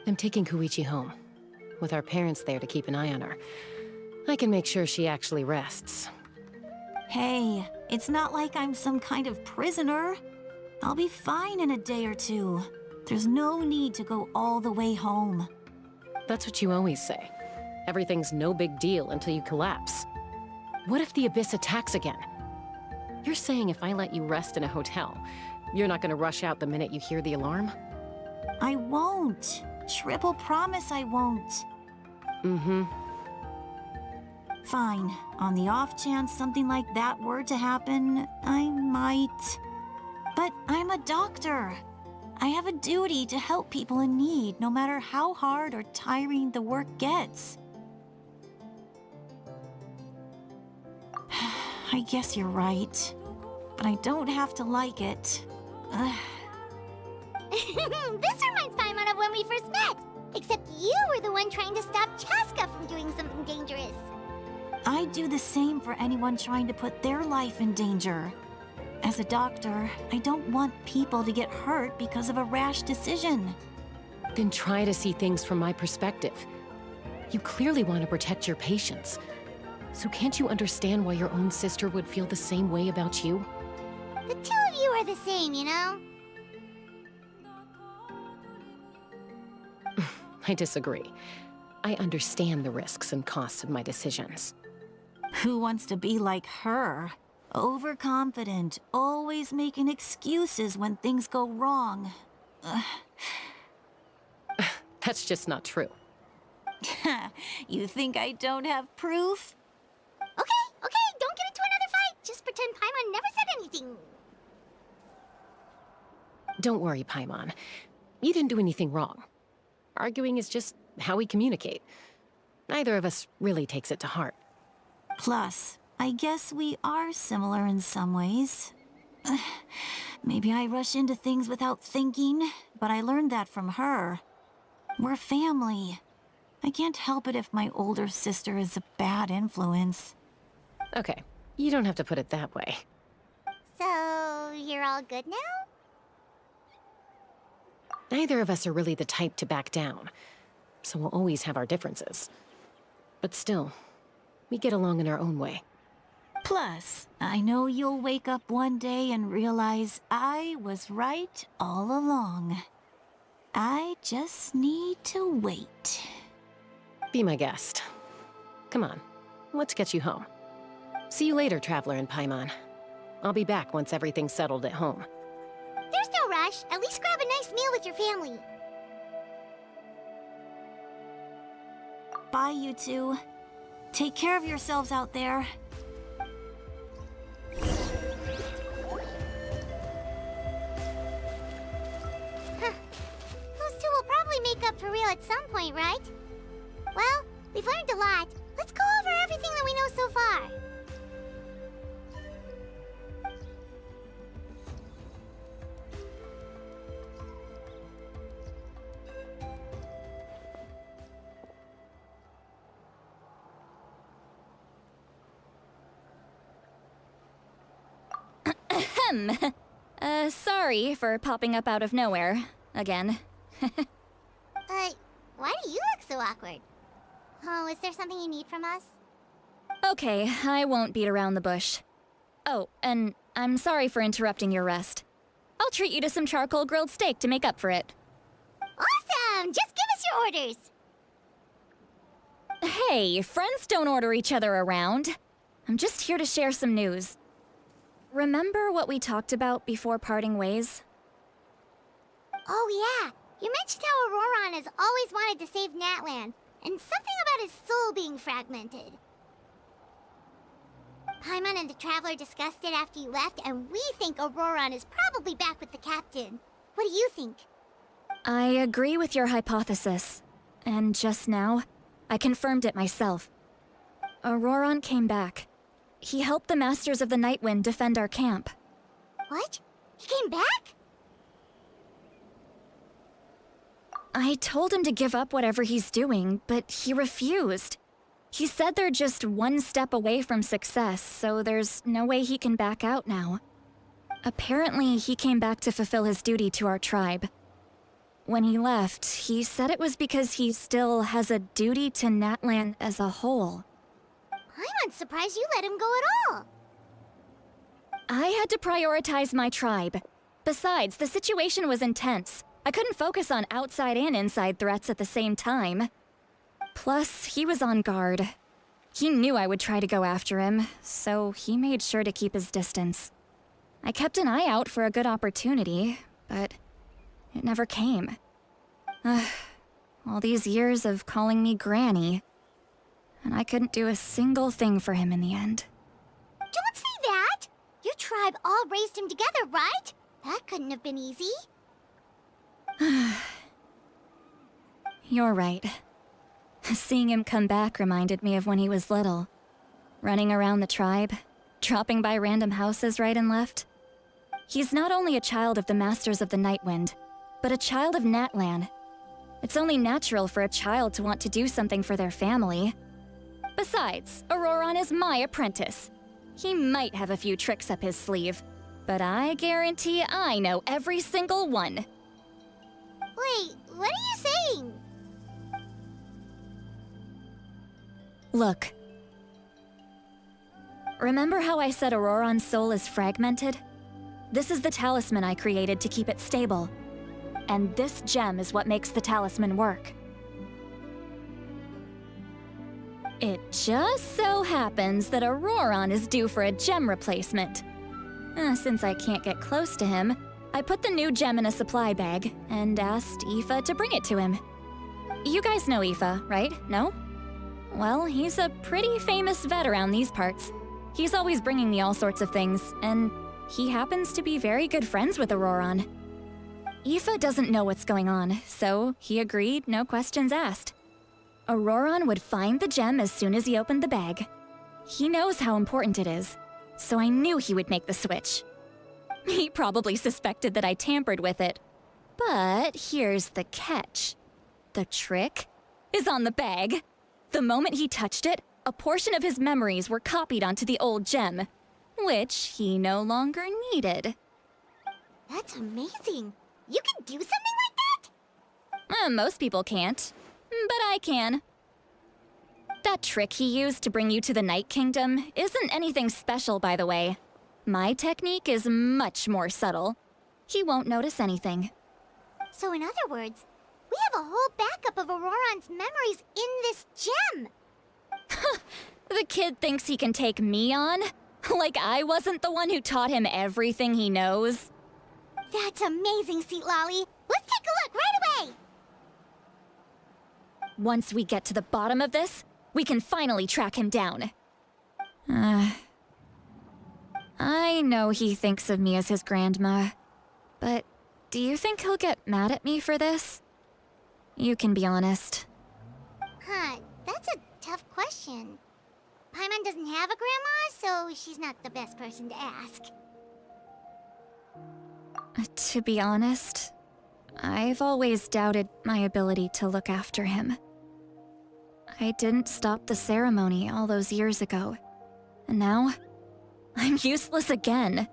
I'm taking Koichi home. With our parents there to keep an eye on her, I can make sure she actually rests. Hey, it's not like I'm some kind of prisoner. I'll be fine in a day or two. There's no need to go all the way home. That's what you always say. Everything's no big deal until you collapse. What if the Abyss attacks again? You're saying if I let you rest in a hotel, you're not gonna rush out the minute you hear the alarm? I won't. Triple promise I won't. Mm-hmm. Fine. On the off chance something like that were to happen, I might. But I'm a doctor. I have a duty to help people in need, no matter how hard or tiring the work gets. I guess you're right, but I don't have to like it. This reminds Paimon of when we first met. Except you were the one trying to stop Chaska from doing something dangerous. I'd do the same for anyone trying to put their life in danger. As a doctor, I don't want people to get hurt because of a rash decision. Then try to see things from my perspective. You clearly want to protect your patients. So can't you understand why your own sister would feel the same way about you? The two of you are the same, you know? I disagree. I understand the risks and costs of my decisions. Who wants to be like her? Overconfident, always making excuses when things go wrong. That's just not true. You think I don't have proof? Okay, don't get into another fight. Just pretend Paimon never said anything. Don't worry, Paimon. You didn't do anything wrong. Arguing is just how we communicate. Neither of us really takes it to heart. Plus, I guess we are similar in some ways. Maybe I rush into things without thinking, but I learned that from her. We're family. I can't help it if my older sister is a bad influence. Okay, you don't have to put it that way. So, you're all good now? Neither of us are really the type to back down, so we'll always have our differences. But still, we get along in our own way. Plus, I know you'll wake up one day and realize I was right all along. I just need to wait. Be my guest. Come on, let's get you home. See you later, Traveler and Paimon. I'll be back once everything's settled at home. There's no rush. At least grab a nice meal with your family. Bye, you two. Take care of yourselves out there. Those two will probably make up for real at some point, right? Well, we've learned a lot. Let's go over everything that we know so far. Sorry for popping up out of nowhere. Again. Why do you look so awkward? Oh, is there something you need from us? Okay, I won't beat around the bush. Oh, and I'm sorry for interrupting your rest. I'll treat you to some charcoal grilled steak to make up for it. Awesome! Just give us your orders! Hey, friends don't order each other around. I'm just here to share some news. Remember what we talked about before parting ways? Oh yeah, you mentioned how Auroron has always wanted to save Natlan, and something about his soul being fragmented. Paimon and the Traveler discussed it after you left, and we think Auroron is probably back with the Captain. What do you think? I agree with your hypothesis. And just now, I confirmed it myself. Auroron came back. He helped the Masters of the Nightwind defend our camp. What? He came back? I told him to give up whatever he's doing, but he refused. He said they're just one step away from success, so there's no way he can back out now. Apparently, he came back to fulfill his duty to our tribe. When he left, he said it was because he still has a duty to Natlan as a whole. I'm surprised you let him go at all. I had to prioritize my tribe. Besides, the situation was intense. I couldn't focus on outside and inside threats at the same time. Plus, he was on guard. He knew I would try to go after him, so he made sure to keep his distance. I kept an eye out for a good opportunity, but it never came. All these years of calling me Granny, and I couldn't do a single thing for him in the end. Don't say that! Your tribe all raised him together, right? That couldn't have been easy. You're right. Seeing him come back reminded me of when he was little. Running around the tribe, dropping by random houses right and left. He's not only a child of the Masters of the Nightwind, but a child of Natlan. It's only natural for a child to want to do something for their family. Besides, Auroron is my apprentice. He might have a few tricks up his sleeve, but I guarantee I know every single one. Wait, what are you saying? Look. Remember how I said Auroron's soul is fragmented? This is the talisman I created to keep it stable. And this gem is what makes the talisman work. It just so happens that Auroron is due for a gem replacement. Since I can't get close to him, I put the new gem in a supply bag and asked Aoife to bring it to him. You guys know Aoife, right? No? Well, he's a pretty famous vet around these parts. He's always bringing me all sorts of things, and he happens to be very good friends with Auroron. Aoife doesn't know what's going on, so he agreed, no questions asked. Auroron would find the gem as soon as he opened the bag. He knows how important it is, so I knew he would make the switch. He probably suspected that I tampered with it. But here's the catch. The trick is on the bag. The moment he touched it, a portion of his memories were copied onto the old gem, which he no longer needed. That's amazing. You can do something like that? Most people can't, but I can. That trick he used to bring you to the Night Kingdom isn't anything special, by the way. My technique is much more subtle. He won't notice anything. So in other words, we have a whole backup of Auroron's memories in this gem. The kid thinks he can take me on? Like I wasn't the one who taught him everything he knows? That's amazing, Seat Lolly. Let's take a look right away. Once we get to the bottom of this, we can finally track him down. I know he thinks of me as his grandma, but do you think he'll get mad at me for this? You can be honest. Huh, that's a tough question. Paimon doesn't have a grandma, so she's not the best person to ask. To be honest, I've always doubted my ability to look after him. I didn't stop the ceremony all those years ago, and now I'm useless again.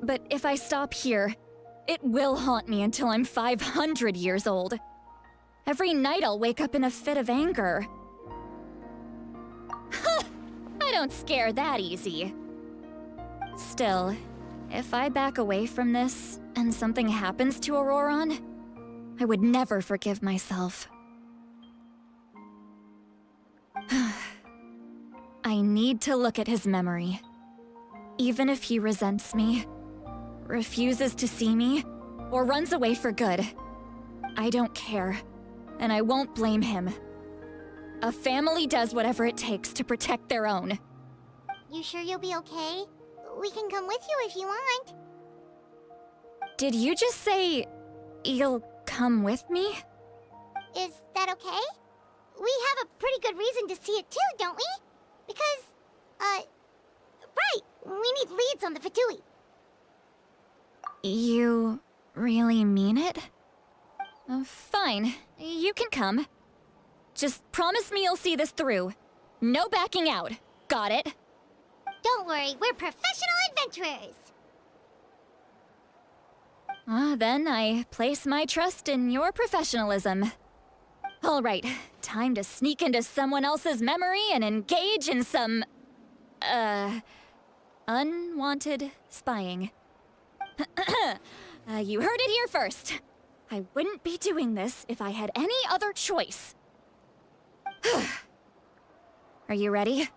But if I stop here, it will haunt me until I'm 500 years old. Every night I'll wake up in a fit of anger. I don't scare that easy. Still, if I back away from this and something happens to Auroron, I would never forgive myself. I need to look at his memory. Even if he resents me, refuses to see me, or runs away for good, I don't care, and I won't blame him. A family does whatever it takes to protect their own. You sure you'll be okay? We can come with you if you want. Did you just say you'll come with me? Is that okay? We have a pretty good reason to see it too, don't we? Because, right, we need leads on the Fatui. You really mean it? Fine, you can come. Just promise me you'll see this through. No backing out. Got it? Don't worry, we're professional adventurers. Then I place my trust in your professionalism. All right, time to sneak into someone else's memory and engage in some, unwanted spying. You heard it here first. I wouldn't be doing this if I had any other choice. Are you ready?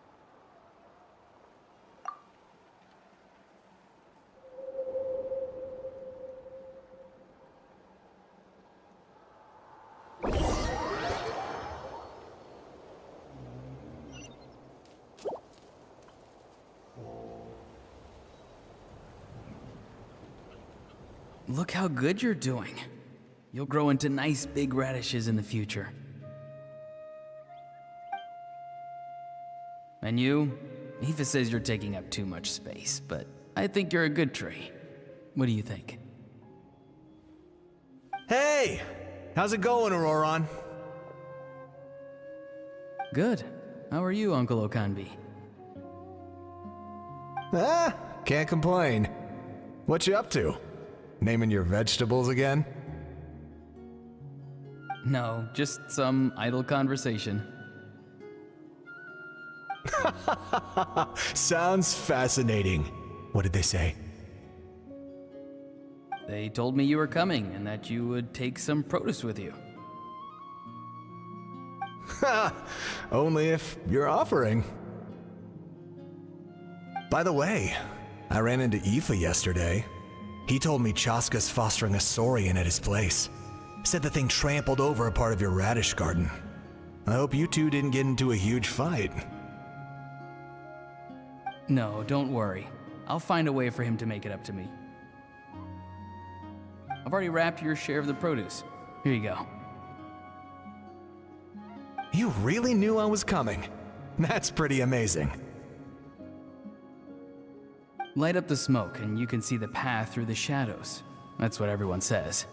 Look how good you're doing. You'll grow into nice big radishes in the future. And you? Aoife says you're taking up too much space, but I think you're a good tree. What do you think? Hey! How's it going, Auroron? Good. How are you, Uncle Okanbi? Can't complain. What you up to? Naming your vegetables again? No, just some idle conversation. Sounds fascinating. What did they say? They told me you were coming and that you would take some produce with you. Only if you're offering. By the way, I ran into Aoife yesterday. He told me Chaska's fostering a saurian at his place. Said the thing trampled over a part of your radish garden. I hope you two didn't get into a huge fight. No, don't worry. I'll find a way for him to make it up to me. I've already wrapped your share of the produce. Here you go. You really knew I was coming. That's pretty amazing. Light up the smoke and you can see the path through the shadows. That's what everyone says.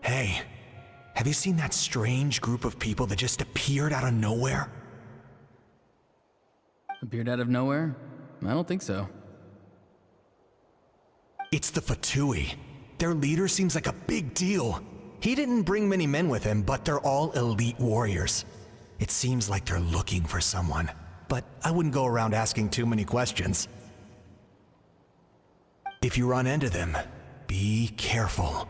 Hey, have you seen that strange group of people that just appeared out of nowhere? Appeared out of nowhere? I don't think so. It's the Fatui. Their leader seems like a big deal. He didn't bring many men with him, but they're all elite warriors. It seems like they're looking for someone, but I wouldn't go around asking too many questions. If you run into them, be careful.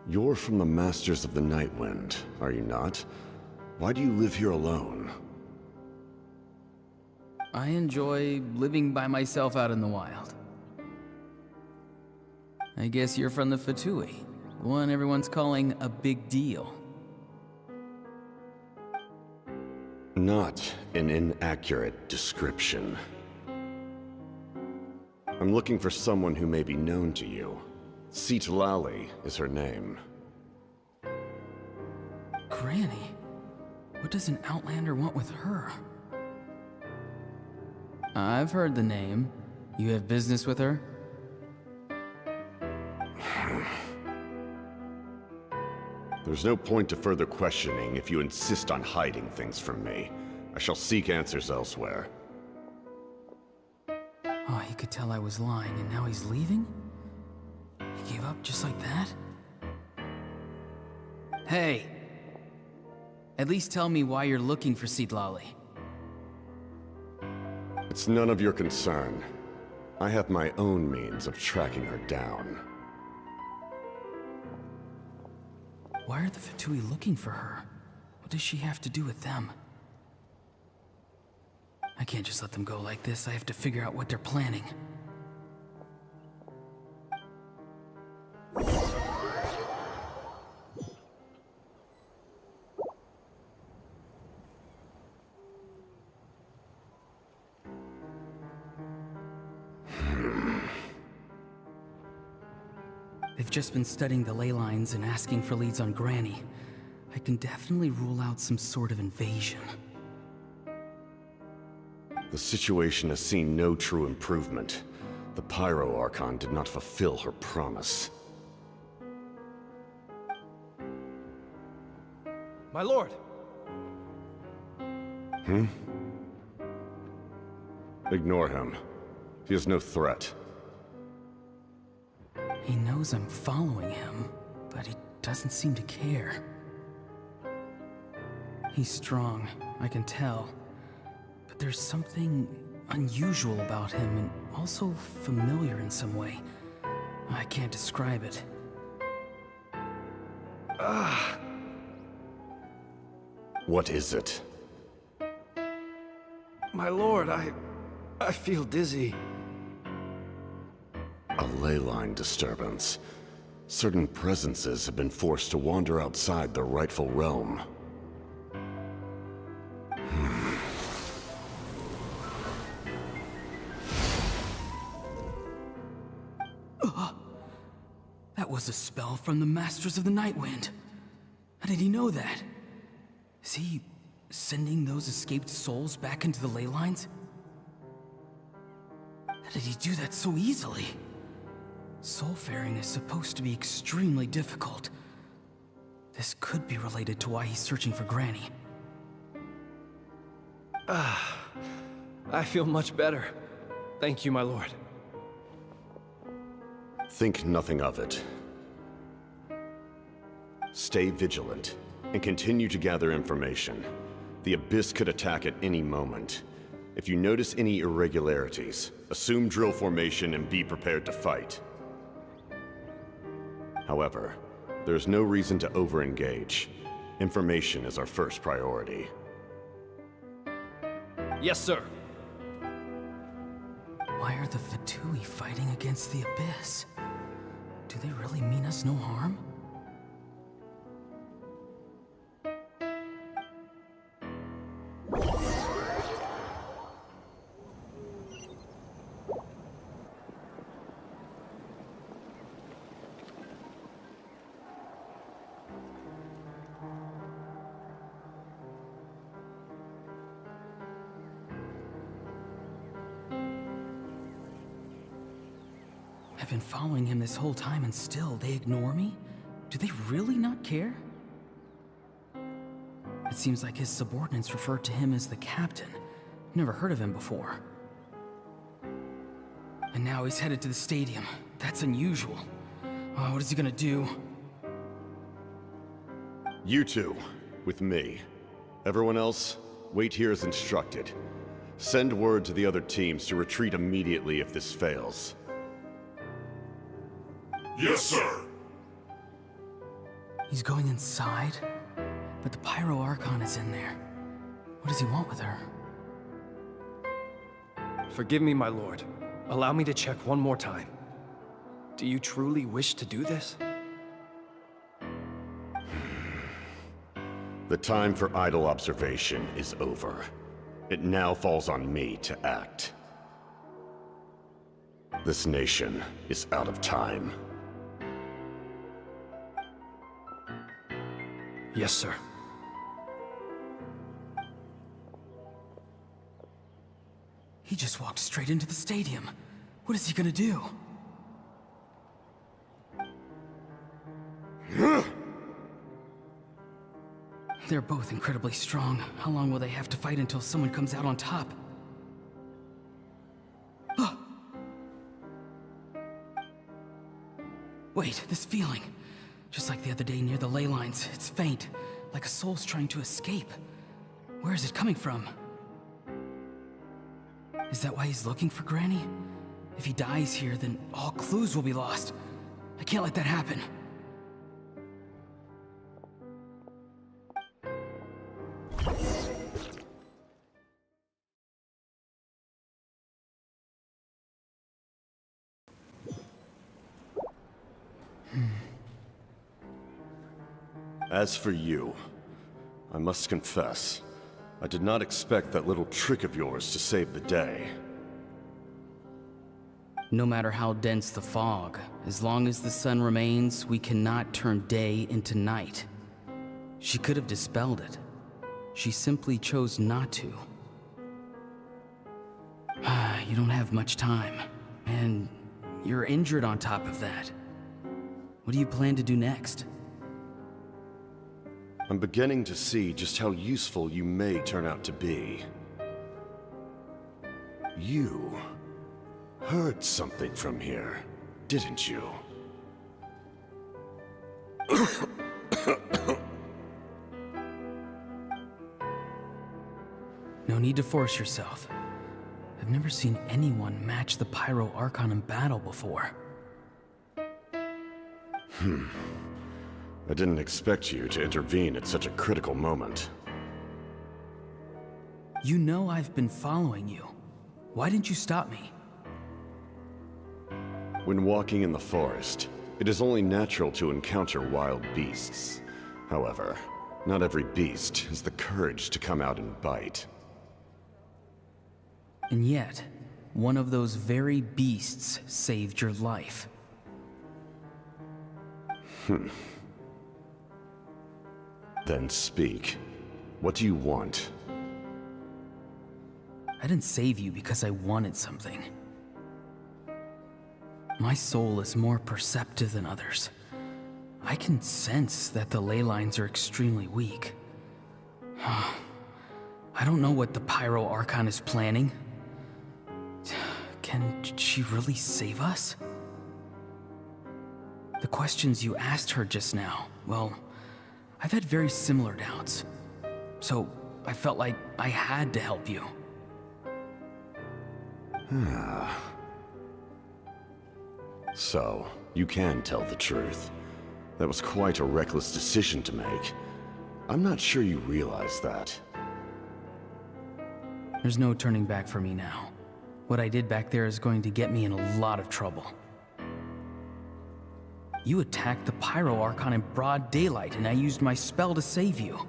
You're from the Masters of the Nightwind, are you not? Why do you live here alone? I enjoy living by myself out in the wild. I guess you're from the Fatui, the one everyone's calling a big deal. Not an inaccurate description. I'm looking for someone who may be known to you. Citlali is her name. Granny? What does an Outlander want with her? I've heard the name. You have business with her? There's no point to further questioning if you insist on hiding things from me. I shall seek answers elsewhere. Oh, he could tell I was lying and now he's leaving? He gave up just like that? Hey! At least tell me why you're looking for Citlali. It's none of your concern. I have my own means of tracking her down. Why are the Fatui looking for her? What does she have to do with them? I can't just let them go like this. I have to figure out what they're planning. They've just been studying the ley lines and asking for leads on Granny. I can definitely rule out some sort of invasion. The situation has seen no true improvement. The Pyro Archon did not fulfill her promise. My lord! Ignore him. He is no threat. He knows I'm following him, but he doesn't seem to care. He's strong, I can tell. But there's something unusual about him and also familiar in some way. I can't describe it. What is it? My lord, I feel dizzy. A ley line disturbance. Certain presences have been forced to wander outside their rightful realm. was a spell from the Masters of the Night Wind. How did he know that? Is he sending those escaped souls back into the ley lines? How did he do that so easily? Soulfaring is supposed to be extremely difficult. This could be related to why he's searching for Granny. I feel much better. Thank you, my lord. Think nothing of it. Stay vigilant, and continue to gather information. The Abyss could attack at any moment. If you notice any irregularities, assume drill formation and be prepared to fight. However, there's no reason to over-engage. Information is our first priority. Yes, sir. Why are the Fatui fighting against the Abyss? Do they really mean us no harm? I've been following him this whole time and still they ignore me? Do they really not care? It seems like his subordinates refer to him as the captain. Never heard of him before. And now he's headed to the stadium. That's unusual. Oh, what is he gonna do? You two, with me. Everyone else, wait here as instructed. Send word to the other teams to retreat immediately if this fails. Yes, sir. He's going inside? But the Pyro Archon is in there. What does he want with her? Forgive me, my lord. Allow me to check one more time. Do you truly wish to do this? The time for idle observation is over. It now falls on me to act. This nation is out of time. Yes, sir. He just walked straight into the stadium. What is he gonna do? They're both incredibly strong. How long will they have to fight until someone comes out on top? Wait, this feeling. Just like the other day near the ley lines, it's faint, like a soul's trying to escape. Where is it coming from? Is that why he's looking for Granny? If he dies here, then all clues will be lost. I can't let that happen. As for you, I must confess, I did not expect that little trick of yours to save the day. No matter how dense the fog, as long as the sun remains, we cannot turn day into night. She could have dispelled it. She simply chose not to. You don't have much time, and you're injured on top of that. What do you plan to do next? I'm beginning to see just how useful you may turn out to be. You heard something from here, didn't you? No need to force yourself. I've never seen anyone match the Pyro Archon in battle before. I didn't expect you to intervene at such a critical moment. You know I've been following you. Why didn't you stop me? When walking in the forest, it is only natural to encounter wild beasts. However, not every beast has the courage to come out and bite. And yet, one of those very beasts saved your life. Then speak. What do you want? I didn't save you because I wanted something. My soul is more perceptive than others. I can sense that the ley lines are extremely weak. I don't know what the Pyro Archon is planning. Can she really save us? The questions you asked her just now, well, I've had very similar doubts. So I felt like I had to help you. So, you can tell the truth. That was quite a reckless decision to make. I'm not sure you realize that. There's no turning back for me now. What I did back there is going to get me in a lot of trouble. You attacked the Pyro Archon in broad daylight, and I used my spell to save you.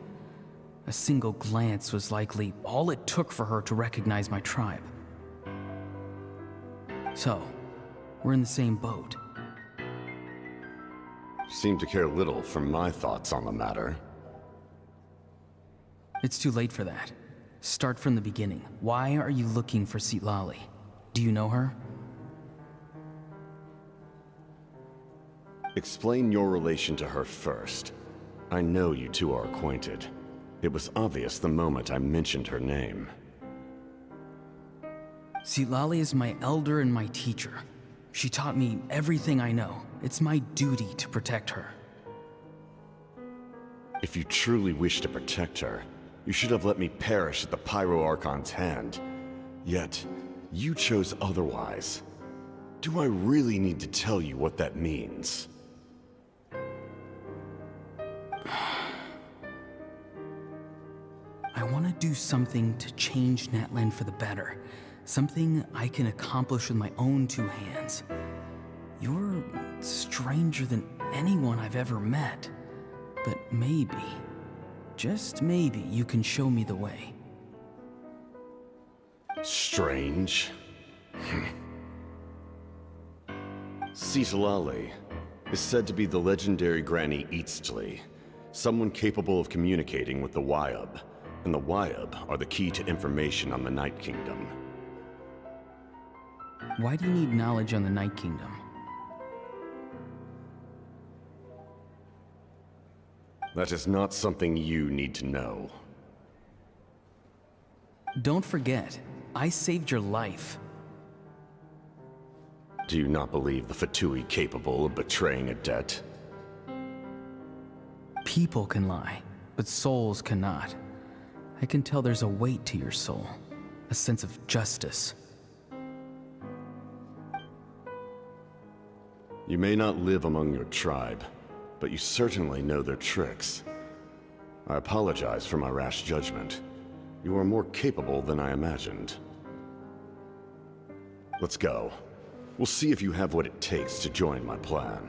A single glance was likely all it took for her to recognize my tribe. So, we're in the same boat. Seem to care little for my thoughts on the matter. It's too late for that. Start from the beginning. Why are you looking for Citlali? Do you know her? Explain your relation to her first. I know you two are acquainted. It was obvious the moment I mentioned her name. Citlali is my elder and my teacher. She taught me everything I know. It's my duty to protect her. If you truly wish to protect her, you should have let me perish at the Pyro Archon's hand. Yet, you chose otherwise. Do I really need to tell you what that means? I want to do something to change Natlan for the better. Something I can accomplish with my own two hands. You're stranger than anyone I've ever met. But maybe, just maybe, you can show me the way. Strange? Citlali is said to be the legendary Granny Eastly, someone capable of communicating with the Wyub, and the Wyub are the key to information on the Night Kingdom. Why do you need knowledge on the Night Kingdom? That is not something you need to know. Don't forget, I saved your life. Do you not believe the Fatui capable of betraying a debt? People can lie, but souls cannot. I can tell there's a weight to your soul, a sense of justice. You may not live among your tribe, but you certainly know their tricks. I apologize for my rash judgment. You are more capable than I imagined. Let's go. We'll see if you have what it takes to join my plan.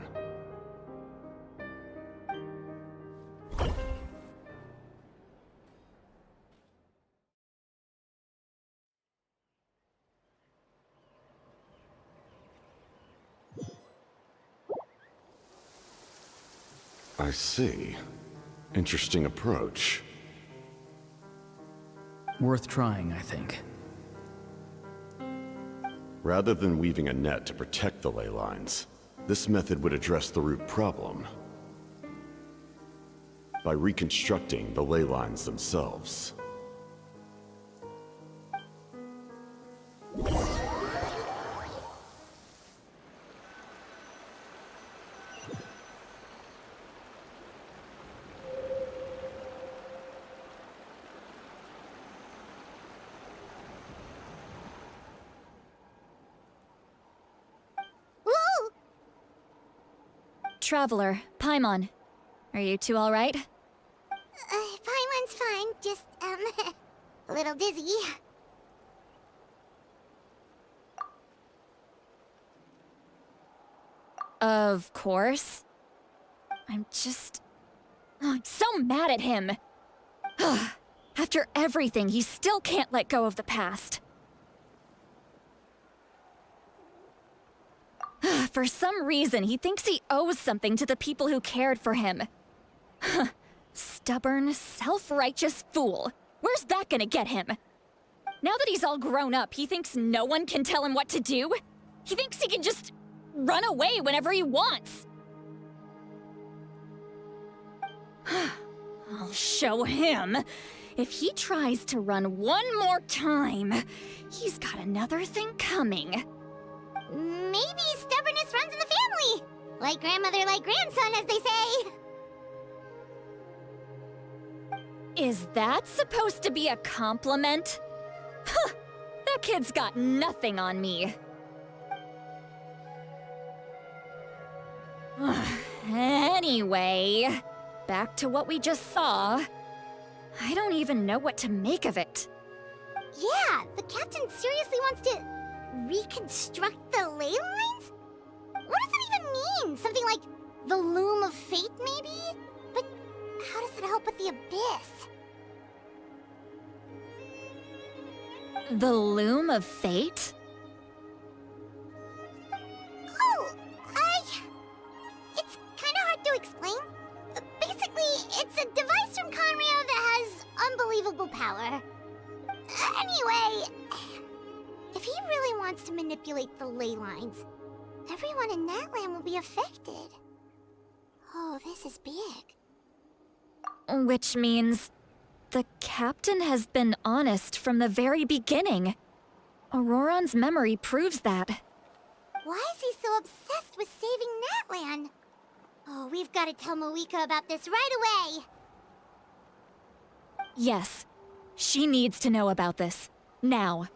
I see. Interesting approach. Worth trying, I think. Rather than weaving a net to protect the ley lines, this method would address the root problem by reconstructing the ley lines themselves. Traveler, Paimon. Are you two all right? Paimon's fine, just, a little dizzy. Of course. I'm so mad at him. After everything, he still can't let go of the past. For some reason, he thinks he owes something to the people who cared for him. Stubborn, self-righteous fool. Where's that gonna get him? Now that he's all grown up, he thinks no one can tell him what to do? He thinks he can just run away whenever he wants. I'll show him. If he tries to run one more time, he's got another thing coming. Maybe stubbornness runs in the family. Like grandmother, like grandson, as they say. Is that supposed to be a compliment? Huh, that kid's got nothing on me. Anyway, back to what we just saw. I don't even know what to make of it. Yeah, the captain seriously wants to reconstruct the ley lines? What does that even mean? Something like the loom of fate, maybe? But how does that help with the abyss? The loom of fate? Oh, it's kind of hard to explain. Basically, it's a device from Conrio that has unbelievable power. Anyway, if he really wants to manipulate the ley lines, everyone in Natlan will be affected. Oh, this is big. Which means the captain has been honest from the very beginning. Auroron's memory proves that. Why is he so obsessed with saving Natlan? Oh, we've got to tell Moeka about this right away. Yes, she needs to know about this. Now.